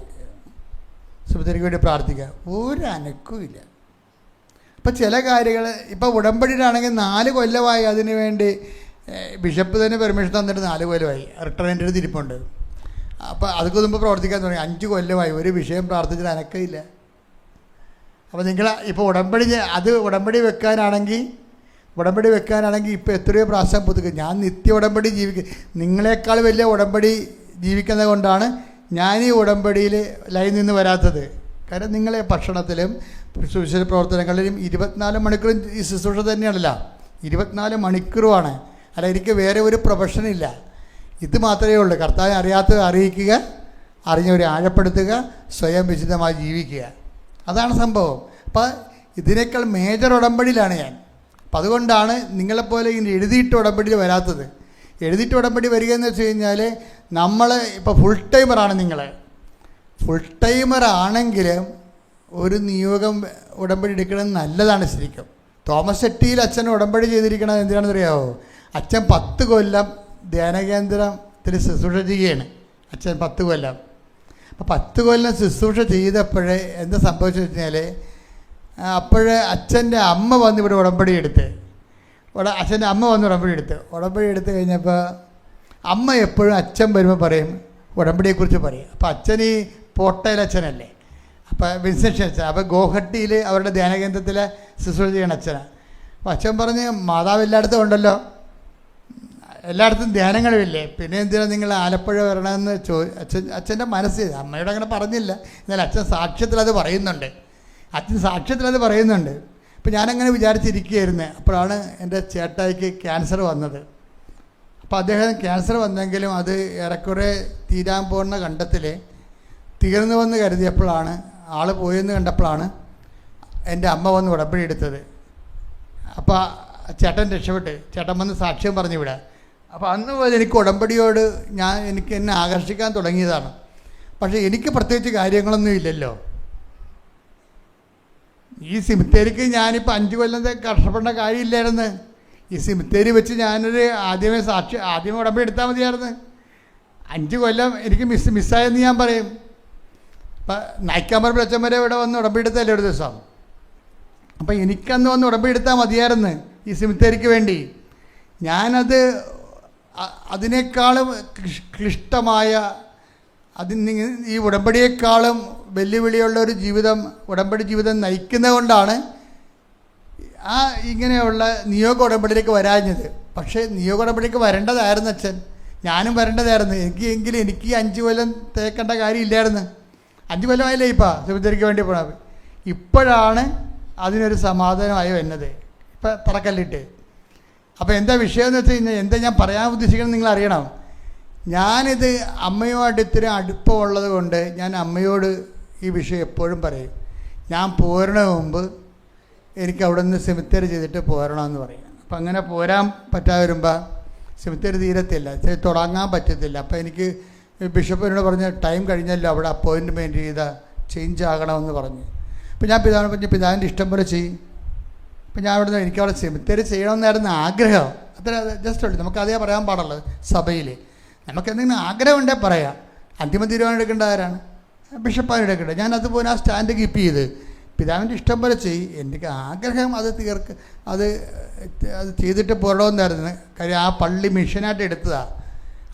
സിമിത്തേരിക്ക് വേണ്ടി പ്രാർത്ഥിക്കുക, ഒരു അനക്കവുമില്ല. ഇപ്പം ചില കാര്യങ്ങൾ ഇപ്പം ഉടമ്പടിയിലാണെങ്കിൽ 4 കൊല്ലമായി അതിന് വേണ്ടി ബിഷപ്പ് തന്നെ പെർമിഷൻ തന്നിട്ട് 4 കൊല്ലമായി. റിട്ടേണിൻ്റെ ഒരു തിരിപ്പുണ്ട്. അപ്പോൾ അതൊക്കെ മുമ്പ് പ്രവർത്തിക്കാൻ തുടങ്ങി. 5 കൊല്ലമായി ഒരു വിഷയം പ്രാർത്ഥിച്ചിട്ട് അനക്കമില്ല. അപ്പോൾ നിങ്ങൾ ഇപ്പോൾ ഉടമ്പടി വെക്കാനാണെങ്കിൽ ഇപ്പോൾ എത്രയോ പ്രാവശ്യം പുതുക്കും. ഞാൻ നിത്യ ഉടമ്പടി ജീവിക്കും. നിങ്ങളെക്കാൾ വലിയ ഉടമ്പടി ജീവിക്കുന്നത് കൊണ്ടാണ് ഞാൻ ഈ ഉടമ്പടിയിൽ ലൈൻ നിന്ന് വരാത്തത്. കാരണം നിങ്ങളെ ഭക്ഷണത്തിലും സുവിശേഷ പ്രവർത്തനങ്ങളിലും 24 മണിക്കൂറും ഈ ശുശ്രൂഷ തന്നെയാണല്ലോ. 24 മണിക്കൂറുമാണ്. അല്ല, എനിക്ക് വേറെ ഒരു പ്രൊഫഷനില്ല. ഇത് മാത്രമേ ഉള്ളൂ. കർത്താവിനെ അറിയാത്തത് അറിയിക്കുക, അറിഞ്ഞവരെ ആഴപ്പെടുത്തുക, സ്വയം വിശുദ്ധമായി ജീവിക്കുക. അതാണ് സംഭവം. അപ്പം ഇതിനേക്കാൾ മേജർ ഉടമ്പടിയിലാണ് ഞാൻ. അപ്പം അതുകൊണ്ടാണ് നിങ്ങളെപ്പോലെ ഇങ്ങനെ എഴുതിയിട്ട് ഉടമ്പടിയിൽ വരാത്തത്. എഴുതിയിട്ട് ഉടമ്പടി വരിക എന്ന് വെച്ച് കഴിഞ്ഞാൽ നമ്മൾ ഇപ്പോൾ ഫുൾ ടൈമറാണ്. നിങ്ങൾ ഫുൾ ടൈമർ ആണെങ്കിലും ഒരു നിയോഗം ഉടമ്പടി എടുക്കണമെന്ന് നല്ലതാണ് ശരിക്കും. തോമസ് എട്ടിയിൽ അച്ഛൻ ഉടമ്പടി ചെയ്തിരിക്കണത് എന്തിനാണെന്ന് അറിയാമോ? അച്ഛൻ 10 കൊല്ലം ധ്യാനകേന്ദ്രത്തിൽ ശുശ്രൂഷ ചെയ്യുകയാണ്. അച്ഛൻ 10 കൊല്ലം. അപ്പോൾ 10 കൊല്ലം ശുശ്രൂഷ ചെയ്തപ്പോഴേ എന്താ സംഭവിച്ചു വെച്ചാൽ അച്ഛൻ്റെ അമ്മ വന്ന് ഇവിടെ ഉടമ്പടി എടുത്ത് അച്ഛൻ്റെ അമ്മ വന്ന് ഉടമ്പടി എടുത്ത് കഴിഞ്ഞപ്പോൾ അമ്മ എപ്പോഴും അച്ഛൻ വരുമ്പോൾ പറയും ഉടമ്പടിയെക്കുറിച്ച് പറയും. അപ്പോൾ അച്ഛൻ ഈ പോട്ടയിൽ അച്ഛനല്ലേ, അപ്പോൾ വിൻസെൻഷൻ അച്ഛൻ. അപ്പോൾ ഗോഹട്ടിയിൽ അവരുടെ ധ്യാനകേന്ദ്രത്തിലെ ശുശ്രൂഷ ചെയ്യണ അച്ഛനാണ്. അപ്പോൾ അച്ഛൻ പറഞ്ഞ് മാതാവ് എല്ലായിടത്തും ഉണ്ടല്ലോ, എല്ലായിടത്തും ധ്യാനങ്ങളുമില്ലേ, പിന്നെ എന്തിനാണ് നിങ്ങൾ ആലപ്പുഴ വരണമെന്ന് അച്ഛൻ്റെ മനസ്സ്. അമ്മയോട് അങ്ങനെ പറഞ്ഞില്ല, എന്നാൽ അച്ഛൻ സാക്ഷ്യത്തിലത് പറയുന്നുണ്ട്. അപ്പോൾ ഞാനങ്ങനെ വിചാരിച്ചിരിക്കുകയായിരുന്നു. അപ്പോഴാണ് എൻ്റെ ചേട്ടായിക്ക് ക്യാൻസർ വന്നത്. അപ്പോൾ അദ്ദേഹം ക്യാൻസർ വന്നെങ്കിലും അത് ഏറെക്കുറെ തീരാൻ പോകുന്ന ഘട്ടത്തിൽ തീർന്നു വന്ന് കരുതിയപ്പോഴാണ്, ആൾ പോയെന്ന് കണ്ടപ്പോഴാണ് എൻ്റെ അമ്മ വന്ന് ഉടമ്പടി എടുത്തത്. അപ്പോൾ ചേട്ടൻ രക്ഷപ്പെട്ട് ചേട്ടൻ വന്ന് സാക്ഷ്യം പറഞ്ഞു വിടാം. അപ്പോൾ അന്ന് മുതൽ എനിക്ക് ഉടമ്പടിയോട് എന്നെ ആകർഷിക്കാൻ തുടങ്ങിയതാണ്. പക്ഷേ എനിക്ക് പ്രത്യേകിച്ച് കാര്യങ്ങളൊന്നും ഇല്ലല്ലോ. ഈ സിമിത്തേരിക്ക് ഞാനിപ്പോൾ 5 കൊല്ലത്തെ കഷ്ടപ്പെടേണ്ട കാര്യമില്ലായിരുന്നു. ഈ സിമിത്തേരി വെച്ച് ഞാനൊരു ആദ്യമേ ഉടമ്പടി എടുത്താൽ മതിയായിരുന്നു. 5 കൊല്ലം എനിക്ക് മിസ്സായെന്ന് ഞാൻ പറയും. അപ്പം നായ്ക്കാമ്പറമ്പിൽ അച്ഛൻ വരെ ഇവിടെ വന്ന് ഉടമ്പെടുത്തല്ലേ ഒരു ദിവസം. അപ്പം എനിക്കന്ന് വന്ന് ഉടമ്പെടുത്താൽ മതിയായിരുന്നു ഈ സിമിത്തേരിക്ക് വേണ്ടി. ഞാനത് അതിനേക്കാളും ക്ലിഷ്ടമായ ഈ ഉടമ്പടിയേക്കാളും വെല്ലുവിളിയുള്ള ഒരു ജീവിതം, ഉടമ്പടി ജീവിതം നയിക്കുന്നത് കൊണ്ടാണ് ഇങ്ങനെയുള്ള നിയോഗ ഉടമ്പടിയിലേക്ക് വരാഞ്ഞത്. പക്ഷേ നിയോഗ ഉടമ്പടിക്ക് വരേണ്ടതായിരുന്നു അച്ഛൻ, ഞാനും വരേണ്ടതായിരുന്നു. എങ്കിലും എനിക്ക് 5 കൊല്ലം തേക്കേണ്ട കാര്യമില്ലായിരുന്നു. 5 കൊല്ലമായില്ലേ ഇപ്പം സിമിത്തേരിക്ക് വേണ്ടി പോകണം. ഇപ്പോഴാണ് അതിനൊരു സമാധാനമായി വരുന്നത്, ഇപ്പം തറക്കല്ലിട്ട്. അപ്പോൾ എന്താ വിഷയം എന്ന് വെച്ച് കഴിഞ്ഞാൽ, എന്താ ഞാൻ പറയാൻ ഉദ്ദേശിക്കുന്നത് നിങ്ങൾ അറിയണം. ഞാനിത് അമ്മയുമായിട്ട് ഇത്തിരി അടുപ്പമുള്ളത് കൊണ്ട് ഞാൻ അമ്മയോട് ഈ വിഷയം എപ്പോഴും പറയും. ഞാൻ പോരണ മുമ്പ് എനിക്ക് അവിടെ നിന്ന് സെമിത്തേരി ചെയ്തിട്ട് പോരണമെന്ന് പറയും. അപ്പം അങ്ങനെ പോരാൻ പറ്റാതെ വരുമ്പോൾ സെമിത്തേരി തീരത്തില്ല, തുടങ്ങാൻ പറ്റത്തില്ല. അപ്പോൾ എനിക്ക് ബിഷപ്പിനോട് പറഞ്ഞ് ടൈം കഴിഞ്ഞല്ലോ, അവിടെ അപ്പോയിൻറ്റ്മെൻറ്റ് ചെയ്ത ചേഞ്ച് ആകണമെന്ന് പറഞ്ഞു. അപ്പോൾ ഞാൻ പിതാവിനെ പറഞ്ഞ് പിതാവിൻ്റെ ഇഷ്ടം പോലെ ചെയ്യും. അപ്പം ഞാൻ അവിടെ എനിക്കവിടെ സെമിത്തേരി ചെയ്യണമെന്നായിരുന്നു ആഗ്രഹം. അത്ര ജസ്റ്റ് ഉള്ളൂ, നമുക്കതേ പറയാൻ പാടുള്ളത്. സഭയിൽ നമുക്ക് എന്തെങ്കിലും ആഗ്രഹം ഉണ്ടെങ്കിൽ പറയാം. അന്തിമ തീരുമാനം എടുക്കേണ്ട ആരാണ്? ബിഷപ്പാണ് എടുക്കേണ്ടത്. ഞാൻ അതുപോലെ ആ സ്റ്റാൻഡ് കീപ്പ് ചെയ്ത് പിതാവിൻ്റെ ഇഷ്ടം പോലെ ചെയ്യും. എനിക്ക് ആഗ്രഹം അത് അത് ചെയ്തിട്ട് പോരണമെന്നായിരുന്നു. കാര്യം ആ പള്ളി മിഷനായിട്ട് എടുത്തതാണ്,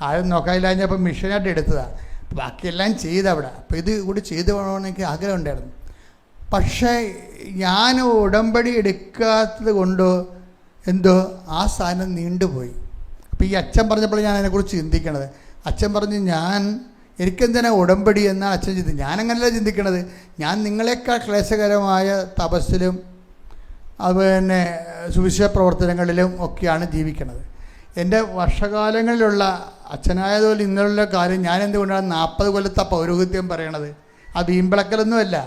ആരും നോക്കാനില്ലാഞ്ഞപ്പോൾ മിഷനായിട്ട് എടുത്തതാണ്. ബാക്കിയെല്ലാം ചെയ്തവിടെ. അപ്പോൾ ഇത് കൂടി ചെയ്തു പോകണമെന്ന് എനിക്ക് ആഗ്രഹം ഉണ്ടായിരുന്നു. പക്ഷേ ഞാൻ ഉടമ്പടി എടുക്കാത്തത് കൊണ്ടോ എന്തോ ആ സാധനം നീണ്ടുപോയി. അപ്പോൾ ഈ അച്ഛൻ പറഞ്ഞപ്പോൾ ഞാൻ അതിനെക്കുറിച്ച് ചിന്തിക്കണത്. അച്ഛൻ പറഞ്ഞ് എനിക്കെന്തിനാ ഉടമ്പടി എന്നാണ് അച്ഛൻ ചിന്തിക്കുന്നത്. ഞാനങ്ങനെയല്ല ചിന്തിക്കണത്. ഞാൻ നിങ്ങളെക്കാൾ ക്ലേശകരമായ തപസ്സിലും അതുപോലെ സുവിശേഷ പ്രവർത്തനങ്ങളിലും ഒക്കെയാണ് ജീവിക്കണത്. എൻ്റെ വർഷകാലങ്ങളിലുള്ള അച്ഛനായതുപോലെ ഇങ്ങനെയുള്ള കാര്യം ഞാൻ എന്തുകൊണ്ടാണ് 40 കൊല്ലത്തെ പൗരോഹിത്യം പറയണത്. അത് വീമ്പിളക്കലൊന്നുമല്ല.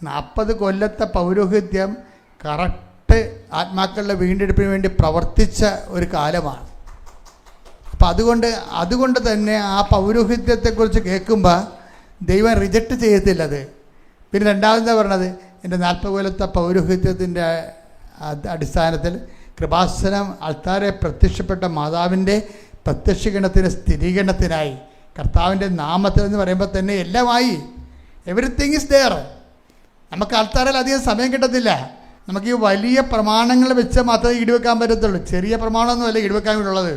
40 കൊല്ലത്തെ പൗരോഹിത്യം കറക്റ്റ് ആത്മാക്കളുടെ വീണ്ടെടുപ്പിന് വേണ്ടി പ്രവർത്തിച്ച ഒരു കാലമാണ്. അപ്പം അതുകൊണ്ട് തന്നെ ആ പൗരോഹിത്യത്തെക്കുറിച്ച് കേൾക്കുമ്പോൾ ദൈവം റിജക്റ്റ് ചെയ്യത്തില്ലത്. പിന്നെ രണ്ടാമതെന്താ പറഞ്ഞത്, എൻ്റെ 40 കൊല്ലത്തെ പൗരോഹിത്യത്തിൻ്റെ അടിസ്ഥാനത്തിൽ കൃപാസനം അൾത്താരെ പ്രത്യക്ഷപ്പെട്ട മാതാവിൻ്റെ പ്രത്യക്ഷീകരണത്തിന് സ്ഥിരീകരണത്തിനായി കർത്താവിൻ്റെ നാമത്തിൽ എന്ന് പറയുമ്പോൾ തന്നെ എല്ലാമായി. Everything is there. നമുക്ക് ആൾത്താരിൽ അധികം സമയം കിട്ടത്തില്ല. നമുക്ക് ഈ വലിയ പ്രമാണങ്ങൾ വെച്ച് മാത്രമേ ഈടുവെക്കാൻ പറ്റത്തുള്ളൂ. ചെറിയ പ്രമാണമൊന്നുമല്ല ഈടുവെക്കാൻ വേണ്ടിയുള്ളത്.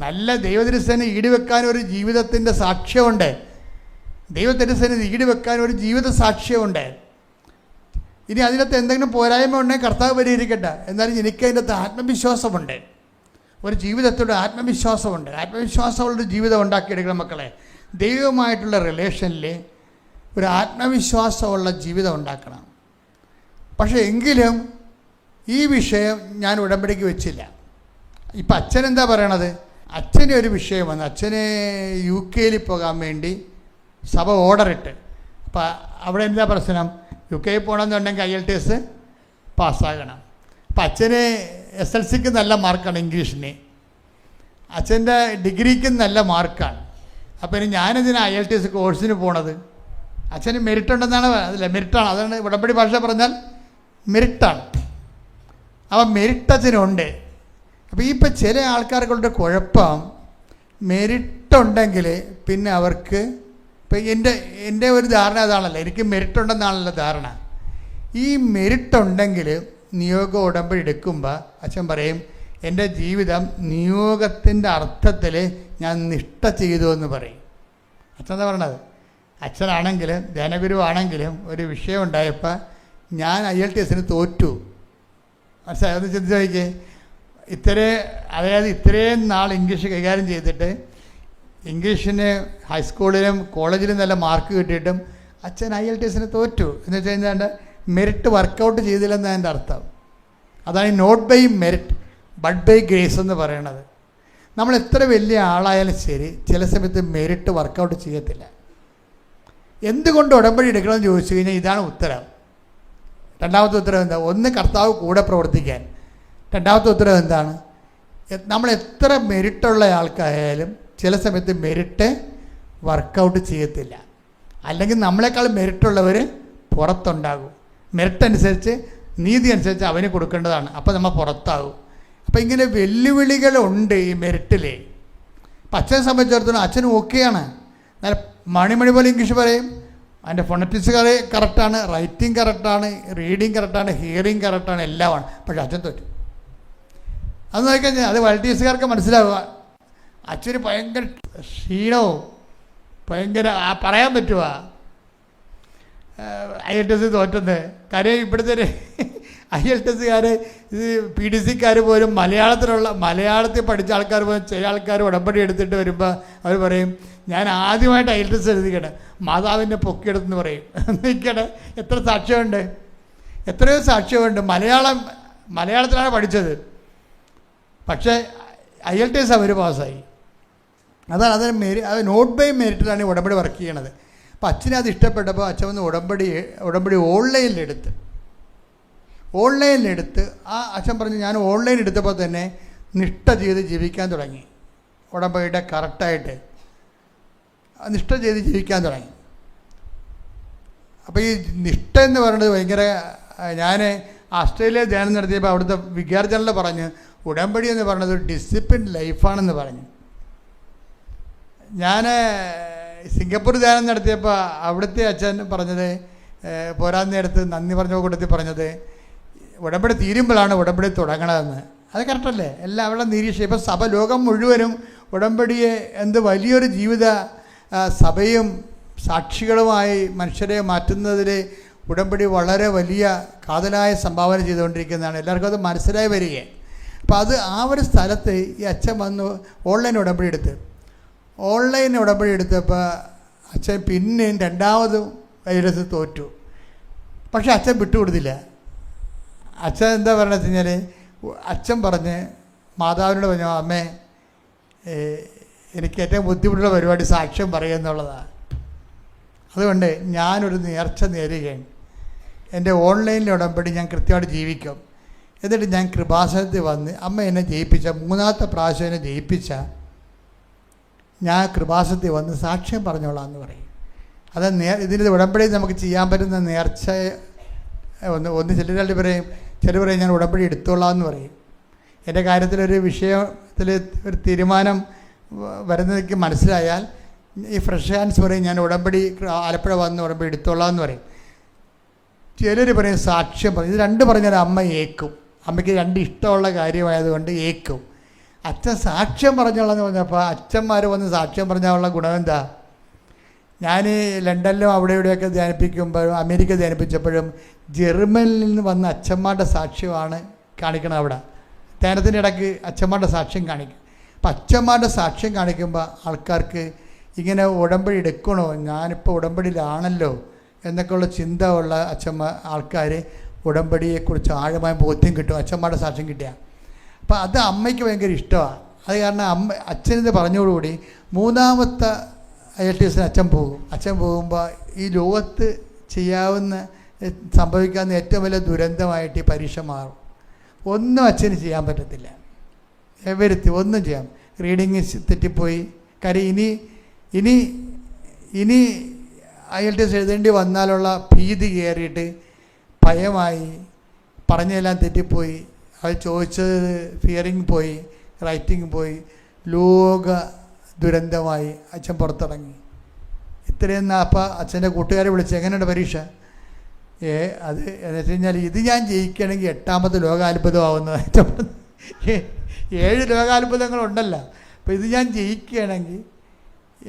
നല്ല ദൈവത്തിരുസേന ഈടുവെക്കാൻ ഒരു ജീവിതത്തിൻ്റെ സാക്ഷ്യമുണ്ട്. ദൈവത്തിരുസേന ഈടുവെക്കാൻ ഒരു ജീവിത സാക്ഷ്യമുണ്ട്. ഇനി അതിനകത്ത് എന്തെങ്കിലും പോരായ്മ ഉണ്ടെങ്കിൽ കർത്താവ് പരിഹരിക്കട്ടെ. എന്നാലും എനിക്ക് അതിനകത്ത് ആത്മവിശ്വാസമുണ്ട്. ഒരു ജീവിതത്തോട് ആത്മവിശ്വാസമുണ്ട്. ആത്മവിശ്വാസമുള്ളൊരു ജീവിതം ഉണ്ടാക്കിയെടുക്കണം മക്കളെ. ദൈവവുമായിട്ടുള്ള റിലേഷനിൽ ഒരു ആത്മവിശ്വാസമുള്ള ജീവിതം ഉണ്ടാക്കണം. പക്ഷേ എങ്കിലും ഈ വിഷയം ഞാൻ ഉടമ്പടിക്ക് വെച്ചില്ല. ഇപ്പം അച്ഛനെന്താ പറയണത്, അച്ഛന് ഒരു വിഷയം വന്നു. അച്ഛന് UK പോകാൻ വേണ്ടി സഭ ഓർഡറിട്ട്. അപ്പം അവിടെ എന്താ പ്രശ്നം, UK പോകണമെന്നുണ്ടെങ്കിൽ IELTS പാസ്സാകണം. അപ്പം അച്ഛന് SLCക്ക് നല്ല മാർക്കാണ്, ഇംഗ്ലീഷിന്. അച്ഛൻ്റെ ഡിഗ്രിക്കും നല്ല മാർക്കാണ്. അപ്പം ഇനി ഞാനെന്തിനാണ് IELTS കോഴ്സിന് പോണത്? അച്ഛന് മെറിറ്റ് ഉണ്ടെന്നാണ്, അതല്ല മെറിറ്റാണ്, അതാണ് ഉടമ്പടി ഭാഷ പറഞ്ഞാൽ മെറിറ്റാണ്. അപ്പം മെറിറ്റ് അച്ഛനുണ്ട്. അപ്പോൾ ഇപ്പം ചില ആൾക്കാർക്കുള്ള കുഴപ്പം, മെറിറ്റ് ഉണ്ടെങ്കിൽ പിന്നെ അവർക്ക്, ഇപ്പം എൻ്റെ ഒരു ധാരണ അതാണല്ലോ, എനിക്ക് മെറിറ്റ് ഉണ്ടെന്നാണല്ലോ ധാരണ. ഈ മെറിറ്റ് ഉണ്ടെങ്കിൽ നിയോഗ ഉടമ്പടി എടുക്കുമ്പോൾ അച്ഛൻ പറയും, എൻ്റെ ജീവിതം നിയോഗത്തിൻ്റെ അർത്ഥത്തിൽ ഞാൻ നിഷ്ഠ ചെയ്തു എന്ന് പറയും. അച്ഛൻ എന്താ പറയണത്? അച്ഛനാണെങ്കിലും ധ്യാനഗുരു ആണെങ്കിലും ഒരു വിഷയം ഉണ്ടായപ്പോൾ ഞാൻ IELTS തോറ്റു. മനസ്സിലായി? അത് ചിന്തിച്ച് നോക്കിയേ. ഇത്രയും നാൾ ഇംഗ്ലീഷ് കൈകാര്യം ചെയ്തിട്ട് ഇംഗ്ലീഷിന് ഹൈസ്കൂളിലും കോളേജിലും നല്ല മാർക്ക് കിട്ടിയിട്ടും അച്ഛൻ IELTS തോറ്റു എന്ന് വെച്ച് കഴിഞ്ഞാൽ മെറിറ്റ് വർക്കൗട്ട് ചെയ്തില്ലെന്നാണ് എൻ്റെ അർത്ഥം. അതാണ് not by merit but by grace എന്ന് പറയണത്. നമ്മൾ എത്ര വലിയ ആളായാലും ശരി, ചില സമയത്ത് മെറിറ്റ് വർക്കൗട്ട് ചെയ്യത്തില്ല. എന്തുകൊണ്ട് ഉടമ്പടി എടുക്കണമെന്ന് ചോദിച്ചു കഴിഞ്ഞാൽ ഇതാണ് ഉത്തരം. രണ്ടാമത്തെ ഉത്തരം എന്താ? ഒന്ന്, കർത്താവ് കൂടെ പ്രവർത്തിക്കാൻ. രണ്ടാമത്തെ ഉത്തരം എന്താണ്? നമ്മൾ എത്ര മെറിറ്റുള്ള ആൾക്കായാലും ചില സമയത്ത് മെറിറ്റ് വർക്കൗട്ട് ചെയ്യത്തില്ല. അല്ലെങ്കിൽ നമ്മളെക്കാൾ മെറിറ്റുള്ളവർ പുറത്തുണ്ടാകും. മെറിറ്റ് അനുസരിച്ച്, നീതി അനുസരിച്ച് അവന് കൊടുക്കേണ്ടതാണ്. അപ്പോൾ നമ്മൾ പുറത്താകും. അപ്പോൾ ഇങ്ങനെ വെല്ലുവിളികളുണ്ട് ഈ മെറിറ്റിൽ. അപ്പം അച്ഛനെ സംബന്ധിച്ചിടത്തോളം അച്ഛൻ ഓക്കെയാണ്. നല്ല മണി പോലെ ഇംഗ്ലീഷ് പറയും, അതിൻ്റെ ഫൊണറ്റിക്സ് കറക്റ്റാണ്, റൈറ്റിംഗ് കറക്റ്റാണ്, റീഡിങ് കറക്റ്റാണ്, ഹിയറിങ് കറക്റ്റാണ്, എല്ലാമാണ്. പക്ഷെ അച്ഛൻ തോറ്റു. അത് നോക്കിക്കഴിഞ്ഞാൽ അത് മൾട്ടീസുകാർക്ക് മനസ്സിലാവുക. അച്ഛന് ഭയങ്കര ക്ഷീണവും ഭയങ്കര പറയാൻ പറ്റുക IELTS തോറ്റത്. കാര്യം ഇവിടുത്തെ IELTSകാർ ഇത് PDCക്കാർ പോലും മലയാളത്തിൽ പഠിച്ച ആൾക്കാർ പോലും ചില ആൾക്കാർ ഉടമ്പടി എടുത്തിട്ട് വരുമ്പോൾ അവർ പറയും ഞാൻ ആദ്യമായിട്ട് IELTS എഴുതിക്കട്ടെ, മാതാവിൻ്റെ പൊക്കിയെടുത്തെന്ന് പറയും. നിൽക്കട്ടെ, എത്ര സാക്ഷ്യമുണ്ട്, എത്രയോ സാക്ഷ്യമുണ്ട്. മലയാളത്തിലാണ് പഠിച്ചത്, പക്ഷേ IELTS അവർ പാസ്സായി. അതാണ് അത് നോട്ട് ബൈ മെറിറ്റിലാണ് ഉടമ്പടി വർക്ക് ചെയ്യണത്. അപ്പം അച്ഛനെ അത് ഇഷ്ടപ്പെട്ടപ്പോൾ അച്ഛൻ വന്ന് ഉടമ്പടി ഓൺലൈനിലെടുത്ത് ആ അച്ഛൻ പറഞ്ഞു ഞാൻ ഓൺലൈൻ എടുത്തപ്പോൾ തന്നെ നിഷ്ഠ ചെയ്ത് ജീവിക്കാൻ തുടങ്ങി. ഉടമ്പടിയുടെ കറക്റ്റായിട്ട് നിഷ്ഠ ചെയ്ത് ജീവിക്കാൻ തുടങ്ങി. അപ്പോൾ ഈ നിഷ്ഠ എന്ന് പറയുന്നത് ഭയങ്കര, ഞാൻ ഓസ്ട്രേലിയ ധ്യാനം നടത്തിയപ്പോൾ അവിടുത്തെ വികാർജനിൽ പറഞ്ഞ് ഉടമ്പടി എന്ന് പറയുന്നത് ഒരു ഡിസിപ്ലിൻ ലൈഫാണെന്ന് പറഞ്ഞു. ഞാൻ സിംഗപ്പൂർ ധ്യാനം നടത്തിയപ്പോൾ അവിടുത്തെ അച്ഛൻ പറഞ്ഞത്, പോരാൻ നേരത്ത് നന്ദി പറഞ്ഞ കൂട്ടത്തിൽ പറഞ്ഞത് ഉടമ്പടി തീരുമ്പോഴാണ് ഉടമ്പടി തുടങ്ങണതെന്ന്. അത് കറക്റ്റല്ലേ? എല്ലാം അവിടെ നിരീക്ഷിക്കും. ഇപ്പോൾ സഭ ലോകം മുഴുവനും ഉടമ്പടിയെ വലിയൊരു ജീവിത സഭയും സാക്ഷികളുമായി മനുഷ്യരെ മാറ്റുന്നതിൽ ഉടമ്പടി വളരെ വലിയ കാതലായ സംഭാവന ചെയ്തുകൊണ്ടിരിക്കുന്നതാണ്. എല്ലാവർക്കും അത് മനസ്സിലായി വരികയാണ്. അപ്പോൾ അത് ആ ഒരു സ്ഥലത്ത് ഈ അച്ഛൻ വന്നു ഓൺലൈൻ ഉടമ്പടി എടുത്തപ്പോൾ അച്ഛൻ പിന്നെയും രണ്ടാമതും IELTS തോറ്റു. പക്ഷെ അച്ഛൻ വിട്ടുകൊടുത്തില്ല. അച്ഛൻ എന്താ പറയണമെന്ന് വെച്ച് കഴിഞ്ഞാൽ അച്ഛൻ പറഞ്ഞ് മാതാവിനോട് പറഞ്ഞു, അമ്മേ എനിക്ക് ഏറ്റവും ബുദ്ധിമുട്ടുള്ള പരിപാടി സാക്ഷ്യം പറയുക എന്നുള്ളതാണ്. അതുകൊണ്ട് ഞാനൊരു നേർച്ച നേരുകയാണ്. എൻ്റെ ഓൺലൈനിലെ ഉടമ്പടി ഞാൻ കൃത്യമായിട്ട് ജീവിക്കും. എന്നിട്ട് ഞാൻ കൃപാസനത്തിൽ വന്ന് അമ്മ എന്നെ ജയിപ്പിച്ച 3ാമത്തെ പ്രാവശ്യം എന്നെ ജയിപ്പിച്ച ഞാൻ കൃപാസനത്തിൽ വന്ന് സാക്ഷ്യം പറഞ്ഞോളാം എന്ന് പറയും. അത് ഇതിൻ്റെ ഉടമ്പടി നമുക്ക് ചെയ്യാൻ പറ്റുന്ന നേർച്ച ഒന്ന് ചിലർ പറയും ഞാൻ ഉടമ്പടി എടുത്തോളാം എന്ന് പറയും. എൻ്റെ കാര്യത്തിലൊരു വിഷയത്തിൽ ഒരു തീരുമാനം വരുന്നതൊക്കെ മനസ്സിലായാൽ ഈ ഫ്രഷ് ഹാൻഡ്സ് പറയും ഞാൻ ഉടമ്പടി ആലപ്പുഴ വന്ന് ഉടമ്പടി എടുത്തോളാം എന്ന് പറയും. ചിലർ പറയും സാക്ഷ്യം പറയും. ഇത് രണ്ട് പറഞ്ഞാൽ അമ്മ ഏക്കും. അമ്മയ്ക്ക് രണ്ട് ഇഷ്ടമുള്ള കാര്യമായതുകൊണ്ട് ഏക്കും. അച്ഛൻ സാക്ഷ്യം പറഞ്ഞോളാന്ന് പറഞ്ഞപ്പോൾ അച്ഛന്മാർ വന്ന് സാക്ഷ്യം പറഞ്ഞാലുള്ള ഗുണം എന്താ? ഞാൻ ലണ്ടനിലും അവിടെ ഇവിടെയൊക്കെ ധ്യാനിപ്പിക്കുമ്പോഴും അമേരിക്ക ധ്യാനിപ്പിച്ചപ്പോഴും ജർമ്മനിൽ നിന്ന് വന്ന അച്ഛന്മാരുടെ സാക്ഷ്യമാണ് കാണിക്കണം. അവിടെ ധ്യാനത്തിൻ്റെ ഇടയ്ക്ക് അച്ഛന്മാരുടെ സാക്ഷ്യം കാണിക്കും. അപ്പം അച്ഛന്മാരുടെ സാക്ഷ്യം കാണിക്കുമ്പോൾ ആൾക്കാർക്ക് ഇങ്ങനെ ഉടമ്പടി എടുക്കണോ, ഞാനിപ്പോൾ ഉടമ്പടിയിലാണല്ലോ എന്നൊക്കെയുള്ള ചിന്ത ഉള്ള ആൾക്കാർ ഉടമ്പടിയെക്കുറിച്ച് ആഴമായ ബോധ്യം കിട്ടും അച്ഛന്മാരുടെ സാക്ഷ്യം കിട്ടിയാൽ. അപ്പോൾ അത് അമ്മയ്ക്ക് ഭയങ്കര ഇഷ്ടമാണ്. അത് കാരണം അച്ഛനിത് പറഞ്ഞോടുകൂടി 3ാമത്തെ IELTS അച്ഛൻ പോകുമ്പോൾ ഈ ലോകത്ത് സംഭവിക്കാവുന്ന ഏറ്റവും വലിയ ദുരന്തമായിട്ട് ഈ പരീക്ഷ മാറും. ഒന്നും അച്ഛന് ചെയ്യാൻ പറ്റത്തില്ല. ഒന്നും ചെയ്യാം. റീഡിങ് തെറ്റിപ്പോയി. കാര്യം ഇനി IELTS എഴുതേണ്ടി വന്നാലുള്ള ഭീതി കയറിയിട്ട് ഭയമായി, പറഞ്ഞതെല്ലാം തെറ്റിപ്പോയി, അത് ചോദിച്ചത് ഹിയറിങ് പോയി, റൈറ്റിംഗ് പോയി, ലോക ദുരന്തമായി അച്ഛൻ പുറത്തിറങ്ങി. ഇത്രയും അപ്പോൾ അച്ഛൻ്റെ കൂട്ടുകാരെ വിളിച്ച് എങ്ങനെയുണ്ട് പരീക്ഷ? അത് എന്ന് വെച്ച് കഴിഞ്ഞാൽ ഇത് ഞാൻ ജയിക്കുകയാണെങ്കിൽ 8ാമത്തെ ലോകാത്ഭുതമാവുന്നത്. 7 ലോകാത്ഭുതങ്ങളുണ്ടല്ലോ. അപ്പോൾ ഇത് ഞാൻ ജയിക്കുകയാണെങ്കിൽ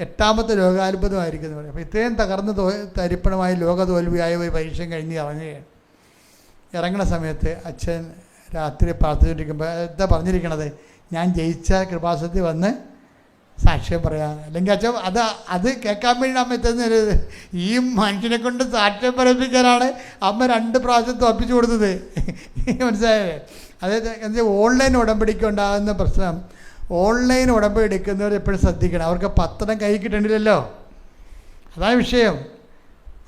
8ാമത്തെ ലോകാത്ഭുതമായിരിക്കും എന്ന് പറയും. അപ്പോൾ ഇത്രയും തകർന്ന് തരിപ്പണമായി ലോക തോൽവിയായ ഒരു പരീക്ഷ കഴിഞ്ഞ് ഇറങ്ങുന്ന സമയത്ത് അച്ഛൻ രാത്രി പ്രാർത്ഥിച്ചുകൊണ്ടിരിക്കുമ്പോൾ എന്താ പറഞ്ഞിരിക്കണത്? ഞാൻ ജയിച്ച കൃപാസനത്തിൽ വന്ന് സാക്ഷ്യം പറയാം. അല്ലെങ്കിൽ അച്ഛൻ അത് കേൾക്കാൻ വേണ്ടി അമ്മ എത്തുന്നത്. ഈ മനുഷ്യനെ കൊണ്ട് സാക്ഷ്യം പറയിപ്പിക്കാനാണ് അമ്മ 2 പ്രാവശ്യം തോൽപ്പിച്ചു കൊടുത്തത്. മനസ്സിലായേ? അതായത് ഓൺലൈൻ ഉടമ്പടിക്ക് ഉണ്ടാകുന്ന പ്രശ്നം, ഓൺലൈൻ ഉടമ്പടി എടുക്കുന്നവർ എപ്പോഴും ശ്രദ്ധിക്കണം. അവർക്ക് പത്രം കൈ കിട്ടേണ്ടില്ലല്ലോ, അതാണ് വിഷയം.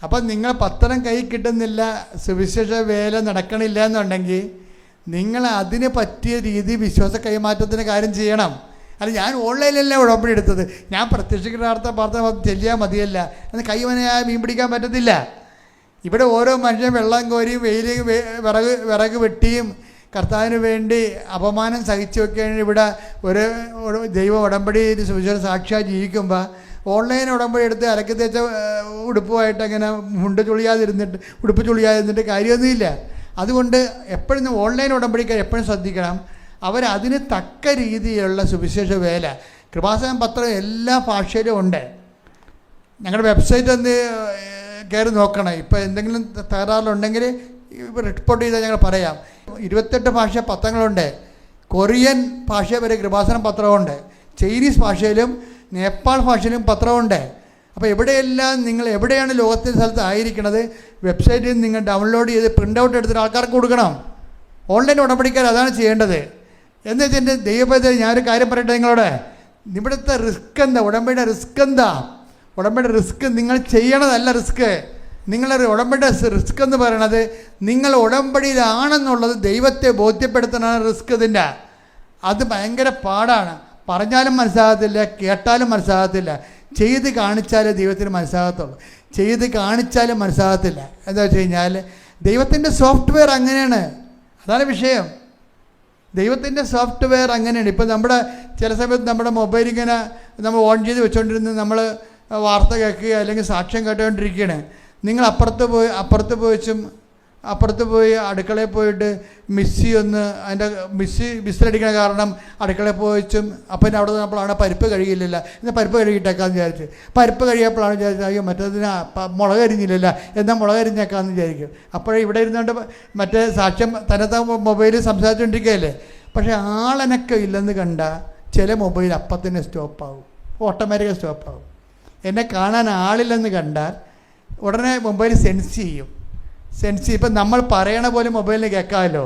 അപ്പം നിങ്ങൾ പത്രം കൈ കിട്ടുന്നില്ല, സുവിശേഷ വേല നടക്കണില്ല എന്നുണ്ടെങ്കിൽ നിങ്ങൾ അതിന് പറ്റിയ രീതി വിശ്വാസ കൈമാറ്റത്തിന് കാര്യം ചെയ്യണം. അല്ല ഞാൻ ഓൺലൈനിലല്ലേ ഉടമ്പടി എടുത്തത്, ഞാൻ പ്രത്യക്ഷിക്കുന്ന പ്രാർത്ഥന ചെല്ലിയാൽ മതിയല്ല എന്ന് കൈവനയായ മീൻ പിടിക്കാൻ പറ്റത്തില്ല. ഇവിടെ ഓരോ മനുഷ്യൻ വെള്ളം കോരിയും വിറക് വെട്ടിയും കർത്താവിന് വേണ്ടി അപമാനം സഹിച്ചു വെക്കാൻ ഇവിടെ ഒരു ദൈവ ഉടമ്പടി സുവിശേഷ സാക്ഷിയായി ജീവിക്കുമ്പോൾ ഓൺലൈൻ ഉടമ്പടി എടുത്ത് അലക്കി തേച്ച ഉടുപ്പുമായിട്ട് അങ്ങനെ മുണ്ട് ചുളിയാതിരുന്നിട്ട് ഉടുപ്പ് ചുളിയാതിരുന്നിട്ട് കാര്യമൊന്നുമില്ല. അതുകൊണ്ട് എപ്പോഴും ഓൺലൈൻ ഉടമ്പടിക്കാർ എപ്പോഴും ശ്രദ്ധിക്കണം, അവരതിന് തക്ക രീതിയിലുള്ള സുവിശേഷ വേല. കൃപാസനം പത്രം എല്ലാ ഭാഷയിലും ഉണ്ട്. ഞങ്ങളുടെ വെബ്സൈറ്റ് ഒന്ന് കയറി നോക്കണം. ഇപ്പോൾ എന്തെങ്കിലും തകരാറിലുണ്ടെങ്കിൽ റിപ്പോർട്ട് ചെയ്താൽ ഞങ്ങൾ പറയാം. 28 ഭാഷ പത്രങ്ങളുണ്ട്. കൊറിയൻ ഭാഷ വരെ കൃപാസനം പത്രമുണ്ട്. ചൈനീസ് ഭാഷയിലും നേപ്പാൾ ഭാഷയിലും പത്രമുണ്ട്. അപ്പോൾ എവിടെയെല്ലാം നിങ്ങൾ എവിടെയാണ് ലോകത്തിൻ്റെ സ്ഥലത്ത് ആയിരിക്കണത്, വെബ്സൈറ്റിൽ നിങ്ങൾ ഡൗൺലോഡ് ചെയ്ത് പ്രിൻ്റ് ഔട്ട് എടുത്തിട്ട് ആൾക്കാർക്ക് കൊടുക്കണം. ഓൺലൈൻ ഉടമ്പടിക്കാർ അതാണ് ചെയ്യേണ്ടത്. എന്ന് വെച്ചാൽ എൻ്റെ ദൈവപദ്ധതി ഞാനൊരു കാര്യം പറയട്ടെ നിങ്ങളോട്. ഇവിടുത്തെ റിസ്ക് എന്താ? ഉടമ്പടിയുടെ റിസ്ക് എന്താ? ഉടമ്പടിയുടെ റിസ്ക് നിങ്ങൾ ചെയ്യണതല്ല റിസ്ക്. നിങ്ങളുടെ ഉടമ്പടിയുടെ റിസ്ക് എന്ന് പറയണത് നിങ്ങൾ ഉടമ്പടിയിലാണെന്നുള്ളത് ദൈവത്തെ ബോധ്യപ്പെടുത്താനാണ് റിസ്ക്. ഇതിൻ്റെ അത് ഭയങ്കര പാടാണ്. പറഞ്ഞാലും മനസ്സിലാകത്തില്ല, കേട്ടാലും മനസ്സിലാകത്തില്ല. ചെയ്ത് കാണിച്ചാലേ ദൈവത്തിന് മനസ്സിലാകത്തുള്ളൂ. ചെയ്ത് കാണിച്ചാലും മനസ്സിലാകത്തില്ല. എന്താ വെച്ച് കഴിഞ്ഞാൽ ദൈവത്തിൻ്റെ സോഫ്റ്റ്വെയർ അങ്ങനെയാണ്. അതാണ് വിഷയം. ദൈവത്തിൻ്റെ സോഫ്റ്റ്വെയർ അങ്ങനെയാണ്. ഇപ്പം നമ്മുടെ ചില സമയത്ത് നമ്മുടെ മൊബൈൽ ഇങ്ങനെ നമ്മൾ ഓൺ ചെയ്ത് വെച്ചുകൊണ്ടിരുന്ന് നമ്മൾ വാർത്ത കേൾക്കുക അല്ലെങ്കിൽ സാക്ഷ്യം കേട്ടുകൊണ്ടിരിക്കുകയാണ്. നിങ്ങൾ അപ്പുറത്ത് പോയി അടുക്കളയിൽ പോയിട്ട് മിസ്സി ഒന്ന് അതിൻ്റെ വിസിലടിക്കണ കാരണം അടുക്കളയിൽ പോയിച്ചും അപ്പം അവിടെ നമ്മളാണ് പരിപ്പ് കഴിയില്ല, എന്നാൽ പരിപ്പ് കഴുകിയിട്ടേക്കാന്ന് വിചാരിച്ച് പരിപ്പ് കഴിയപ്പോഴാണ് വിചാരിച്ചത് അയ്യോ മറ്റേതിന് മുളക് അരിഞ്ഞില്ലല്ല, എന്നാൽ മുളക് അരിഞ്ഞേക്കാമെന്ന് വിചാരിക്കും. അപ്പോഴേ ഇവിടെ ഇരുന്നുകൊണ്ട് മറ്റേ സാക്ഷ്യം തന്നത്തെ മൊബൈലിൽ സംസാരിച്ചുകൊണ്ടിരിക്കുകയല്ലേ. പക്ഷേ ആളനക്കം ഇല്ലെന്ന് കണ്ട ചില മൊബൈൽ അപ്പം തന്നെ സ്റ്റോപ്പാവും, ഓട്ടോമാറ്റിക്കായി സ്റ്റോപ്പാവും. എന്നെ കാണാൻ ആളില്ലെന്ന് കണ്ടാൽ ഉടനെ മൊബൈൽ സെൻസ് ചെയ്യും. ഇപ്പം നമ്മൾ പറയണ പോലെ മൊബൈലിന് കേൾക്കാമല്ലോ.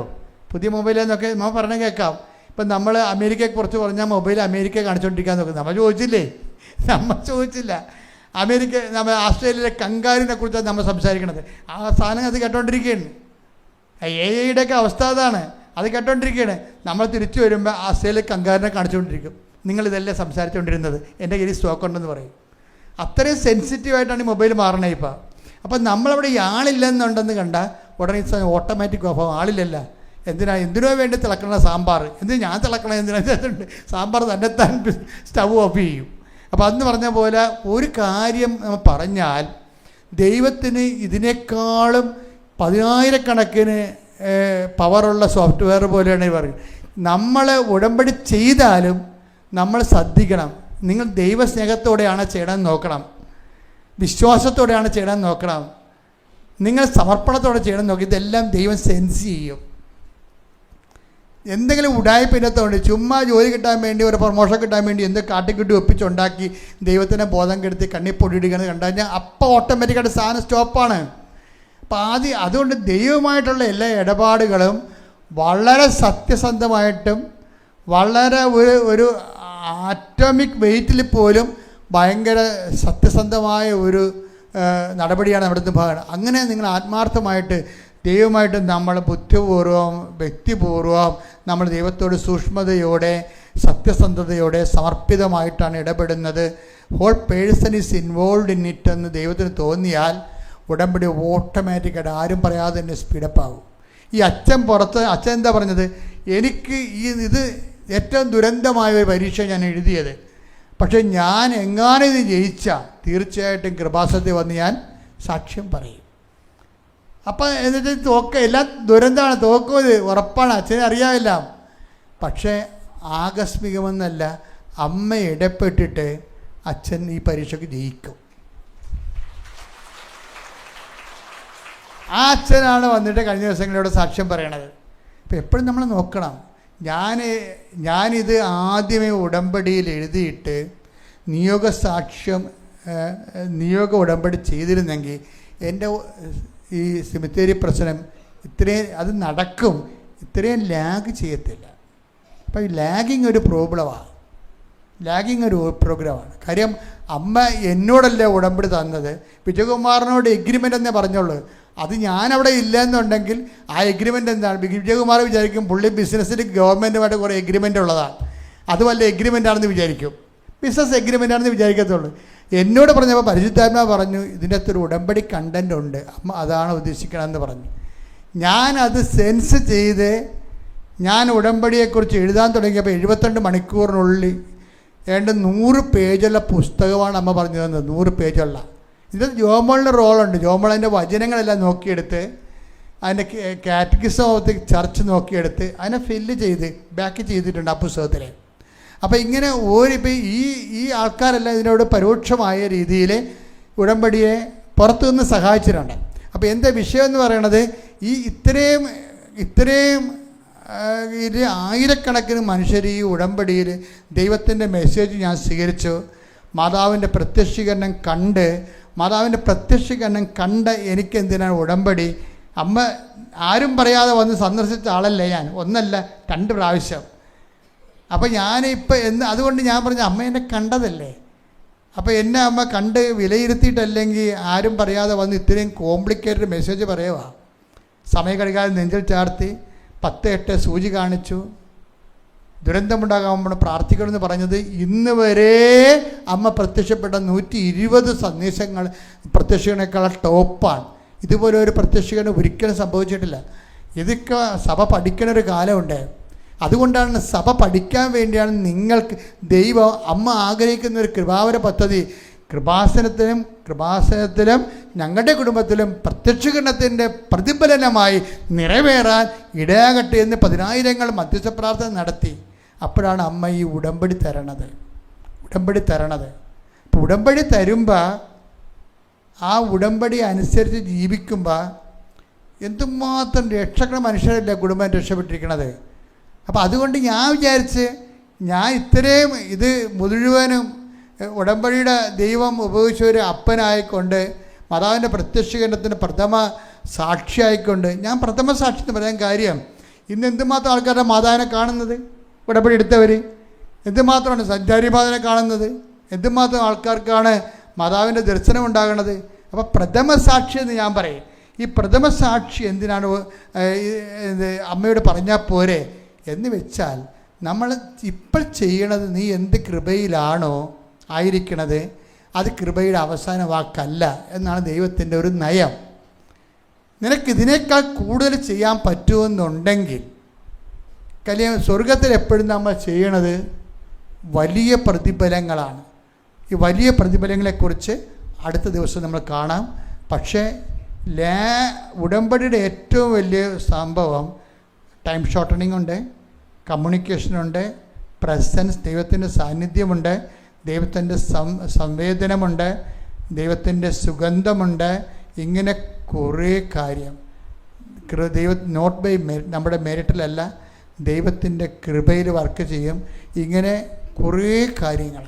പുതിയ മൊബൈലെന്നൊക്കെ നമ്മൾ പറഞ്ഞ കേൾക്കാം. ഇപ്പം നമ്മൾ അമേരിക്കയെ കുറിച്ച് പറഞ്ഞാൽ മൊബൈൽ അമേരിക്ക കാണിച്ചുകൊണ്ടിരിക്കാൻ നോക്കും. നമ്മൾ ചോദിച്ചില്ല. നമ്മൾ ആസ്ട്രേലിയയിലെ കങ്കാരിനെ കുറിച്ചാണ് നമ്മൾ സംസാരിക്കണത്. ആ സാധനം അത് കേട്ടോണ്ടിരിക്കുകയാണ്. AI-യുടെയൊക്കെ അവസ്ഥ അതാണ്. അത് കേട്ടോണ്ടിരിക്കുകയാണ്. നമ്മൾ തിരിച്ചു വരുമ്പോൾ ആസ്ട്രേലിയയിലെ കങ്കാരിനെ കാണിച്ചുകൊണ്ടിരിക്കും. നിങ്ങളിതല്ലേ സംസാരിച്ചുകൊണ്ടിരുന്നത്, എൻ്റെ കയ്യിൽ സ്റ്റോക്ക് ഉണ്ടെന്ന് പറയും. അത്രയും സെൻസിറ്റീവായിട്ടാണ് ഈ മൊബൈൽ മാറണേ ഇപ്പം. അപ്പം നമ്മളവിടെ ഈ ആളില്ലെന്നുണ്ടെന്ന് കണ്ടാൽ ഉടനെ ഓട്ടോമാറ്റിക് ഓഫ് ആവും. ആളില്ലല്ല, എന്തിനോ വേണ്ടി തിളക്കണ സാമ്പാർ, ഞാൻ തിളക്കണ എന്തിനാണ്ട് സാമ്പാർ തന്നെത്താൻ സ്റ്റവ് ഓഫ് ചെയ്യും. അപ്പം അന്ന് പറഞ്ഞ പോലെ ഒരു കാര്യം നമ്മൾ പറഞ്ഞാൽ ദൈവത്തിന് ഇതിനേക്കാളും 10,000 പവറുള്ള സോഫ്റ്റ്വെയർ പോലെയാണ് ഈ പറയുന്നത്. നമ്മൾ ഉടമ്പടി ചെയ്താലും നമ്മൾ ശ്രദ്ധിക്കണം. നിങ്ങൾ ദൈവസ്നേഹത്തോടെയാണ് ചെയ്യണമെന്ന് നോക്കണം, വിശ്വാസത്തോടെയാണ് ചെയ്യണമെന്ന് നോക്കണം, നിങ്ങൾ സമർപ്പണത്തോടെ ചെയ്യണം നോക്കി. ഇതെല്ലാം ദൈവം സെൻസ് ചെയ്യും. എന്തെങ്കിലും ഉടായ്പിനത്തോണ്ട് ചുമ്മാ ജോലി കിട്ടാൻ വേണ്ടി ഒരു പ്രൊമോഷൻ കിട്ടാൻ വേണ്ടി എന്ത് കാട്ടിക്കുട്ടി ഒപ്പിച്ചുണ്ടാക്കി ദൈവത്തിനെ ബോധം കെടുത്തി കണ്ണിപ്പൊടിയിടുകയെന്ന് കണ്ടു കഴിഞ്ഞാൽ അപ്പോൾ ഓട്ടോമാറ്റിക്കായിട്ട് സാധനം സ്റ്റോപ്പാണ്. അപ്പം അതുകൊണ്ട് ദൈവമായിട്ടുള്ള എല്ലാ ഇടപാടുകളും വളരെ സത്യസന്ധമായിട്ടും വളരെ ഒരു ആറ്റോമിക് വെയിറ്റിൽ പോലും ഭയങ്കര സത്യസന്ധമായ ഒരു നടപടിയാണ് നമ്മുടെ ഭാഗം. അങ്ങനെ നിങ്ങൾ ആത്മാർത്ഥമായിട്ട് ദൈവമായിട്ട് നമ്മൾ ബുദ്ധിപൂർവം വ്യക്തിപൂർവം നമ്മൾ ദൈവത്തോട് സൂക്ഷ്മതയോടെ സത്യസന്ധതയോടെ സമർപ്പിതമായിട്ടാണ് ഇടപെടുന്നത്. Whole person is involve in it എന്ന് ദൈവത്തിന് തോന്നിയാൽ ഉടമ്പടി ഓട്ടോമാറ്റിക്കായിട്ട് ആരും പറയാതെ തന്നെ സ്പീഡപ്പ് ആകും. ഈ അച്ഛൻ എന്താ പറഞ്ഞത്, എനിക്ക് ഇത് ഏറ്റവും ദുരന്തമായ ഒരു പരീക്ഷ ഞാൻ എഴുതിയത്, പക്ഷേ ഞാൻ എങ്ങാനും ഇത് ജയിച്ചാൽ തീർച്ചയായിട്ടും കൃപാസനത്തിൽ വന്ന് ഞാൻ സാക്ഷ്യം പറയും. അപ്പം എന്നിട്ട് എല്ലാം ദുരന്തമാണ്, തോക്കുന്നത് ഉറപ്പാണ്, അച്ഛനെ അറിയാമില്ല. പക്ഷേ ആകസ്മികമെന്നല്ല, അമ്മ ഇടപെട്ടിട്ട് അച്ഛൻ ഈ പരീക്ഷയ്ക്ക് ജയിക്കും. ആ അച്ഛനാണ് വന്നിട്ട് കഴിഞ്ഞ ദിവസങ്ങളിലൂടെ സാക്ഷ്യം പറയണത്. അപ്പം എപ്പോഴും നമ്മൾ നോക്കണം. ഞാനിത് ആദ്യമേ ഉടമ്പടിയിൽ എഴുതിയിട്ട് നിയോഗ ഉടമ്പടി ചെയ്തിരുന്നെങ്കിൽ എൻ്റെ ഈ സെമിത്തേരി പ്രശ്നം അത് നടക്കും, ഇത്രയും ലാഗ് ചെയ്യത്തില്ല. അപ്പം ഈ ലാഗിങ് ഒരു പ്രോബ്ലമാണ്, ഒരു പ്രോഗ്രാമാണ്. കാര്യം അമ്മ എന്നോടല്ലേ ഉടമ്പടി തന്നത്, വിജയകുമാറിനോട് എഗ്രിമെൻ്റ് എന്നേ പറഞ്ഞോളൂ. അത് ഞാനവിടെ ഇല്ലയെന്നുണ്ടെങ്കിൽ ആ എഗ്രിമെൻ്റ് എന്താണ്? വിജയകുമാർ വിചാരിക്കും പുള്ളി ബിസിനസ്സിൽ ഗവൺമെൻറ്റുമായിട്ട് കുറേ എഗ്രിമെൻ്റ് ഉള്ളതാണ്, അത് വല്ല എഗ്രിമെൻ്റാണെന്ന് വിചാരിക്കും, ബിസിനസ് എഗ്രിമെൻ്റാണെന്ന് വിചാരിക്കത്തുള്ളൂ. എന്നോട് പറഞ്ഞപ്പോൾ പരിശുദ്ധാത്മാവ് പറഞ്ഞു ഇതിൻ്റെ അകത്തൊരു ഉടമ്പടി കണ്ടൻ്റ് ഉണ്ട്, അമ്മ അതാണ് ഉദ്ദേശിക്കണമെന്ന് പറഞ്ഞു. ഞാനത് സെൻസ് ചെയ്ത് ഞാൻ ഉടമ്പടിയെക്കുറിച്ച് എഴുതാൻ തുടങ്ങിയപ്പോൾ 72 മണിക്കൂറിനുള്ളിൽ ഏതാണ്ട് 100 പേജുള്ള പുസ്തകമാണ് അമ്മ പറഞ്ഞു തന്നത്. 100 പേജുള്ള. ഇത് ജോമോളിൻ്റെ റോളുണ്ട്. ജോമോൾ അതിൻ്റെ വചനങ്ങളെല്ലാം നോക്കിയെടുത്ത് അതിൻ്റെ കാറ്റഗിസം ഓഫ് ദി ചർച്ച് നോക്കിയെടുത്ത് അതിനെ ഫില്ല് ചെയ്ത് ബാക്ക് ചെയ്തിട്ടുണ്ട് ആ പുസ്തകത്തിൽ. അപ്പോൾ ഇങ്ങനെ ഇപ്പം ഈ ആൾക്കാരെല്ലാം ഇതിനോട് പരോക്ഷമായ രീതിയിൽ ഉടമ്പടിയെ പുറത്തുനിന്ന് സഹായിച്ചിട്ടുണ്ട്. അപ്പോൾ എന്താ വിഷയം എന്ന് പറയണത്, ഈ ഇത്രയും ആയിരക്കണക്കിന് മനുഷ്യർ ഈ ഉടമ്പടിയിൽ ദൈവത്തിൻ്റെ മെസ്സേജ് ഞാൻ സ്വീകരിച്ചു. മാതാവിൻ്റെ പ്രത്യക്ഷീകരണം കണ്ട് എനിക്കെന്തിനാണ് ഉടമ്പടി? അമ്മ ആരും പറയാതെ വന്ന് സന്ദർശിച്ച ആളല്ലേ ഞാൻ, 1 അല്ല 2 പ്രാവശ്യം. അപ്പോൾ ഞാനിപ്പോൾ അതുകൊണ്ട് ഞാൻ പറഞ്ഞു, അമ്മ എന്നെ കണ്ടതല്ലേ, അപ്പോൾ എന്നെ അമ്മ കണ്ട് വിലയിരുത്തിയിട്ടല്ലെങ്കിൽ ആരും പറയാതെ വന്ന് ഇത്രയും കോംപ്ലിക്കേറ്റഡ് മെസ്സേജ് പറയുക. സമയം കഴിക്കാതെ നെഞ്ചിൽ ചാർത്തി 10-8 സൂചി കാണിച്ചു. ദുരന്തമുണ്ടാകാൻ പ്രാർത്ഥിക്കണമെന്ന് പറഞ്ഞത് ഇന്ന് വരെ അമ്മ പ്രത്യക്ഷപ്പെട്ട 120 സന്ദേശങ്ങൾ പ്രത്യക്ഷീകരണേക്കാൾ ടോപ്പാണ്. ഇതുപോലെ ഒരു പ്രത്യക്ഷീകരണം ഒരിക്കലും സംഭവിച്ചിട്ടില്ല. ഇതൊക്കെ സഭ പഠിക്കണ ഒരു കാലമുണ്ട്. അതുകൊണ്ടാണ് സഭ പഠിക്കാൻ വേണ്ടിയാണ് നിങ്ങൾക്ക് ദൈവം അമ്മ ആഗ്രഹിക്കുന്ന ഒരു കൃപാവര പദ്ധതി കൃപാസനത്തിലും ഞങ്ങളുടെ കുടുംബത്തിലും പ്രത്യക്ഷീകരണത്തിൻ്റെ പ്രതിഫലനമായി നിറവേറാൻ ഇടയാകട്ടെ എന്ന് 10,000 മധ്യസ്ഥ പ്രാർത്ഥന നടത്തി. അപ്പോഴാണ് അമ്മ ഈ ഉടമ്പടി തരണത്. അപ്പോൾ ഉടമ്പടി തരുമ്പോൾ ആ ഉടമ്പടി അനുസരിച്ച് ജീവിക്കുമ്പോൾ എന്തുമാത്രം രക്ഷകണ മനുഷ്യരല്ലേ കുടുംബം രക്ഷപ്പെട്ടിരിക്കണത്. അപ്പോൾ അതുകൊണ്ട് ഞാൻ വിചാരിച്ച് ഇത്രയും ഇത് മുഴുവനും ഉടമ്പടിയുടെ ദൈവം ഉപയോഗിച്ച ഒരു അപ്പനായിക്കൊണ്ട് മാതാവിൻ്റെ പ്രത്യക്ഷീകരണത്തിന് പ്രഥമ സാക്ഷിയായിക്കൊണ്ട് ഞാൻ പ്രഥമ സാക്ഷി എന്ന് പറയാൻ കാര്യം, ഇന്ന് എന്തുമാത്രം ആൾക്കാരുടെ മാതാവിനെ കാണുന്നത്, ഉടമ്പടി എടുത്തവർ എന്തുമാത്രമാണ് സഞ്ചാരി മാതാവിനെ കാണുന്നത്, എന്തുമാത്രം ആൾക്കാർക്കാണ് മാതാവിൻ്റെ ദർശനം ഉണ്ടാകണത്. അപ്പോൾ പ്രഥമ സാക്ഷി എന്ന് ഞാൻ പറയും. ഈ പ്രഥമ സാക്ഷി എന്തിനാണ് അമ്മയോട് പറഞ്ഞാൽ പോരെ എന്ന് വെച്ചാൽ, നമ്മൾ ഇപ്പോൾ ചെയ്യണത് നീ എന്ത് കൃപയിലാണോ ആയിരിക്കണത് അത് കൃപയുടെ അവസാന വാക്കല്ല എന്നാണ് ദൈവത്തിൻ്റെ ഒരു നയം. നിനക്കിതിനേക്കാൾ കൂടുതൽ ചെയ്യാൻ പറ്റുമെന്നുണ്ടെങ്കിൽ സ്വർഗത്തിൽ എപ്പോഴും നമ്മൾ ചെയ്യണത് വലിയ പ്രതിഫലങ്ങളാണ്. ഈ വലിയ പ്രതിഫലങ്ങളെക്കുറിച്ച് അടുത്ത ദിവസം നമ്മൾ കാണാം. പക്ഷേ ഉടമ്പടിയുടെ ഏറ്റവും വലിയ സംഭവം ടൈം ഷോർട്ടനിങ് ഉണ്ട്, കമ്മ്യൂണിക്കേഷനുണ്ട്, പ്രസൻസ്, ദൈവത്തിൻ്റെ സാന്നിധ്യമുണ്ട്, ദൈവത്തിൻ്റെ സംവേദനമുണ്ട്, ദൈവത്തിൻ്റെ സുഗന്ധമുണ്ട്. ഇങ്ങനെ കുറേ കാര്യം നോട്ട് ബൈ നമ്മുടെ മെറിറ്റിലല്ല, ദൈവത്തിൻ്റെ കൃപയിൽ വർക്ക് ചെയ്യും. ഇങ്ങനെ കുറേ കാര്യങ്ങൾ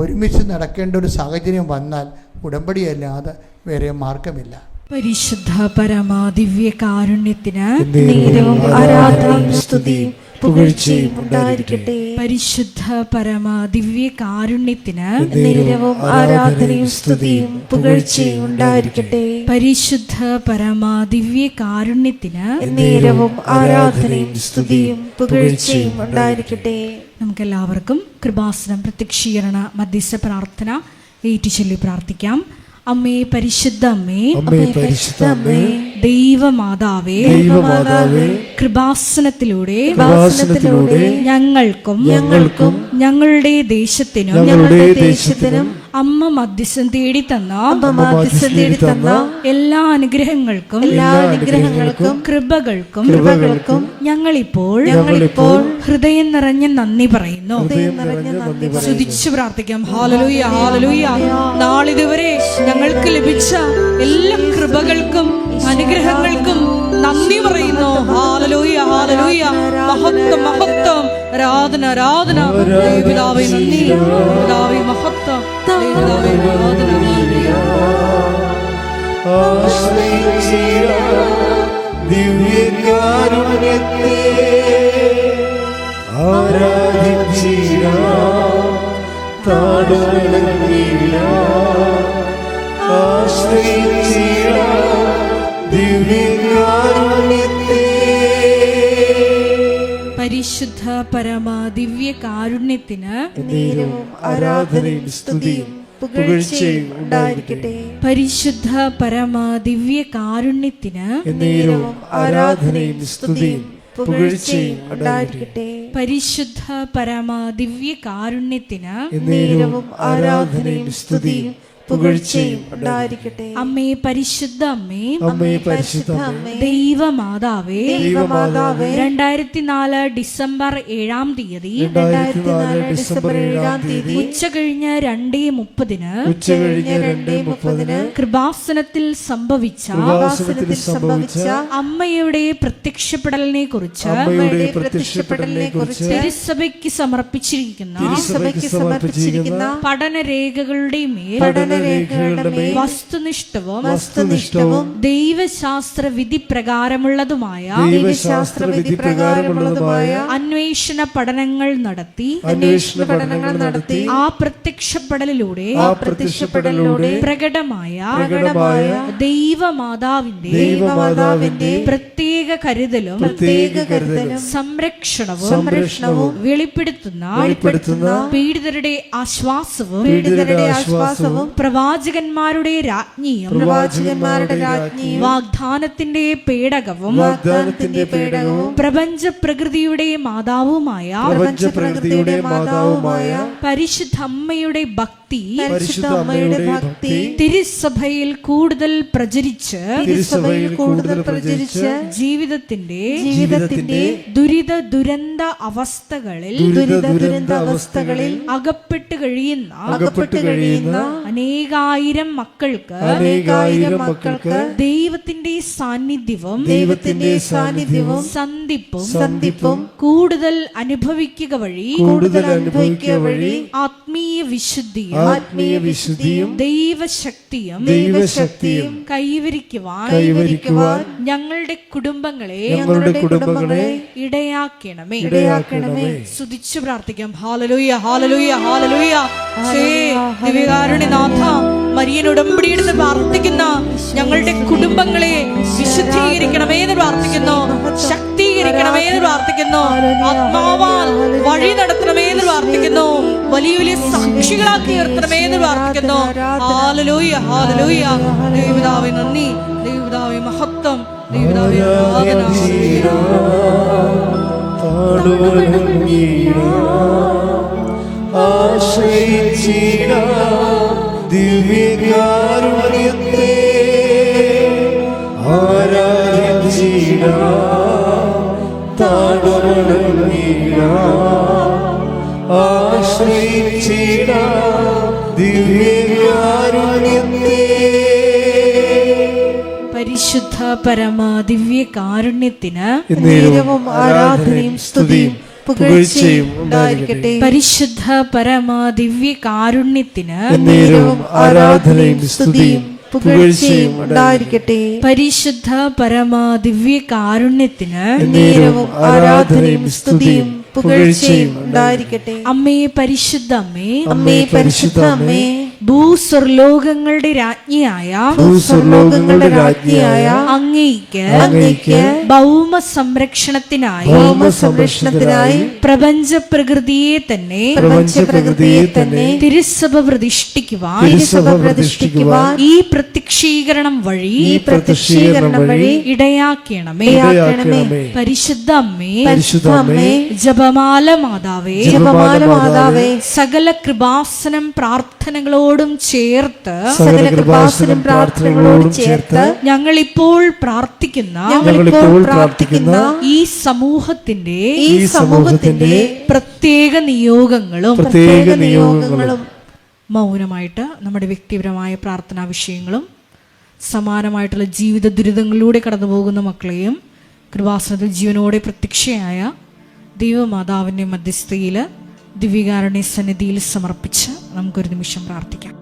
ഒരുമിച്ച് നടക്കേണ്ട ഒരു സാഹചര്യം വന്നാൽ ഉടമ്പടിയല്ലാതെ വേറെ മാർഗമില്ല. പരിശുദ്ധ പരമാ ദിവ്യ കാരുണ്യത്തിന് പുകഴ്ചയും ഉണ്ടായിരിക്കട്ടെ. പരിശുദ്ധ പരമാ ദിവ്യ കാരുണ്യത്തിന് ആരാധനയും സ്തുതിയും പുകഴ്ചയും ഉണ്ടായിരിക്കട്ടെ. പരിശുദ്ധ പരമാ ദിവ്യ കാരുണ്യത്തിന് നേരവും ആരാധനയും സ്തുതിയും പുകഴ്ചയും ഉണ്ടായിരിക്കട്ടെ. നമുക്കെല്ലാവർക്കും കൃപാസനം പ്രത്യക്ഷീകരണ മധ്യസ്ഥ പ്രാർത്ഥന ഏറ്റുചൊല്ലി പ്രാർത്ഥിക്കാം. അമ്മേ പരിശുദ്ധ അമ്മേ, ദൈവമാതാവേ, കൃപാസനത്തിലൂടെ ഞങ്ങൾക്കും ഞങ്ങളുടെ ദേശത്തിനും അമ്മ മധ്യസ്ഥം തേടി തന്ന എല്ലാ അനുഗ്രഹങ്ങൾക്കും കൃപകൾക്കും ഞങ്ങളിപ്പോൾ ഹൃദയം നിറഞ്ഞ നന്ദി പറയുന്നു. സ്തുതിച്ചു പ്രാർത്ഥിക്കാം. ഹല്ലേലൂയ, ഹല്ലേലൂയ. നാളിതുവരെ ഞങ്ങൾക്ക് ലഭിച്ച എല്ലാ കൃപകൾക്കും അനുഗ്രഹങ്ങൾക്കും നന്ദി പറയുന്നു. ഹല്ലേലൂയ, ഹല്ലേലൂയ. മഹത്വം, മഹത്വം, ആരാധന, ആരാധന. പിതാവേ നന്ദി, പിതാവേ മഹത്വം, പിതാവേ ആരാധന. ദിവ്യകാരുണ്യത്തെ ആരാധിച്ചിടാം, പരിശുദ്ധ പരമാ ദിവ്യ കാരുണ്യത്തിന് ആരാധനയും സ്തുതിയും പുകഴ്ചയും ഉണ്ടായിരിക്കട്ടെ. പരിശുദ്ധ പരമാ ദിവ്യ കാരുണ്യത്തിന് ആരാധനയും സ്തുതിയും പുകഴ്ചയും ഉണ്ടായിരിക്കട്ടെ. പരിശുദ്ധ പരമ ദിവ്യ കാരുണ്യത്തിന് നേരവും ആരാധനയും സ്തുതിയും പുകഴ്ചയും ഉണ്ടായിരിക്കട്ടെ. അമ്മേ പരിശുദ്ധ അമ്മേ, അമ്മേ പരിശുദ്ധ അമ്മേ, ദൈവമാതാവേ, ദൈവമാതാവേ, 2004 ഡിസംബർ 7-ാം തീയതി 2004 ഡിസംബർ 7-ാം തീയതി ഉച്ചകഴിഞ്ഞ് 2:30 ഉച്ചകഴിഞ്ഞ് 2:30 കൃപാസനത്തിൽ സംഭവിച്ച അമ്മയുടെ പ്രത്യക്ഷപ്പെടലിനെ കുറിച്ച് തിരുസഭയ്ക്ക് സമർപ്പിച്ചിരിക്കുന്ന പഠനരേഖകളുടെ മേൽ വസ്തുനിഷ്ഠവും ദൈവശാസ്ത്ര വിധി പ്രകാരമുള്ളതുമായ അന്വേഷണ പഠനങ്ങൾ നടത്തി ആ പ്രത്യക്ഷപ്പെടലിലൂടെ പ്രകടമായ ദൈവമാതാവിന്റെ പ്രത്യേക കരുതലും സംരക്ഷണവും വെളിപ്പെടുത്തുന്ന പീഡിതരുടെ ആശ്വാസവും പ്രവാചകന്മാരുടെ രാജ്ഞിയും വാഗ്ദാനത്തിന്റെ പേടകവും പ്രപഞ്ച പ്രകൃതിയുടെ മാതാവുമായ പരിശുദ്ധ അമ്മയുടെ ഭക്തി തിരുസഭയിൽ കൂടുതൽ പ്രചരിച്ച് ജീവിതത്തിന്റെ ദുരിത ദുരന്ത അവസ്ഥകളിൽ അകപ്പെട്ട് കഴിയുന്ന അനേകായിരം മക്കൾക്ക് ദൈവത്തിന്റെ സാന്നിധ്യവും സന്ധിപ്പും കൂടുതൽ അനുഭവിക്കുക വഴി ആത്മീയ വിശുദ്ധിയും ദൈവശക്തിയും കൈവരിക്കുവാൻ ഞങ്ങളുടെ കുടുംബങ്ങളെ ഇടയാക്കണമേ. സ്തുതിച്ചു പ്രാർത്ഥിക്കാം. ഹല്ലേലൂയ, ഹല്ലേലൂയ, ഹല്ലേലൂയ. ദിവ്യകാരുണ്യനാഥ, മരിയൻ ഉടമ്പടിയെടുത്ത് പ്രാർത്ഥിക്കുന്ന ഞങ്ങളുടെ കുടുംബങ്ങളെ വിശുദ്ധീകരിക്കണമേ എന്ന് പ്രാർത്ഥിക്കുന്നു, ശക്തീകരിക്കണമേ എന്ന് പ്രാർത്ഥിക്കുന്നു, ആത്മാവാൽ വഴി നടത്തണമേ എന്ന് പ്രാർത്ഥിക്കുന്നു, വലിയ വലിയ സാക്ഷികളാക്കി ഉയർത്തണമേ എന്ന് പ്രാർത്ഥിക്കുന്നു. Hallelujah, hallelujah. ദൈവപിതാവേ നന്ദി, ദൈവപിതാവേ മഹത്വം, ദൈവപിതാവേ ആരാധന. ദിവ്യകാരുണ്യത്തെ പരിശുദ്ധ പരമ ദിവ്യ കാരുണ്യത്തിന് ആരാധനയും സ്തുതിയും പുകഴ്ചയും ഉണ്ടായിരിക്കട്ടെ. പരിശുദ്ധ പരമ ദിവ്യ കാരുണ്യത്തിന് ആരാധനയും സ്തുതിയും പുകഴ്ചയും ഉണ്ടായിരിക്കട്ടെ. പരിശുദ്ധ പരമ ദിവ്യ കാരുണ്യത്തിന് ആരാധനയും സ്തുതിയും പുകഴ്ചയും ഉണ്ടായിരിക്കട്ടെ. അമ്മേ പരിശുദ്ധ അമ്മേ, അമ്മേ പരിശുദ്ധ അമ്മേ, ഭൂസ്വർലോകങ്ങളുടെ രാജ്ഞിയായ അങ്ങേയ്ക്ക് ഭൗമ സംരക്ഷണത്തിനായി പ്രപഞ്ച പ്രകൃതിയെ തന്നെ തിരുസഭ പ്രതിഷ്ഠിക്കുവാൻ ഈ പ്രത്യക്ഷീകരണം വഴി ഇടയാക്കണമേ. പരിശുദ്ധ അമ്മേ, ജപമാല മാതാവേ, സകല കൃപാസനം പ്രാർത്ഥനകളോടും ചേർത്ത് ഞങ്ങളിപ്പോൾ പ്രാർത്ഥിക്കുന്ന ഈ സമൂഹത്തിന്റെ പ്രത്യേക നിയോഗങ്ങളും മൗനമായിട്ട് നമ്മുടെ വ്യക്തിപരമായ പ്രാർത്ഥനാ വിഷയങ്ങളും സമാനമായിട്ടുള്ള ജീവിത ദുരിതങ്ങളിലൂടെ കടന്നു പോകുന്ന മക്കളെയും കൃപാസനത്തിൽ ജീവനോടെ പ്രത്യക്ഷയായ ദൈവമാതാവിൻ്റെ മധ്യസ്ഥയിൽ ദിവ്യകാരുണ്യ സന്നിധിയിൽ സമർപ്പിച്ച് നമുക്കൊരു നിമിഷം പ്രാർത്ഥിക്കാം.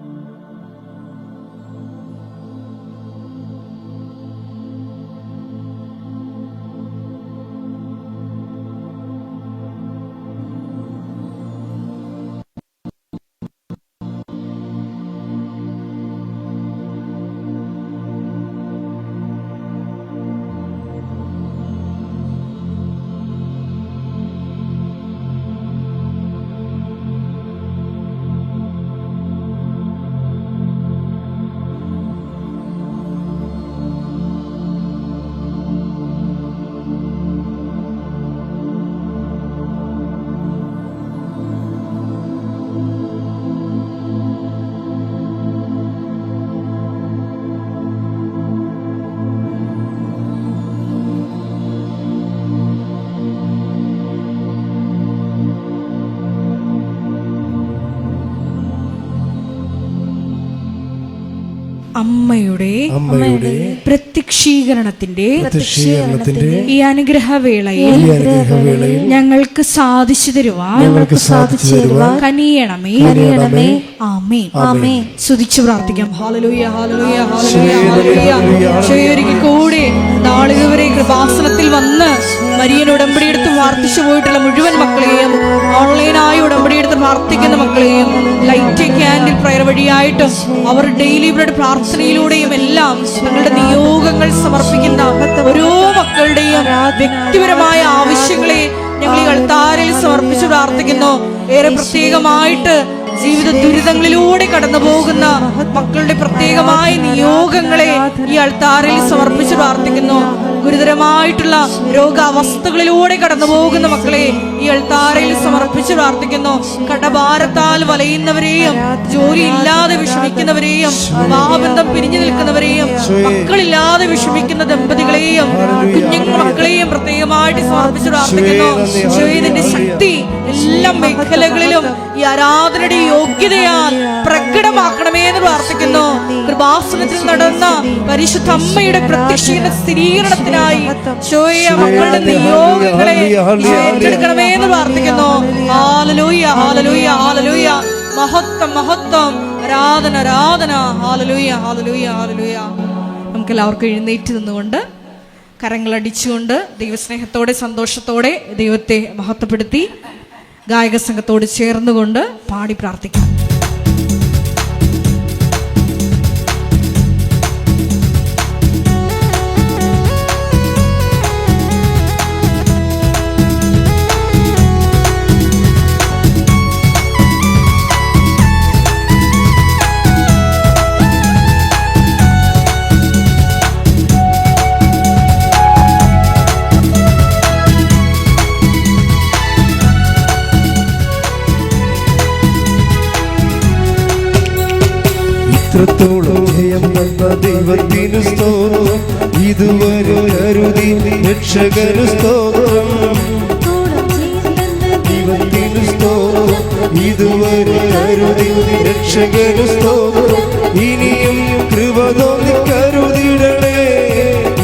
അമ്മയുടെ പ്രത്യക്ഷീകരണത്തിന്റെ ഈ അനുഗ്രഹവേളയിൽ ഞങ്ങൾക്ക് സാധിച്ചു തരുവാൻ കനിയണമേ. ആമേൻ. സ്തുതിച്ചു പ്രാർത്ഥിക്കാം. ഹല്ലേലൂയ, ഹല്ലേലൂയ, ഹല്ലേലൂയ, ഹല്ലേലൂയ. ഒരിക്കൽ കൂടി നാളിതുവരെ കൃപാസനത്തിൽ വന്ന് മരിയൻ ഉടമ്പടിയെടുത്ത് പ്രാർത്ഥിച്ചു പോയിട്ടുള്ള മുഴുവൻ മക്കളെയും, ഓൺലൈനായി ഉടമ്പടിയെടുത്ത് പ്രാർത്ഥിക്കുന്ന മക്കളെയും, ലൈറ്റ് ക്യാൻഡിൽ പ്രയർ വഴിയായിട്ടും അവർ ഡെയിലി ബ്രെഡ് പ്രാർത്ഥനയിലൂടെയും എല്ലാം തങ്ങളുടെ നിയോഗങ്ങൾ സമർപ്പിക്കുന്ന ഓരോ മക്കളുടെയും വ്യക്തിപരമായ ആവശ്യങ്ങളെ ഞങ്ങൾ ഈ അൾത്താരയിൽ സമർപ്പിച്ച് പ്രാർത്ഥിക്കുന്നു. ഏറെ പ്രത്യേകമായിട്ട് ജീവിത ദുരിതങ്ങളിലൂടെ കടന്നു പോകുന്ന മക്കളുടെ പ്രത്യേകമായ നിയോഗങ്ങളെ ഈ അൾത്താരയിൽ സമർപ്പിച്ച് പ്രാർത്ഥിക്കുന്നു. ഗുരുതരമായിട്ടുള്ള രോഗാവസ്ഥകളിലൂടെ കടന്നു പോകുന്ന മക്കളെ ഈ അൾത്താരയിൽ സമർപ്പിച്ച് പ്രാർത്ഥിക്കുന്നു. കടഭാരത്താൽ വലയുന്നവരെയും, ജോലി ഇല്ലാതെ വിഷമിക്കുന്നവരെയും, വിവാഹബന്ധം പിരിഞ്ഞു നിൽക്കുന്നവരെയും, മക്കളില്ലാതെ വിഷമിക്കുന്ന ദമ്പതികളെയും, കുഞ്ഞു മക്കളെയും പ്രത്യേകമായിട്ട് സമർപ്പിച്ച് പ്രാർത്ഥിക്കുന്നു. ഇതിന്റെ ശക്തി എല്ലാ മേഖലകളിലും ഈ ആരാധനയുടെ യോഗ്യതയാൽ പ്രകടമാക്കണമേ എന്ന് പ്രാർത്ഥിക്കുന്നു. കൃപാസനത്തിൽ നടന്ന പരിശുദ്ധ അമ്മയുടെ പ്രത്യക്ഷീകരണ സ്ഥിരീകരണത്തിനായി മക്കളുടെ നിയോഗങ്ങളെ ഏറ്റെടുക്കണമേ എന്ന് പ്രാർത്ഥിക്കുന്നു. ഹല്ലേലൂയ, ഹല്ലേലൂയ, ഹല്ലേലൂയ. മഹത്വം, മഹത്വം, ആരാധന, ആരാധന. ഹല്ലേലൂയ, ഹല്ലേലൂയ, ഹല്ലേലൂയ. നമുക്ക് എല്ലാവർക്കും എഴുന്നേറ്റ് നിന്നുകൊണ്ട് കരങ്ങളടിച്ചുകൊണ്ട് ദൈവസ്നേഹത്തോടെ സന്തോഷത്തോടെ ദൈവത്തെ മഹത്വപ്പെടുത്തി ഗായക സംഘത്തോട് ചേർന്നുകൊണ്ട് പാടി പ്രാർത്ഥിക്കാം. ഇത്രത്തോളം ജയം തന്ന ദൈവത്തിനു സ്തോത്രം, ഇതുവരെ കരുതി രക്ഷകനു സ്തോത്രം. ദൈവത്തിനു സ്തോത്രം, ഇതുവരെ കരുതി രക്ഷകനു സ്തോത്രം. ഇനിയും കൃപ തോന്നി കരുതിടണേ,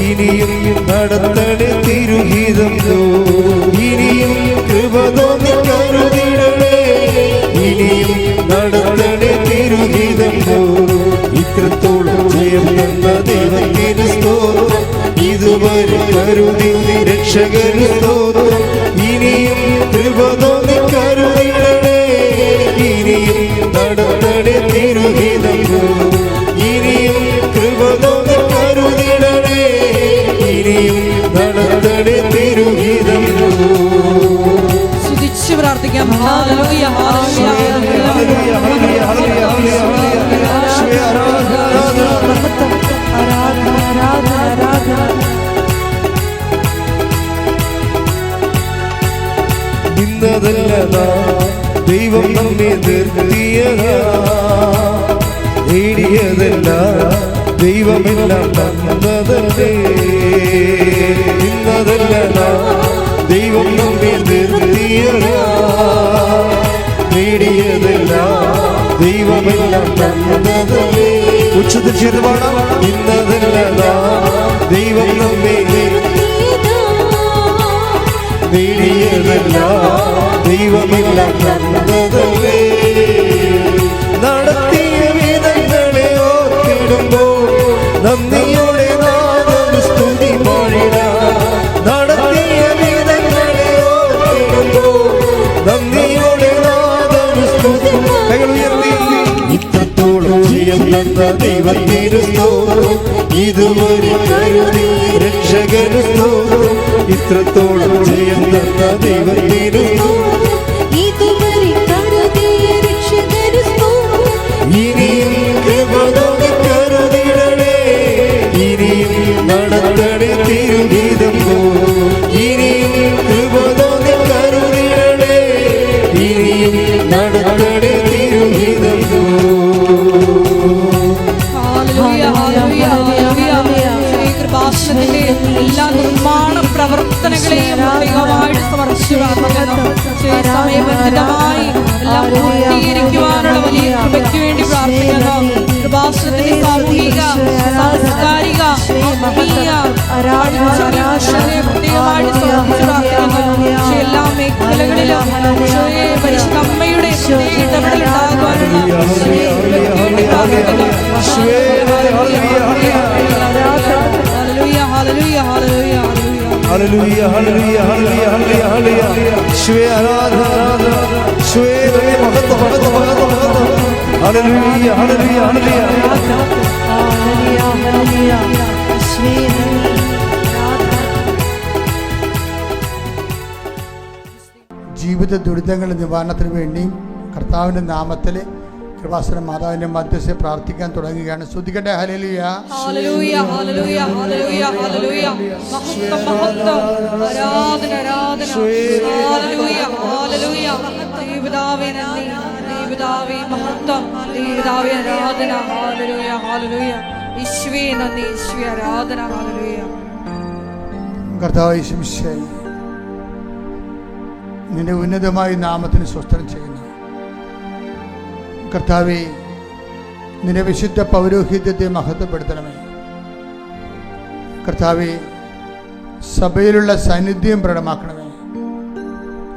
ഇനിയും നടത്തണേ തിരുഹിതം. ഇനിയും കൃപ തോന്നി കരുതിടണേ, ഇനിയും നടത്തണേ തിരുഹിതം. ഇത്രത്തോളം ജയം തന്ന ദൈവത്തിനു സ്തോത്രം, ഇതുവരെ കരുതി രക്ഷകനു സ്തോത്രം. ഇനിയും കൃപ തോന്നി കരുതിടണേ, ഇനിയും നടത്തണേ തിരുഹിതം. ഇനിയും കൃപ തോന്നി കരുതിടണേ, ഇനിയും നടത്തണേ തിരുഹിതം. സ്തുതിച്ച് പ്രാർത്ഥിക്കാം. ഹല്ലേലൂയ, ഹല്ലേലൂയ, ഇന്നതല്ല ദൈവം നമ്മെ നിർത്തിയതാ, നേടിയതല്ല ദൈവമെല്ലാം തന്നതല്ലേ. ഇന്നതല്ല ദൈവം നമ്മെ നിർത്തിയതാ, നേടിയതല്ല ദൈവമെല്ലാം തന്നതല്ലേ. ഉച്ചത്തിൽ ചെയ്ത് പാടാം. ഇന്നതല്ല ദൈവം നമ്മെ നേടിയതല്ല ദൈവമെല്ലാം തന്നതല്ലേ. നടത്തിയ വിധങ്ങളെ ഓർത്തിടുമ്പോൾ നന്ദിയോടെ നാദം സ്തുതി പാടിടാം. നടത്തിയ വിധങ്ങളെ ഓർത്തിടുമ്പോൾ നന്ദിയോടെ നാദം സ്തുതി. കൈകൾ ഉയർത്തി. ഇത്രത്തോളം ജയം തന്ന ദൈവത്തിനു സ്തോത്രം, ഇതുവരെ കരുതി രക്ഷകനു സ്തോത്രം. ഇത്രത്തോളം ജയം തന്ന ദൈവത്തിനു സ്തോത്രം, ഇതുവരെ കരുതിയ രക്ഷകനു സ്തോത്രം. ഇനിയും കൃപ തോന്നി കരുതിടണേ, ഇനിയും നടത്തണേ തിരുഹിതം. ഇനിയും കൃപ തോന്നി കരുതിടണേ, ഇനിയും നടത്തണേ തിരുഹിതം. കൃപാസനത്തിന്റെ എല്ലാ നിർമ്മാണ പ്രവർത്തനങ്ങളെയും പ്രത്യേകമായിട്ട് സമർപ്പിച്ചു പ്രാർത്ഥിക്കുന്നു. സമയബന്ധിതമായി എല്ലാം പൂർത്തീകരിക്കുവാനുള്ള വലിയ കൃപയ്ക്ക് വേണ്ടി പ്രാർത്ഥിക്കുന്നു. കൃപാസനത്തിന്റെ സാമൂഹിക സാംസ്കാരിക ആത്മീയ ഈശോയെ പ്രത്യേകമായിട്ട് സമർപ്പിച്ച് പ്രാർത്ഥിക്കുന്നു. ഈശോ എല്ലാ മേഖലകളിലും ഈശോയെ പരിശുദ്ധ അമ്മയുടെ ഇടപെടൽ ഉണ്ടാകുവാനുള്ള ഈശോയെ വേണ്ടി പ്രാർത്ഥിക്കുന്നു. ഹല്ലേലൂയ ഹല്ലേലൂയ ഹല്ലേലൂയ ഹല്ലേലൂയ ഹല്ലേലൂയ ഹല്ലേലൂയ ഹല്ലേലൂയ ഈശോയെ ആരാധന ഈശോയെ മഹത്വം മഹത്വം മഹത്വം മഹത്വം ഹല്ലേലൂയ ഹല്ലേലൂയ ഹല്ലേലൂയ ജീവിത ദുരിതങ്ങളുടെ നിവാരണത്തിന് വേണ്ടിയും കർത്താവിൻ്റെ നാമത്തിൽ കൃപാസന മാതാവിൻ്റെ മധ്യസ്ഥ പ്രാർത്ഥിക്കാൻ തുടങ്ങുകയാണ്. സ്തുതിക്കട്ടെ. ഹല്ലേലൂയ ഹല്ലേലൂയ ഹല്ലേലൂയ ഹല്ലേലൂയ ഹല്ലേലൂയ മഹത്വം മഹത്വം ആരാധന ആരാധന ഹല്ലേലൂയ ഹല്ലേലൂയ ദൈവപിതാവേ നന്ദി ദൈവപിതാവേ മഹത്വം ദൈവപിതാവേ ആരാധന ഹല്ലേലൂയ ഹല്ലേലൂയ ഈശോയെ നന്ദി ഈശോയെ ആരാധന ഹല്ലേലൂയ. കർത്താവ് യേശുമിശിഹായേ, നിന്റെ ഉന്നതമായ നാമത്തിന് സ്വസ്ത്രം ചെയ്യുന്നു. കർത്താവേ, നിന്റെ വിശുദ്ധ പൗരോഹിത്യത്തെ മഹത്വപ്പെടുത്തണമേ. കർത്താവേ, സഭയിലുള്ള സാന്നിധ്യം പ്രകടമാക്കണമേ.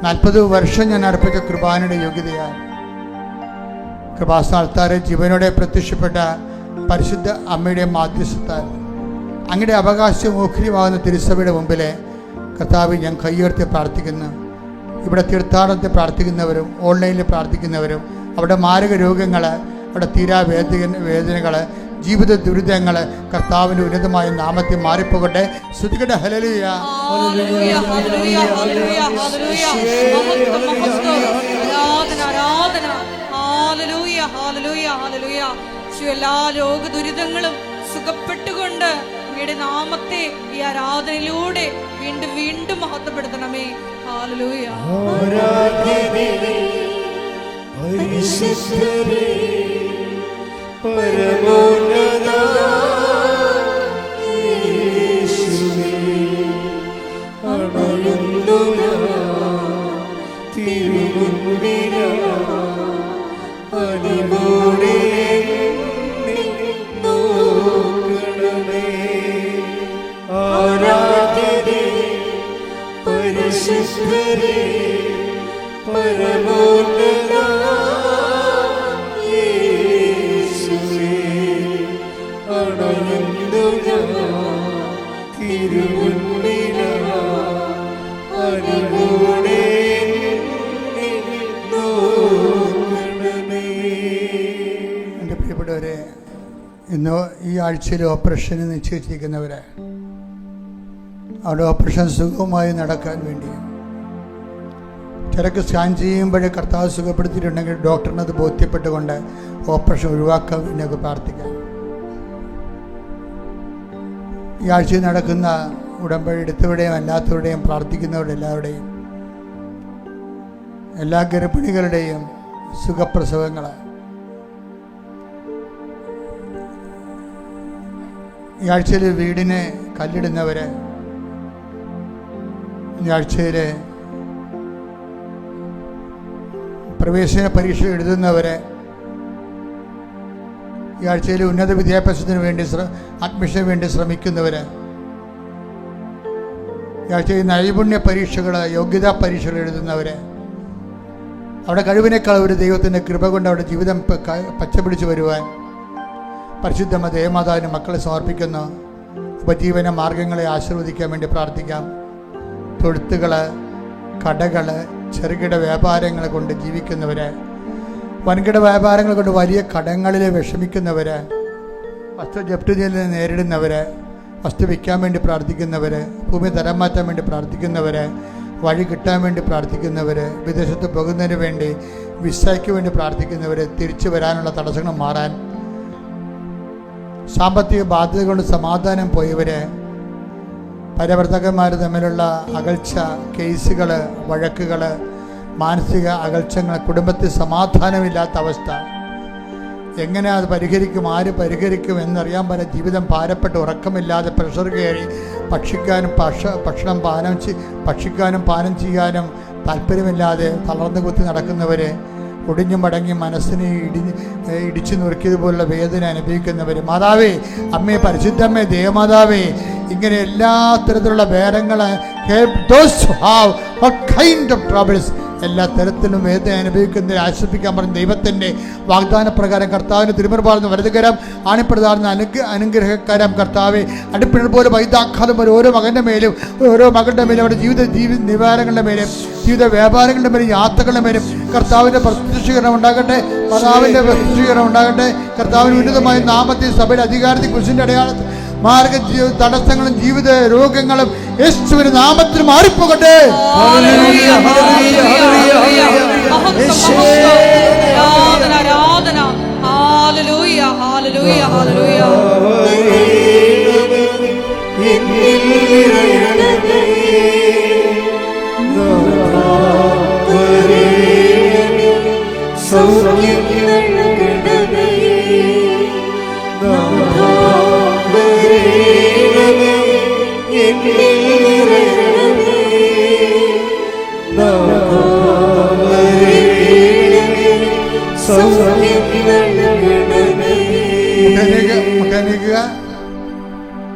40 വർഷം ഞാൻ അർപ്പിച്ച കൃപാനയുടെ യോഗ്യതയാൽ കൃപാസ്ഥാനത്താരെ ജീവനോടെ പ്രത്യക്ഷപ്പെട്ട പരിശുദ്ധ അമ്മയുടെ മാധ്യസ്ഥത്താൽ അങ്ങയുടെ അവകാശം ഓഹരിയാകുന്ന തിരുസഭയുടെ മുമ്പിൽ കർത്താവെ ഞാൻ കൈയുയർത്തി പ്രാർത്ഥിക്കുന്നു. ഇവിടെ തീർത്ഥാടനത്തിൽ പ്രാർത്ഥിക്കുന്നവരും ഓൺലൈനിൽ പ്രാർത്ഥിക്കുന്നവരും അവിടെ മാരക രോഗങ്ങൾ, അവിടെ തീരാ വേദനകൾ, ജീവിത ദുരിതങ്ങൾ കർത്താവിൻ്റെ ഉന്നതമായ നാമത്തിൽ മാറിപ്പോകട്ടെ. സ്തുതിക്കട്ടെ. ഹല്ലേലൂയ ഹല്ലേലൂയ ഹല്ലേലൂയ ഹല്ലേലൂയ ഹല്ലേലൂയ മഹത്വം മഹത്വം ആരാധന ആരാധന ഹല്ലേലൂയ ഹല്ലേലൂയ ഹല്ലേലൂയ. എല്ലാ രോഗ ദുരിതങ്ങളും സുഖപ്പെട്ടുകൊണ്ട് അങ്ങയുടെ നാമത്തെ ഈ ആരാധനയിലൂടെ വീണ്ടും വീണ്ടും മഹത്വപ്പെടുത്തണമേ. ഹല്ലേലൂയ. എൻ്റെ പ്രിയപ്പെട്ടവരെ, ഇന്ന് ഈ ആഴ്ചയിൽ ഓപ്പറേഷന് നിശ്ചയിച്ചിരിക്കുന്നവരെ അവിടെ ഓപ്പറേഷൻ സുഖമായി നടക്കാൻ വേണ്ടി ചിലക്ക് സ്കാൻ ചെയ്യുമ്പോഴേ കർത്താവ് സുഖപ്പെടുത്തിയിട്ടുണ്ടെങ്കിൽ ഡോക്ടറിന് അത് ബോധ്യപ്പെട്ടുകൊണ്ട് ഓപ്പറേഷൻ ഒഴിവാക്കാൻ വേണ്ടിയൊക്കെ പ്രാർത്ഥിക്കാം. ഈ ആഴ്ചയിൽ നടക്കുന്ന ഉടമ്പടി എടുത്തവരുടെയും അല്ലാത്തവരുടെയും പ്രാർത്ഥിക്കുന്നവരുടെ എല്ലാവരുടെയും എല്ലാ ഗർഭിണികളുടെയും സുഖപ്രസവങ്ങൾ ഈ ആഴ്ചയിൽ വീടിന് കല്ലിടുന്നവർ, ഈ ആഴ്ചയിൽ പ്രവേശന പരീക്ഷ എഴുതുന്നവർ, ഈ ആഴ്ചയിൽ ഉന്നത വിദ്യാഭ്യാസത്തിന് വേണ്ടി അഡ്മിഷന് വേണ്ടി ശ്രമിക്കുന്നവർ, ഈ ആഴ്ചയിൽ നൈപുണ്യ പരീക്ഷകൾ, യോഗ്യതാ പരീക്ഷകൾ എഴുതുന്നവർ, അവിടെ കഴിവിനേക്കാൾ ഒരു ദൈവത്തിൻ്റെ കൃപ കൊണ്ട് അവിടെ ജീവിതം പച്ചപിടിച്ച് വരുവാൻ പരിശുദ്ധ ദേവമാതാവിന് മക്കളെ സമർപ്പിക്കുന്നു. ഉപജീവന മാർഗങ്ങളെ ആശീർവദിക്കാൻ വേണ്ടി പ്രാർത്ഥിക്കാം. തൊഴുത്തുകൾ, കടകൾ, ചെറുകിട വ്യാപാരങ്ങൾ കൊണ്ട് ജീവിക്കുന്നവർ, വൻകിട വ്യാപാരങ്ങൾ കൊണ്ട് വലിയ കടങ്ങളിൽ വിഷമിക്കുന്നവർ, വസ്തു ജപ്തി ചെയ്ത് നേരിടുന്നവർ, വസ്തു വിൽക്കാൻ വേണ്ടി പ്രാർത്ഥിക്കുന്നവർ, ഭൂമി തരം മാറ്റാൻ വേണ്ടി പ്രാർത്ഥിക്കുന്നവർ, വഴി കിട്ടാൻ വേണ്ടി പ്രാർത്ഥിക്കുന്നവർ, വിദേശത്ത് പോകുന്നതിന് വേണ്ടി വിസയ്ക്ക് വേണ്ടി പ്രാർത്ഥിക്കുന്നവർ, തിരിച്ചു വരാനുള്ള തടസ്സങ്ങൾ മാറാൻ, സാമ്പത്തിക ബാധ്യത കൊണ്ട് സമാധാനം പോയവർ, പരവർത്തകന്മാർ തമ്മിലുള്ള അകൽച്ച, കേസുകൾ, വഴക്കുകൾ, മാനസിക അകൽച്ചങ്ങൾ, കുടുംബത്തിൽ സമാധാനമില്ലാത്ത അവസ്ഥ, എങ്ങനെ അത് പരിഹരിക്കും, ആര് പരിഹരിക്കും എന്നറിയാൻ പല ജീവിതം ഭാരപ്പെട്ട് ഉറക്കമില്ലാതെ പ്രഷർ കയറി ഭക്ഷിക്കാനും ഭക്ഷണം ഭക്ഷിക്കാനും പാനം ചെയ്യാനും താല്പര്യമില്ലാതെ തളർന്നു കുത്തി നടക്കുന്നവർ, ഒടിഞ്ഞു മടങ്ങി മനസ്സിനെ ഇടിച്ചു നുറുക്കിയതുപോലുള്ള വേദന അനുഭവിക്കുന്നവർ, മാതാവേ, അമ്മേ, പരിശുദ്ധമ്മേ, ദേവമാതാവേ, ഇങ്ങനെ എല്ലാ തരത്തിലുള്ള വേദങ്ങൾ, എല്ലാ തരത്തിലും വേദന അനുഭവിക്കുന്നതിന് ആശ്വസിപ്പിക്കാൻ പറഞ്ഞ ദൈവത്തിൻ്റെ വാഗ്ദാന പ്രകാരം കർത്താവിന് തിരുമുറപാടുന്ന വലതുകരം ആണിപ്പെടുതാർന്ന അനുഗ്രഹകരം കർത്താവെ, അടുപ്പിടൽ പോലെ വൈദ്യാഘാതം പോലെ ഓരോ മകൻ്റെ മേലും ഓരോ മകളുടെ മേലും അവരുടെ ജീവിത നിവാരങ്ങളുടെ മേലും ജീവിത വ്യാപാരങ്ങളുടെ മേലും യാത്രകളുടെ മേലും കർത്താവിൻ്റെ പ്രത്യക്ഷീകരണം ഉണ്ടാകട്ടെ, മാതാവിൻ്റെ പ്രത്യക്ഷീകരണം ഉണ്ടാകട്ടെ. കർത്താവിന് ഉന്നതമായ നാമത്തിൽ സഭയുടെ അധികാരത്തിൽ കുരിശിൻ്റെ അടയാളത്തിൽ മാർഗ തടസ്സങ്ങളും ജീവിത രോഗങ്ങളും യേശുവിന്റെ നാമത്തിൽ മാറിപ്പോകട്ടെ.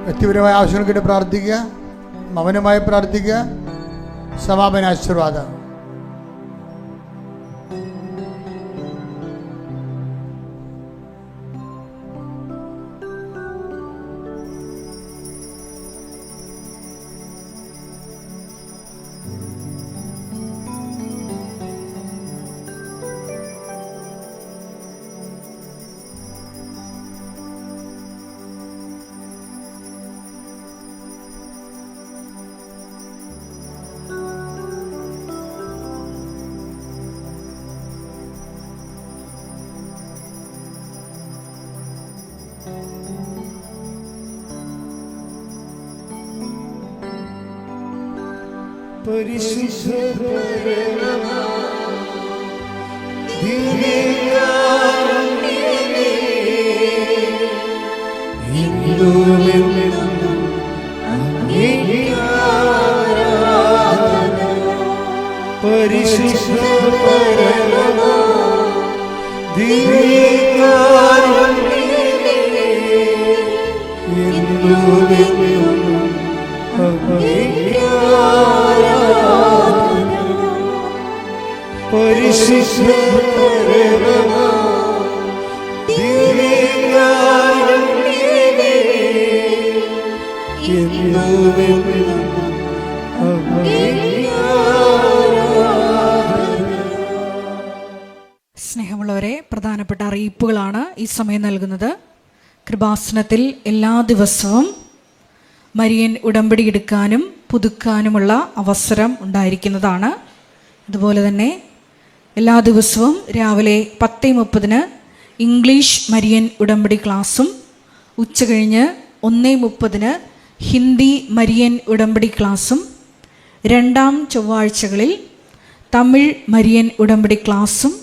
വ്യക്തിപരമായ ആവശ്യങ്ങൾക്കിട്ട് പ്രാർത്ഥിക്കുക, മൗനമായി പ്രാർത്ഥിക്കുക. സമാപന ആശീർവാദം. പരിശുദ്ധ സ്നേഹമുള്ളവരെ, പ്രധാനപ്പെട്ട അറിയിപ്പുകളാണ് ഈ സമയം നൽകുന്നത്. കൃപാസനത്തിൽ എല്ലാ ദിവസവും മരിയൻ ഉടമ്പടി എടുക്കാനും പുതുക്കാനുമുള്ള അവസരം ഉണ്ടായിരിക്കുന്നതാണ്. അതുപോലെ തന്നെ എല്ലാ ദിവസവും രാവിലെ 10:30 ഇംഗ്ലീഷ് മരിയൻ ഉടമ്പടി ക്ലാസ്സും ഉച്ചകഴിഞ്ഞ് 1:30 ഹിന്ദി മരിയൻ ഉടമ്പടി ക്ലാസ്സും രണ്ടാം ചൊവ്വാഴ്ചകളിൽ തമിഴ് മരിയൻ ഉടമ്പടി ക്ലാസ്സും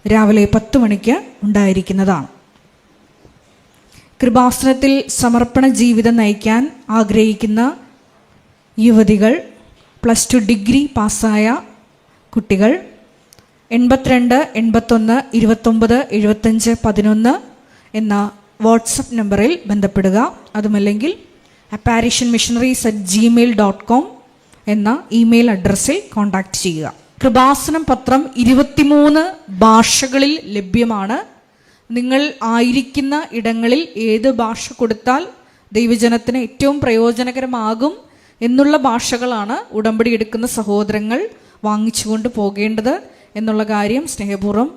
രാവിലെ 10 മണിക്ക് ഉണ്ടായിരിക്കുന്നതാണ്. കൃപാസനത്തിൽ സമർപ്പണ ജീവിതം നയിക്കാൻ ആഗ്രഹിക്കുന്ന യുവതികൾ, +2 ഡിഗ്രി പാസ്സായ കുട്ടികൾ 82 81 29 75 11 എന്ന വാട്സപ്പ് നമ്പറിൽ ബന്ധപ്പെടുക. അതുമല്ലെങ്കിൽ apparitionmissionaries@gmail.com എന്ന ഇമെയിൽ അഡ്രസ്സിൽ കോൺടാക്റ്റ് ചെയ്യുക. കൃപാസനം പത്രം 23 ഭാഷകളിൽ ലഭ്യമാണ്. നിങ്ങൾ ആയിരിക്കുന്ന ഇടങ്ങളിൽ ഏത് ഭാഷ കൊടുത്താൽ ദൈവജനത്തിന് ഏറ്റവും പ്രയോജനകരമാകും എന്നുള്ള ഭാഷകളാണ് ഉടമ്പടി എടുക്കുന്ന സഹോദരങ്ങൾ വാങ്ങിച്ചുകൊണ്ട് പോകേണ്ടത് എന്നുള്ള കാര്യം സ്നേഹപൂർവ്വം